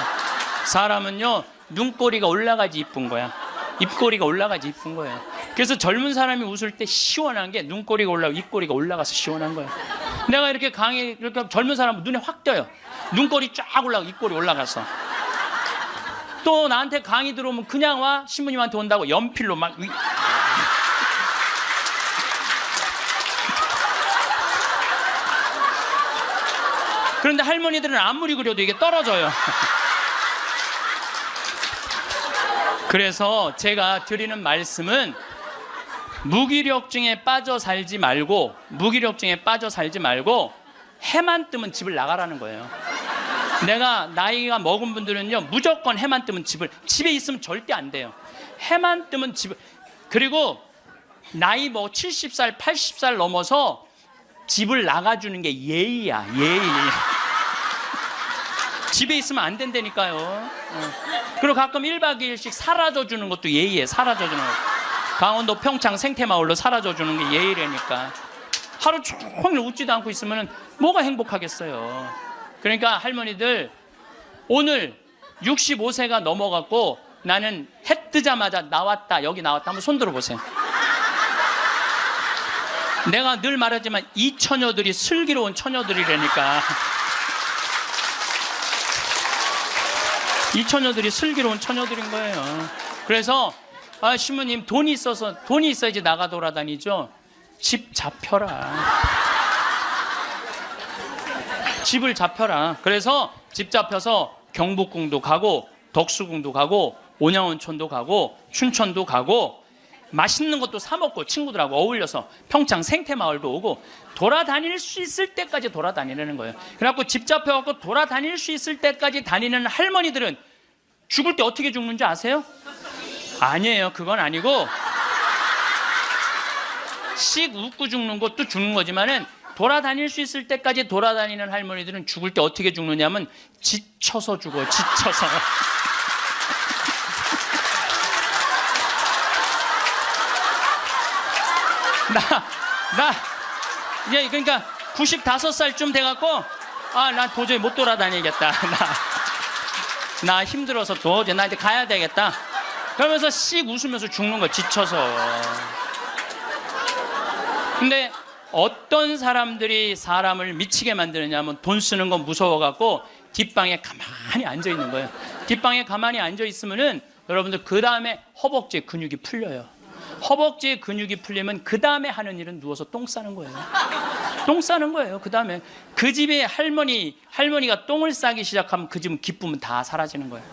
사람은요 눈꼬리가 올라가지 이쁜 거야. 입꼬리가 올라가지 이쁜 거예요. 그래서 젊은 사람이 웃을 때 시원한 게 눈꼬리가 올라가고 입꼬리가 올라가서 시원한 거예요. 내가 이렇게 이렇게 젊은 사람은 눈에 확 띄어요. 눈꼬리 쫙 올라가고 입꼬리 올라가서. 또 나한테 강의 들어오면 그냥 와. 신부님한테 온다고 연필로 막 그런데 할머니들은 아무리 그려도 이게 떨어져요. 그래서 제가 드리는 말씀은 무기력증에 빠져 살지 말고 해만 뜨면 집을 나가라는 거예요. 내가 나이가 먹은 분들은요 무조건 해만 뜨면 집에 있으면 절대 안 돼요. 해만 뜨면 그리고 나이 70살 80살 넘어서 집을 나가주는 게 예의야. 예의. 집에 있으면 안 된다니까요. 그리고 가끔 1박 2일씩 사라져주는 것도 예의에. 사라져주는 거. 강원도 평창 생태마을로 사라져주는 게 예의라니까. 하루 종일 웃지도 않고 있으면 뭐가 행복하겠어요. 그러니까 할머니들 오늘 65세가 넘어갔고 나는 해 뜨자마자 여기 나왔다 한번 손 들어보세요. 내가 늘 말하지만 이 처녀들이 슬기로운 처녀들이라니까. 이 처녀들이 슬기로운 처녀들인 거예요. 그래서 신부님 돈이 있어야지 나가 돌아다니죠. 집 잡혀라. 집을 잡혀라. 그래서 집 잡혀서 경복궁도 가고 덕수궁도 가고 온양온천도 가고 춘천도 가고 맛있는 것도 사 먹고 친구들하고 어울려서 평창 생태마을도 오고 돌아다닐 수 있을 때까지 돌아다니려는 거예요. 그래갖고 집 잡혀갖고 돌아다닐 수 있을 때까지 다니는 할머니들은 죽을 때 어떻게 죽는지 아세요? 아니에요. 그건 아니고 씩 웃고 죽는 것도 죽는 거지만은 돌아다닐 수 있을 때까지 돌아다니는 할머니들은 죽을 때 어떻게 죽느냐면 지쳐서 죽어요. 지쳐서. 이제 그러니까 95살쯤 돼갖고 나 도저히 못 돌아다니겠다. 나 힘들어서 도저히 나 이제 가야 되겠다. 그러면서 씩 웃으면서 죽는 거 지쳐서. 근데 어떤 사람들이 사람을 미치게 만드느냐 하면 돈 쓰는 건 무서워갖고 뒷방에 가만히 앉아 있는 거예요. 뒷방에 가만히 앉아 있으면은 여러분들 그 다음에 허벅지 근육이 풀려요. 허벅지 근육이 풀리면 그 다음에 하는 일은 누워서 똥 싸는 거예요. 똥 싸는 거예요. 그 다음에 그 집에 할머니가 똥을 싸기 시작하면 그 집은 기쁨은 다 사라지는 거예요.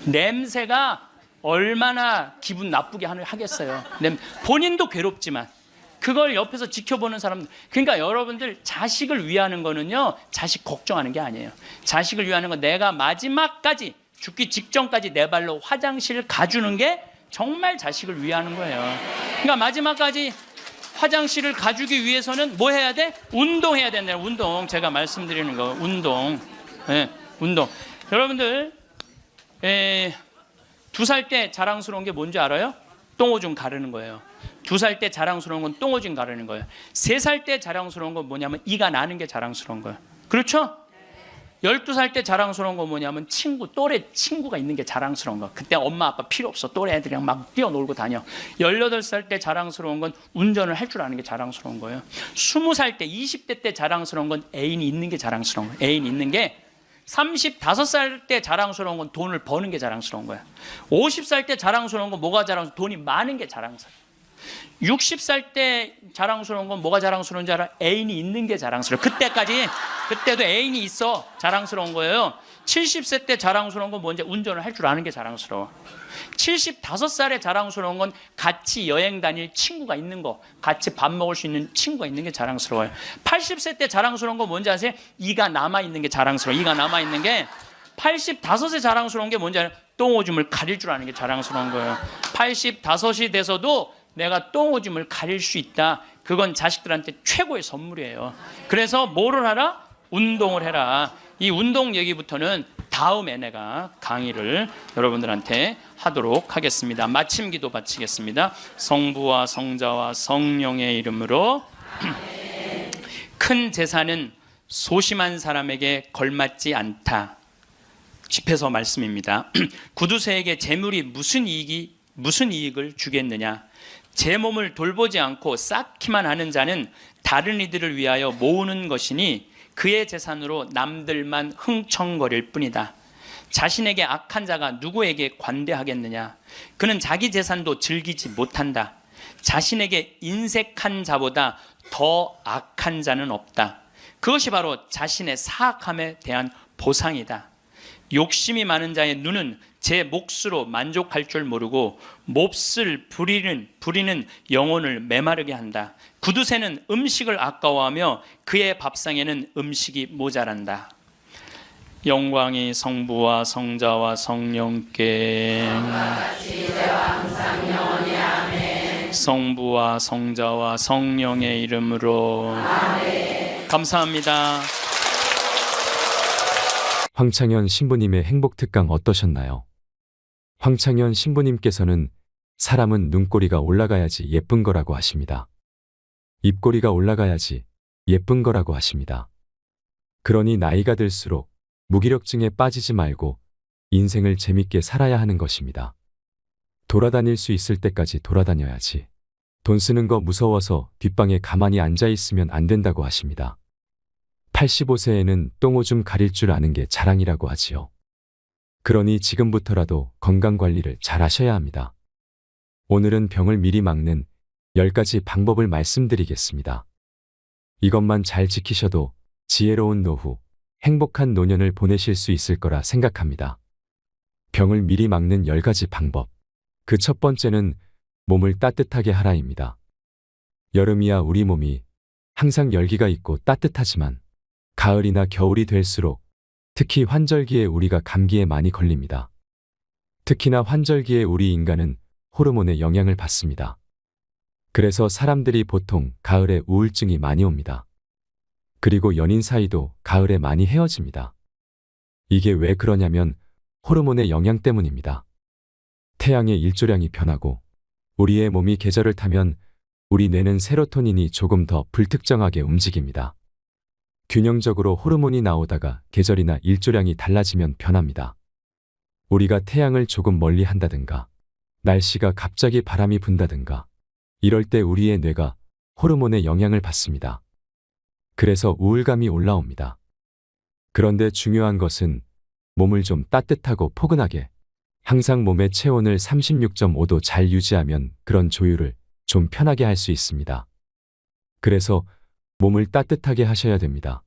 냄새가 얼마나 기분 나쁘게 하겠어요. 본인도 괴롭지만 그걸 옆에서 지켜보는 사람들. 그러니까 여러분들 자식을 위하는 거는요, 자식 걱정하는 게 아니에요. 자식을 위하는 건 내가 마지막까지 죽기 직전까지 내 발로 화장실 가주는 게 정말 자식을 위하는 거예요. 그러니까 마지막까지 화장실을 가주기 위해서는 뭐 해야 돼? 운동해야 된다. 운동. 제가 말씀드리는 거 운동. 네, 운동. 여러분들 2살 때 자랑스러운 게 뭔지 알아요? 똥오줌 가르는 거예요. 2살 때 자랑스러운 건 똥오줌 가르는 거예요. 3살 때 자랑스러운 건 뭐냐면 이가 나는 게 자랑스러운 거예요. 그렇죠? 12살 때 자랑스러운 건 뭐냐면 또래 친구가 있는 게 자랑스러운 거. 그때 엄마 아빠 필요 없어. 또래 애들이랑 막 뛰어놀고 다녀. 18살 때 자랑스러운 건 운전을 할 줄 아는 게 자랑스러운 거예요. 20살 때 20대 때 자랑스러운 건 애인이 있는 게 자랑스러운 거예요. 애인이 있는 게 35살 때 자랑스러운 건 돈을 버는 게 자랑스러운 거예요. 50살 때 자랑스러운 건 뭐가 자랑스러운? 돈이 많은 게 자랑스러워요. 60살 때 자랑스러운 건 뭐가 자랑스러운지 알아? 애인이 있는 게 자랑스러워. 그때도 애인이 있어. 자랑스러운 거예요. 70세 때 자랑스러운 건 뭔지 운전을 할 줄 아는 게 자랑스러워. 75살에 자랑스러운 건 같이 여행 다닐 친구가 있는 거, 같이 밥 먹을 수 있는 친구가 있는 게 자랑스러워요. 80세 때 자랑스러운 건 뭔지 아세요? 이가 남아있는 게 자랑스러워. 이가 남아있는 게 85세 자랑스러운 게 뭔지 알아요? 똥오줌을 가릴 줄 아는 게 자랑스러운 거예요. 85이 돼서도 내가 똥오줌을 가릴 수 있다. 그건 자식들한테 최고의 선물이에요. 그래서 뭐를 하라? 운동을 해라. 이 운동 얘기부터는 다음에 내가 강의를 여러분들한테 하도록 하겠습니다. 마침 기도 바치겠습니다. 성부와 성자와 성령의 이름으로. 큰 재산은 소심한 사람에게 걸맞지 않다. 집에서 말씀입니다. 구두쇠에게 재물이 무슨 이익을 주겠느냐? 제 몸을 돌보지 않고 쌓기만 하는 자는 다른 이들을 위하여 모으는 것이니 그의 재산으로 남들만 흥청거릴 뿐이다. 자신에게 악한 자가 누구에게 관대하겠느냐? 그는 자기 재산도 즐기지 못한다. 자신에게 인색한 자보다 더 악한 자는 없다. 그것이 바로 자신의 사악함에 대한 보상이다. 욕심이 많은 자의 눈은 제 몫으로 만족할 줄 모르고 몹쓸 부리는 영혼을 메마르게 한다. 구두쇠는 음식을 아까워하며 그의 밥상에는 음식이 모자란다. 영광이 성부와 성자와 성령께 성부와 성자와 성령의 이름으로 감사합니다. 황창현 신부님의 행복특강 어떠셨나요? 황창현 신부님께서는 사람은 눈꼬리가 올라가야지 예쁜 거라고 하십니다. 입꼬리가 올라가야지 예쁜 거라고 하십니다. 그러니 나이가 들수록 무기력증에 빠지지 말고 인생을 재밌게 살아야 하는 것입니다. 돌아다닐 수 있을 때까지 돌아다녀야지. 돈 쓰는 거 무서워서 뒷방에 가만히 앉아 있으면 안 된다고 하십니다. 85세에는 똥오줌 가릴 줄 아는 게 자랑이라고 하지요. 그러니 지금부터라도 건강관리를 잘 하셔야 합니다. 오늘은 병을 미리 막는 10가지 방법을 말씀드리겠습니다. 이것만 잘 지키셔도 지혜로운 노후, 행복한 노년을 보내실 수 있을 거라 생각합니다. 병을 미리 막는 10가지 방법. 그 첫 번째는 몸을 따뜻하게 하라입니다. 여름이야 우리 몸이 항상 열기가 있고 따뜻하지만 가을이나 겨울이 될수록 특히 환절기에 우리가 감기에 많이 걸립니다. 특히나 환절기에 우리 인간은 호르몬의 영향을 받습니다. 그래서 사람들이 보통 가을에 우울증이 많이 옵니다. 그리고 연인 사이도 가을에 많이 헤어집니다. 이게 왜 그러냐면 호르몬의 영향 때문입니다. 태양의 일조량이 변하고 우리의 몸이 계절을 타면 우리 뇌는 세로토닌이 조금 더 불특정하게 움직입니다. 균형적으로 호르몬이 나오다가 계절이나 일조량이 달라지면 변합니다. 우리가 태양을 조금 멀리 한다든가 날씨가 갑자기 바람이 분다든가 이럴 때 우리의 뇌가 호르몬의 영향을 받습니다. 그래서 우울감이 올라옵니다. 그런데 중요한 것은 몸을 좀 따뜻하고 포근하게, 항상 몸의 체온을 36.5도 잘 유지하면 그런 조율을 좀 편하게 할 수 있습니다. 그래서 몸을 따뜻하게 하셔야 됩니다.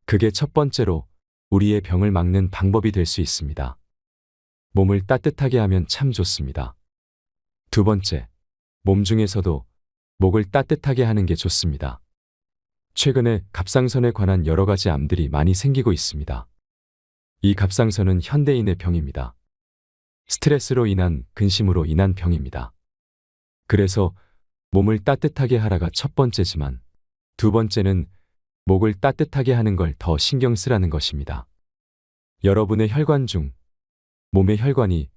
그게 첫 번째로 우리의 병을 막는 방법이 될 수 있습니다. 몸을 따뜻하게 하면 참 좋습니다. 두 번째, 몸 중에서도 목을 따뜻하게 하는 게 좋습니다. 최근에 갑상선에 관한 여러 가지 암들이 많이 생기고 있습니다. 이 갑상선은 현대인의 병입니다. 스트레스로 인한 근심으로 인한 병입니다. 그래서 몸을 따뜻하게 하라가 첫 번째지만 두 번째는 목을 따뜻하게 하는 걸 더 신경 쓰라는 것입니다. 여러분의 혈관 중 몸의 혈관이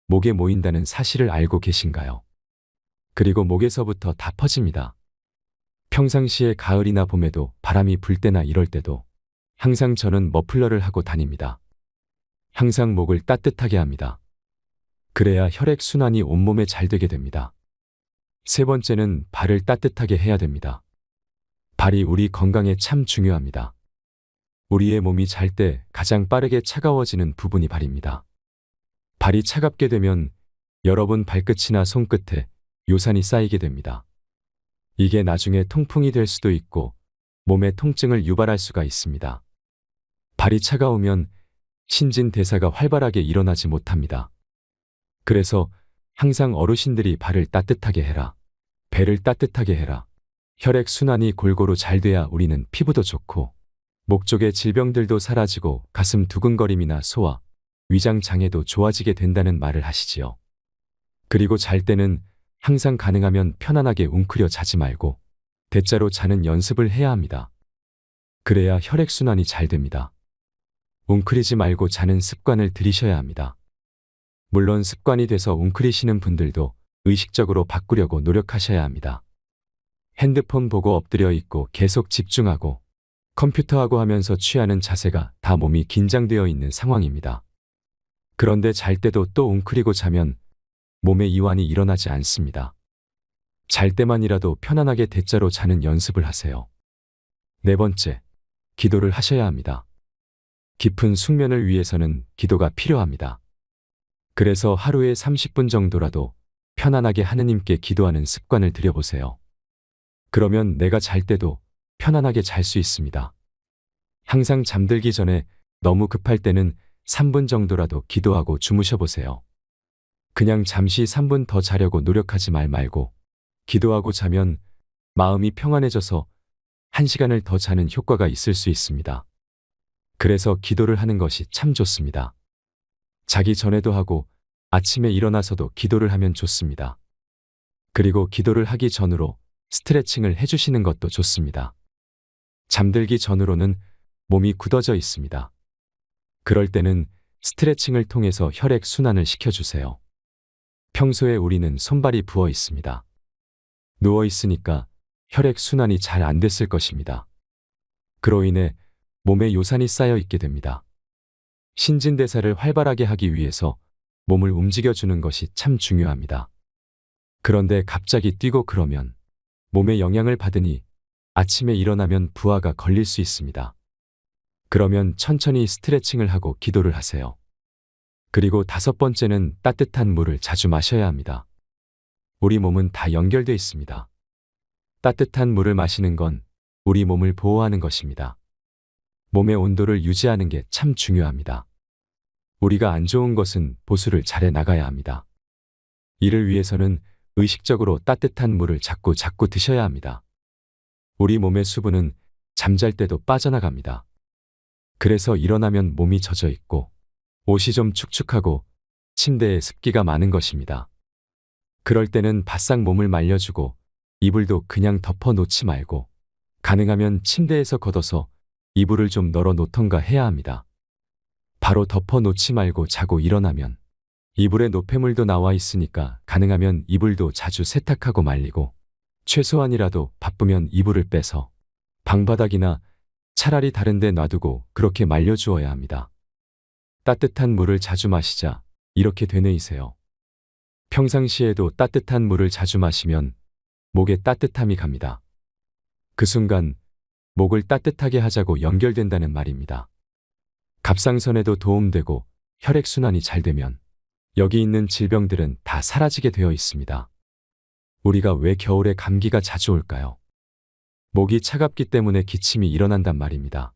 목에 모인다는 사실을 알고 계신가요? 그리고 목에서부터 다 퍼집니다. 평상시에 가을이나 봄에도 바람이 불 때나 이럴 때도 항상 저는 머플러를 하고 다닙니다. 항상 목을 따뜻하게 합니다. 그래야 혈액순환이 온몸에 잘 되게 됩니다. 세 번째는 발을 따뜻하게 해야 됩니다. 발이 우리 건강에 참 중요합니다. 우리의 몸이 잘 때 가장 빠르게 차가워지는 부분이 발입니다. 발이 차갑게 되면 여러분 발끝이나 손끝에 요산이 쌓이게 됩니다. 이게 나중에 통풍이 될 수도 있고 몸의 통증을 유발할 수가 있습니다. 발이 차가우면 신진대사가 활발하게 일어나지 못합니다. 그래서 항상 어르신들이 발을 따뜻하게 해라, 배를 따뜻하게 해라. 혈액순환이 골고루 잘 돼야 우리는 피부도 좋고 목 쪽의 질병들도 사라지고 가슴 두근거림이나 소화, 위장 장애도 좋아지게 된다는 말을 하시지요. 그리고 잘 때는 항상 가능하면 편안하게 웅크려 자지 말고 대자로 자는 연습을 해야 합니다. 그래야 혈액순환이 잘 됩니다. 웅크리지 말고 자는 습관을 들이셔야 합니다. 물론 습관이 돼서 웅크리시는 분들도 의식적으로 바꾸려고 노력하셔야 합니다. 핸드폰 보고 엎드려 있고 계속 집중하고 컴퓨터하고 하면서 취하는 자세가 다 몸이 긴장되어 있는 상황입니다. 그런데 잘 때도 또 웅크리고 자면 몸에 이완이 일어나지 않습니다. 잘 때만이라도 편안하게 대자로 자는 연습을 하세요. 네 번째, 기도를 하셔야 합니다. 깊은 숙면을 위해서는 기도가 필요합니다. 그래서 하루에 30분 정도라도 편안하게 하느님께 기도하는 습관을 들여보세요. 그러면 내가 잘 때도 편안하게 잘 수 있습니다. 항상 잠들기 전에 너무 급할 때는 3분 정도라도 기도하고 주무셔 보세요. 그냥 잠시 3분 더 자려고 노력하지 말고 기도하고 자면 마음이 평안해져서 1시간을 더 자는 효과가 있을 수 있습니다. 그래서 기도를 하는 것이 참 좋습니다. 자기 전에도 하고 아침에 일어나서도 기도를 하면 좋습니다. 그리고 기도를 하기 전으로 스트레칭을 해주시는 것도 좋습니다. 잠들기 전으로는 몸이 굳어져 있습니다. 그럴 때는 스트레칭을 통해서 혈액 순환을 시켜주세요. 평소에 우리는 손발이 부어 있습니다. 누워 있으니까 혈액 순환이 잘 안 됐을 것입니다. 그로 인해 몸에 요산이 쌓여 있게 됩니다. 신진대사를 활발하게 하기 위해서 몸을 움직여주는 것이 참 중요합니다. 그런데 갑자기 뛰고 그러면 몸에 영향을 받으니 아침에 일어나면 부하가 걸릴 수 있습니다. 그러면 천천히 스트레칭을 하고 기도를 하세요. 그리고 5번째는 따뜻한 물을 자주 마셔야 합니다. 우리 몸은 다 연결되어 있습니다. 따뜻한 물을 마시는 건 우리 몸을 보호하는 것입니다. 몸의 온도를 유지하는 게 참 중요합니다. 우리가 안 좋은 것은 보수를 잘해 나가야 합니다. 이를 위해서는 의식적으로 따뜻한 물을 자꾸 드셔야 합니다. 우리 몸의 수분은 잠잘 때도 빠져나갑니다. 그래서 일어나면 몸이 젖어 있고 옷이 좀 축축하고 침대에 습기가 많은 것입니다. 그럴 때는 바싹 몸을 말려주고 이불도 그냥 덮어 놓지 말고 가능하면 침대에서 걷어서 이불을 좀 널어 놓던가 해야 합니다. 바로 덮어 놓지 말고 자고 일어나면 이불에 노폐물도 나와 있으니까 가능하면 이불도 자주 세탁하고 말리고 최소한이라도 바쁘면 이불을 빼서 방바닥이나 차라리 다른 데 놔두고 그렇게 말려주어야 합니다. 따뜻한 물을 자주 마시자 이렇게 되뇌이세요. 평상시에도 따뜻한 물을 자주 마시면 목에 따뜻함이 갑니다. 그 순간 목을 따뜻하게 하자고 연결된다는 말입니다. 갑상선에도 도움되고 혈액순환이 잘 되면 여기 있는 질병들은 다 사라지게 되어 있습니다. 우리가 왜 겨울에 감기가 자주 올까요? 목이 차갑기 때문에 기침이 일어난단 말입니다.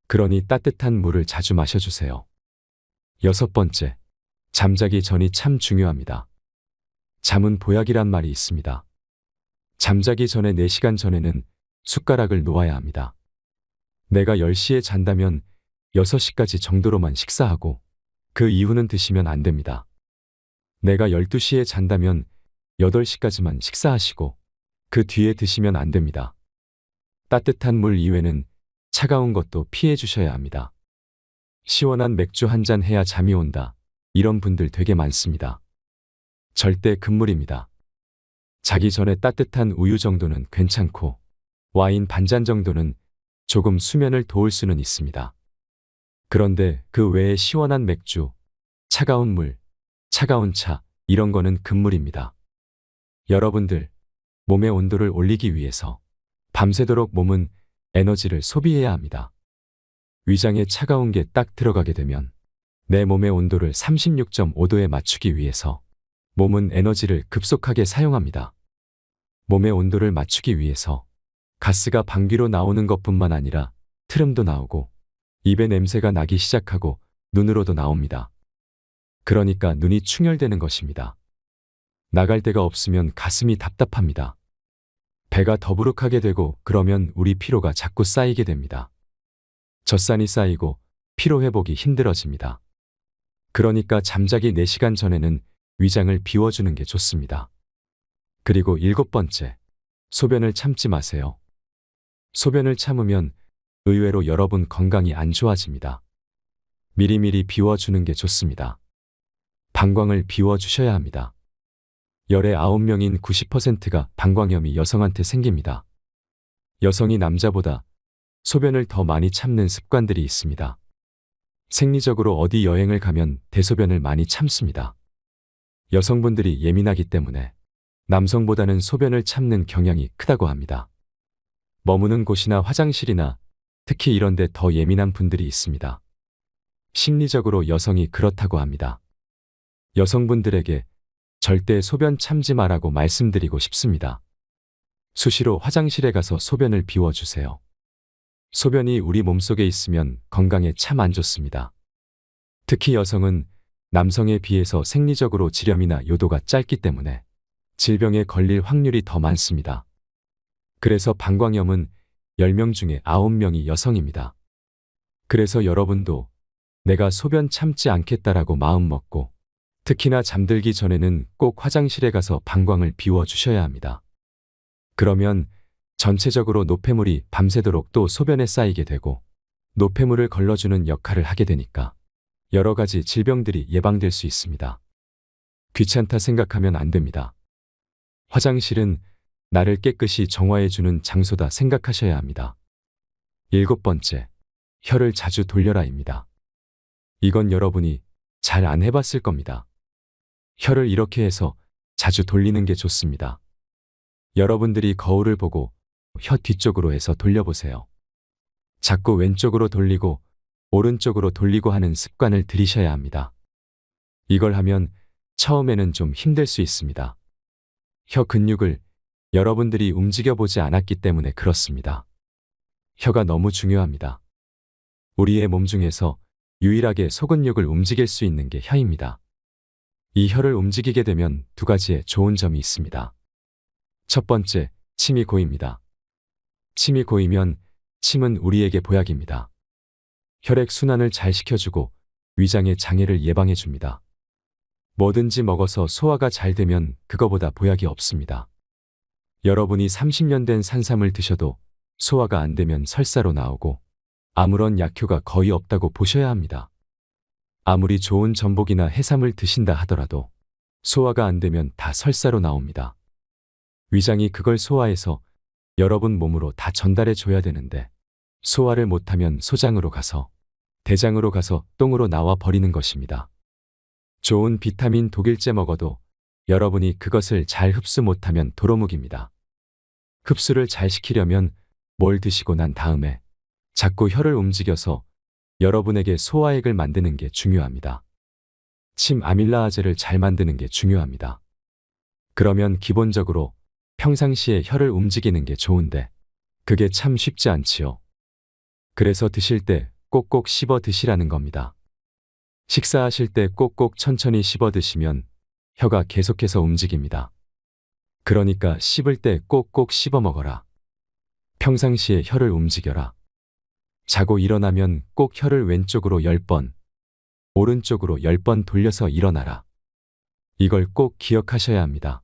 그러니 따뜻한 물을 자주 마셔주세요. 6번째, 잠자기 전이 참 중요합니다. 잠은 보약이란 말이 있습니다. 잠자기 전에 4시간 전에는 숟가락을 놓아야 합니다. 내가 10시에 잔다면 6시까지 정도로만 식사하고 그 이후는 드시면 안 됩니다. 내가 12시에 잔다면 8시까지만 식사하시고 그 뒤에 드시면 안 됩니다. 따뜻한 물 이외에는 차가운 것도 피해 주셔야 합니다. 시원한 맥주 한 잔 해야 잠이 온다. 이런 분들 되게 많습니다. 절대 금물입니다. 자기 전에 따뜻한 우유 정도는 괜찮고 와인 반잔 정도는 조금 수면을 도울 수는 있습니다. 그런데 그 외에 시원한 맥주, 차가운 물, 차가운 차 이런 거는 금물입니다. 여러분들, 몸의 온도를 올리기 위해서 밤새도록 몸은 에너지를 소비해야 합니다. 위장에 차가운 게 딱 들어가게 되면 내 몸의 온도를 36.5도에 맞추기 위해서 몸은 에너지를 급속하게 사용합니다. 몸의 온도를 맞추기 위해서 가스가 방귀로 나오는 것뿐만 아니라 트름도 나오고 입에 냄새가 나기 시작하고 눈으로도 나옵니다. 그러니까 눈이 충혈되는 것입니다. 나갈 데가 없으면 가슴이 답답합니다. 배가 더부룩하게 되고 그러면 우리 피로가 자꾸 쌓이게 됩니다. 젖산이 쌓이고 피로 회복이 힘들어집니다. 그러니까 잠자기 4시간 전에는 위장을 비워주는 게 좋습니다. 그리고 7번째, 소변을 참지 마세요. 소변을 참으면 의외로 여러분 건강이 안 좋아집니다. 미리미리 비워주는 게 좋습니다. 방광을 비워주셔야 합니다. 열의 9명인 90%가 방광염이 여성한테 생깁니다. 여성이 남자보다 소변을 더 많이 참는 습관들이 있습니다. 생리적으로 어디 여행을 가면 대소변을 많이 참습니다. 여성분들이 예민하기 때문에 남성보다는 소변을 참는 경향이 크다고 합니다. 머무는 곳이나 화장실이나 특히 이런 데 더 예민한 분들이 있습니다. 심리적으로 여성이 그렇다고 합니다. 여성분들에게 절대 소변 참지 말라고 말씀드리고 싶습니다. 수시로 화장실에 가서 소변을 비워주세요. 소변이 우리 몸속에 있으면 건강에 참 안 좋습니다. 특히 여성은 남성에 비해서 생리적으로 지렴이나 요도가 짧기 때문에 질병에 걸릴 확률이 더 많습니다. 그래서 방광염은 10명 중에 9명이 여성입니다. 그래서 여러분도 내가 소변 참지 않겠다라고 마음 먹고 특히나 잠들기 전에는 꼭 화장실에 가서 방광을 비워주셔야 합니다. 그러면 전체적으로 노폐물이 밤새도록 또 소변에 쌓이게 되고 노폐물을 걸러주는 역할을 하게 되니까 여러 가지 질병들이 예방될 수 있습니다. 귀찮다 생각하면 안 됩니다. 화장실은 나를 깨끗이 정화해주는 장소다 생각하셔야 합니다. 7번째, 혀를 자주 돌려라입니다. 이건 여러분이 잘 안 해봤을 겁니다. 혀를 이렇게 해서 자주 돌리는 게 좋습니다. 여러분들이 거울을 보고 혀 뒤쪽으로 해서 돌려보세요. 자꾸 왼쪽으로 돌리고 오른쪽으로 돌리고 하는 습관을 들이셔야 합니다. 이걸 하면 처음에는 좀 힘들 수 있습니다. 혀 근육을 여러분들이 움직여보지 않았기 때문에 그렇습니다. 혀가 너무 중요합니다. 우리의 몸 중에서 유일하게 소근육을 움직일 수 있는 게 혀입니다. 이 혀를 움직이게 되면 2가지의 좋은 점이 있습니다. 첫 번째, 침이 고입니다. 침이 고이면 침은 우리에게 보약입니다. 혈액 순환을 잘 시켜주고 위장의 장애를 예방해 줍니다. 뭐든지 먹어서 소화가 잘 되면 그거보다 보약이 없습니다. 여러분이 30년 된 산삼을 드셔도 소화가 안 되면 설사로 나오고 아무런 약효가 거의 없다고 보셔야 합니다. 아무리 좋은 전복이나 해삼을 드신다 하더라도 소화가 안 되면 다 설사로 나옵니다. 위장이 그걸 소화해서 여러분 몸으로 다 전달해 줘야 되는데 소화를 못하면 소장으로 가서 대장으로 가서 똥으로 나와 버리는 것입니다. 좋은 비타민 독일제 먹어도 여러분이 그것을 잘 흡수 못하면 도루묵입니다. 흡수를 잘 시키려면 뭘 드시고 난 다음에 자꾸 혀를 움직여서 여러분에게 소화액을 만드는 게 중요합니다. 침 아밀라아제를 잘 만드는 게 중요합니다. 그러면 기본적으로 평상시에 혀를 움직이는 게 좋은데 그게 참 쉽지 않지요. 그래서 드실 때 꼭꼭 씹어 드시라는 겁니다. 식사하실 때 꼭꼭 천천히 씹어 드시면 혀가 계속해서 움직입니다. 그러니까 씹을 때 꼭꼭 씹어 먹어라. 평상시에 혀를 움직여라. 자고 일어나면 꼭 혀를 왼쪽으로 10번, 오른쪽으로 10번 돌려서 일어나라. 이걸 꼭 기억하셔야 합니다.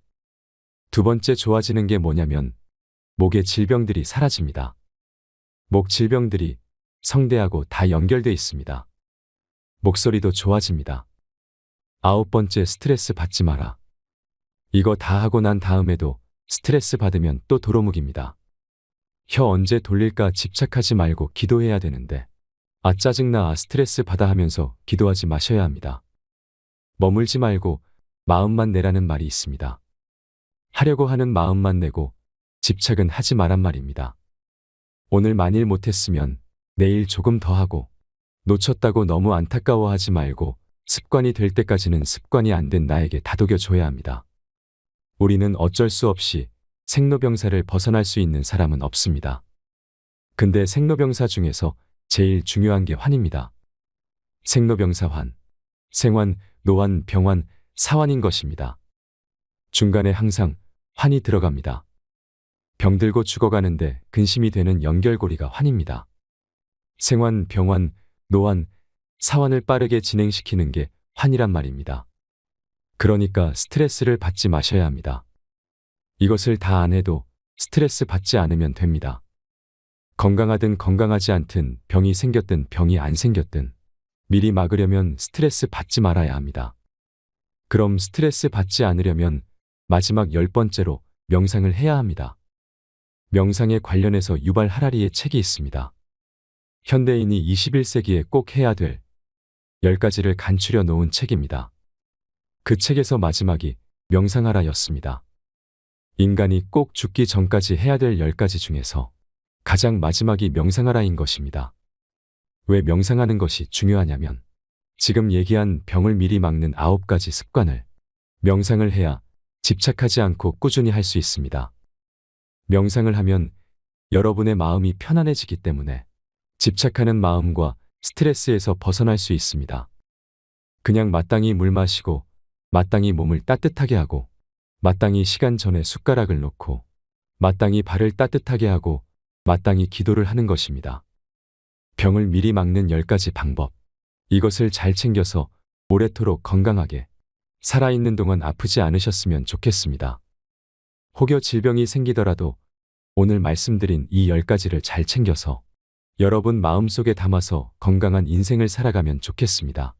두 번째 좋아지는 게 뭐냐면 목의 질병들이 사라집니다. 목 질병들이 성대하고 다 연결돼 있습니다. 목소리도 좋아집니다. 9번째 스트레스 받지 마라. 이거 다 하고 난 다음에도 스트레스 받으면 또 도루묵입니다. 혀 언제 돌릴까 집착하지 말고 기도해야 되는데 아 짜증나 스트레스 받아 하면서 기도하지 마셔야 합니다. 머물지 말고 마음만 내라는 말이 있습니다. 하려고 하는 마음만 내고 집착은 하지 마란 말입니다. 오늘 만일 못했으면 내일 조금 더 하고 놓쳤다고 너무 안타까워하지 말고 습관이 될 때까지는 습관이 안 된 나에게 다독여줘야 합니다. 우리는 어쩔 수 없이 생로병사를 벗어날 수 있는 사람은 없습니다. 근데 생로병사 중에서 제일 중요한 게 환입니다. 생로병사 환, 생환, 노환, 병환, 사환인 것입니다. 중간에 항상 환이 들어갑니다. 병들고 죽어가는데 근심이 되는 연결고리가 환입니다. 생환, 병환, 노환, 사환을 빠르게 진행시키는 게 환이란 말입니다. 그러니까 스트레스를 받지 마셔야 합니다. 이것을 다 안 해도 스트레스 받지 않으면 됩니다. 건강하든 건강하지 않든 병이 생겼든 병이 안 생겼든 미리 막으려면 스트레스 받지 말아야 합니다. 그럼 스트레스 받지 않으려면 마지막 10번째로 명상을 해야 합니다. 명상에 관련해서 유발 하라리의 책이 있습니다. 현대인이 21세기에 꼭 해야 될 10가지를 간추려 놓은 책입니다. 그 책에서 마지막이 명상하라였습니다. 인간이 꼭 죽기 전까지 해야 될 10가지 중에서 가장 마지막이 명상하라인 것입니다. 왜 명상하는 것이 중요하냐면 지금 얘기한 병을 미리 막는 9가지 습관을 명상을 해야 집착하지 않고 꾸준히 할 수 있습니다. 명상을 하면 여러분의 마음이 편안해지기 때문에 집착하는 마음과 스트레스에서 벗어날 수 있습니다. 그냥 마땅히 물 마시고 마땅히 몸을 따뜻하게 하고 마땅히 시간 전에 숟가락을 놓고 마땅히 발을 따뜻하게 하고 마땅히 기도를 하는 것입니다. 병을 미리 막는 10가지 방법. 이것을 잘 챙겨서 오래도록 건강하게 살아있는 동안 아프지 않으셨으면 좋겠습니다. 혹여 질병이 생기더라도 오늘 말씀드린 이 10가지를 잘 챙겨서 여러분 마음속에 담아서 건강한 인생을 살아가면 좋겠습니다.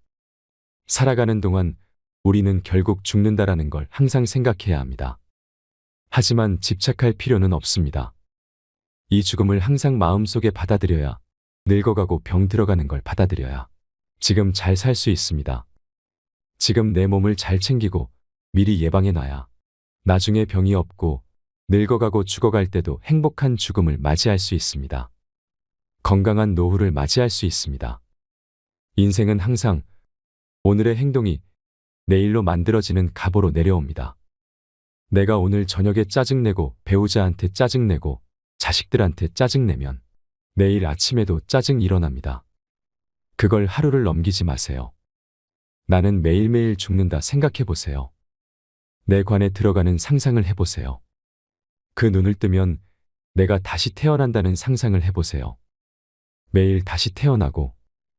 살아가는 동안 우리는 결국 죽는다라는 걸 항상 생각해야 합니다. 하지만 집착할 필요는 없습니다. 이 죽음을 항상 마음속에 받아들여야 늙어가고 병 들어가는 걸 받아들여야 지금 잘 살 수 있습니다. 지금 내 몸을 잘 챙기고 미리 예방해놔야 나중에 병이 없고 늙어가고 죽어갈 때도 행복한 죽음을 맞이할 수 있습니다. 건강한 노후를 맞이할 수 있습니다. 인생은 항상 오늘의 행동이 내일로 만들어지는 갑오로 내려옵니다. 내가 오늘 저녁에 짜증내고 배우자한테 짜증내고 자식들한테 짜증내면 내일 아침에도 짜증 일어납니다. 그걸 하루를 넘기지 마세요. 나는 매일매일 죽는다 생각해 보세요. 내 관에 들어가는 상상을 해보세요. 그 눈을 뜨면 내가 다시 태어난다는 상상을 해보세요. 매일 다시 태어나고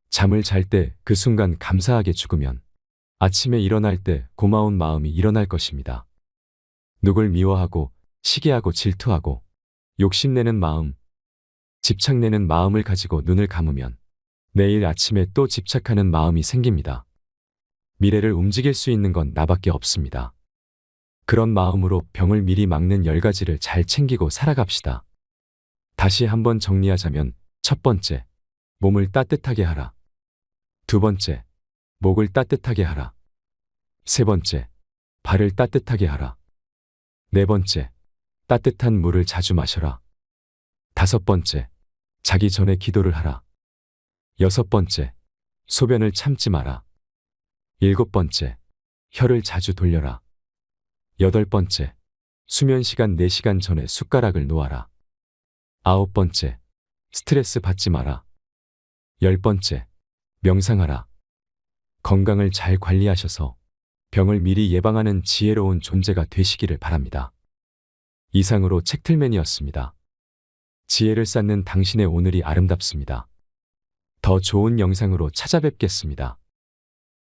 잠을 잘 때 그 순간 감사하게 죽으면 아침에 일어날 때 고마운 마음이 일어날 것입니다. 누굴 미워하고 시기하고 질투하고 욕심내는 마음, 집착내는 마음을 가지고 눈을 감으면 내일 아침에 또 집착하는 마음이 생깁니다. 미래를 움직일 수 있는 건 나밖에 없습니다. 그런 마음으로 병을 미리 막는 10가지를 잘 챙기고 살아갑시다. 다시 한번 정리하자면 첫 번째, 몸을 따뜻하게 하라. 두 번째, 목을 따뜻하게 하라. 세 번째, 발을 따뜻하게 하라. 네 번째, 따뜻한 물을 자주 마셔라. 다섯 번째, 자기 전에 기도를 하라. 여섯 번째, 소변을 참지 마라. 일곱 번째, 혀를 자주 돌려라. 여덟 번째, 수면 시간 4시간 전에 숟가락을 놓아라. 아홉 번째, 스트레스 받지 마라. 열 번째, 명상하라. 건강을 잘 관리하셔서 병을 미리 예방하는 지혜로운 존재가 되시기를 바랍니다. 이상으로 책틀맨이었습니다. 지혜를 쌓는 당신의 오늘이 아름답습니다. 더 좋은 영상으로 찾아뵙겠습니다.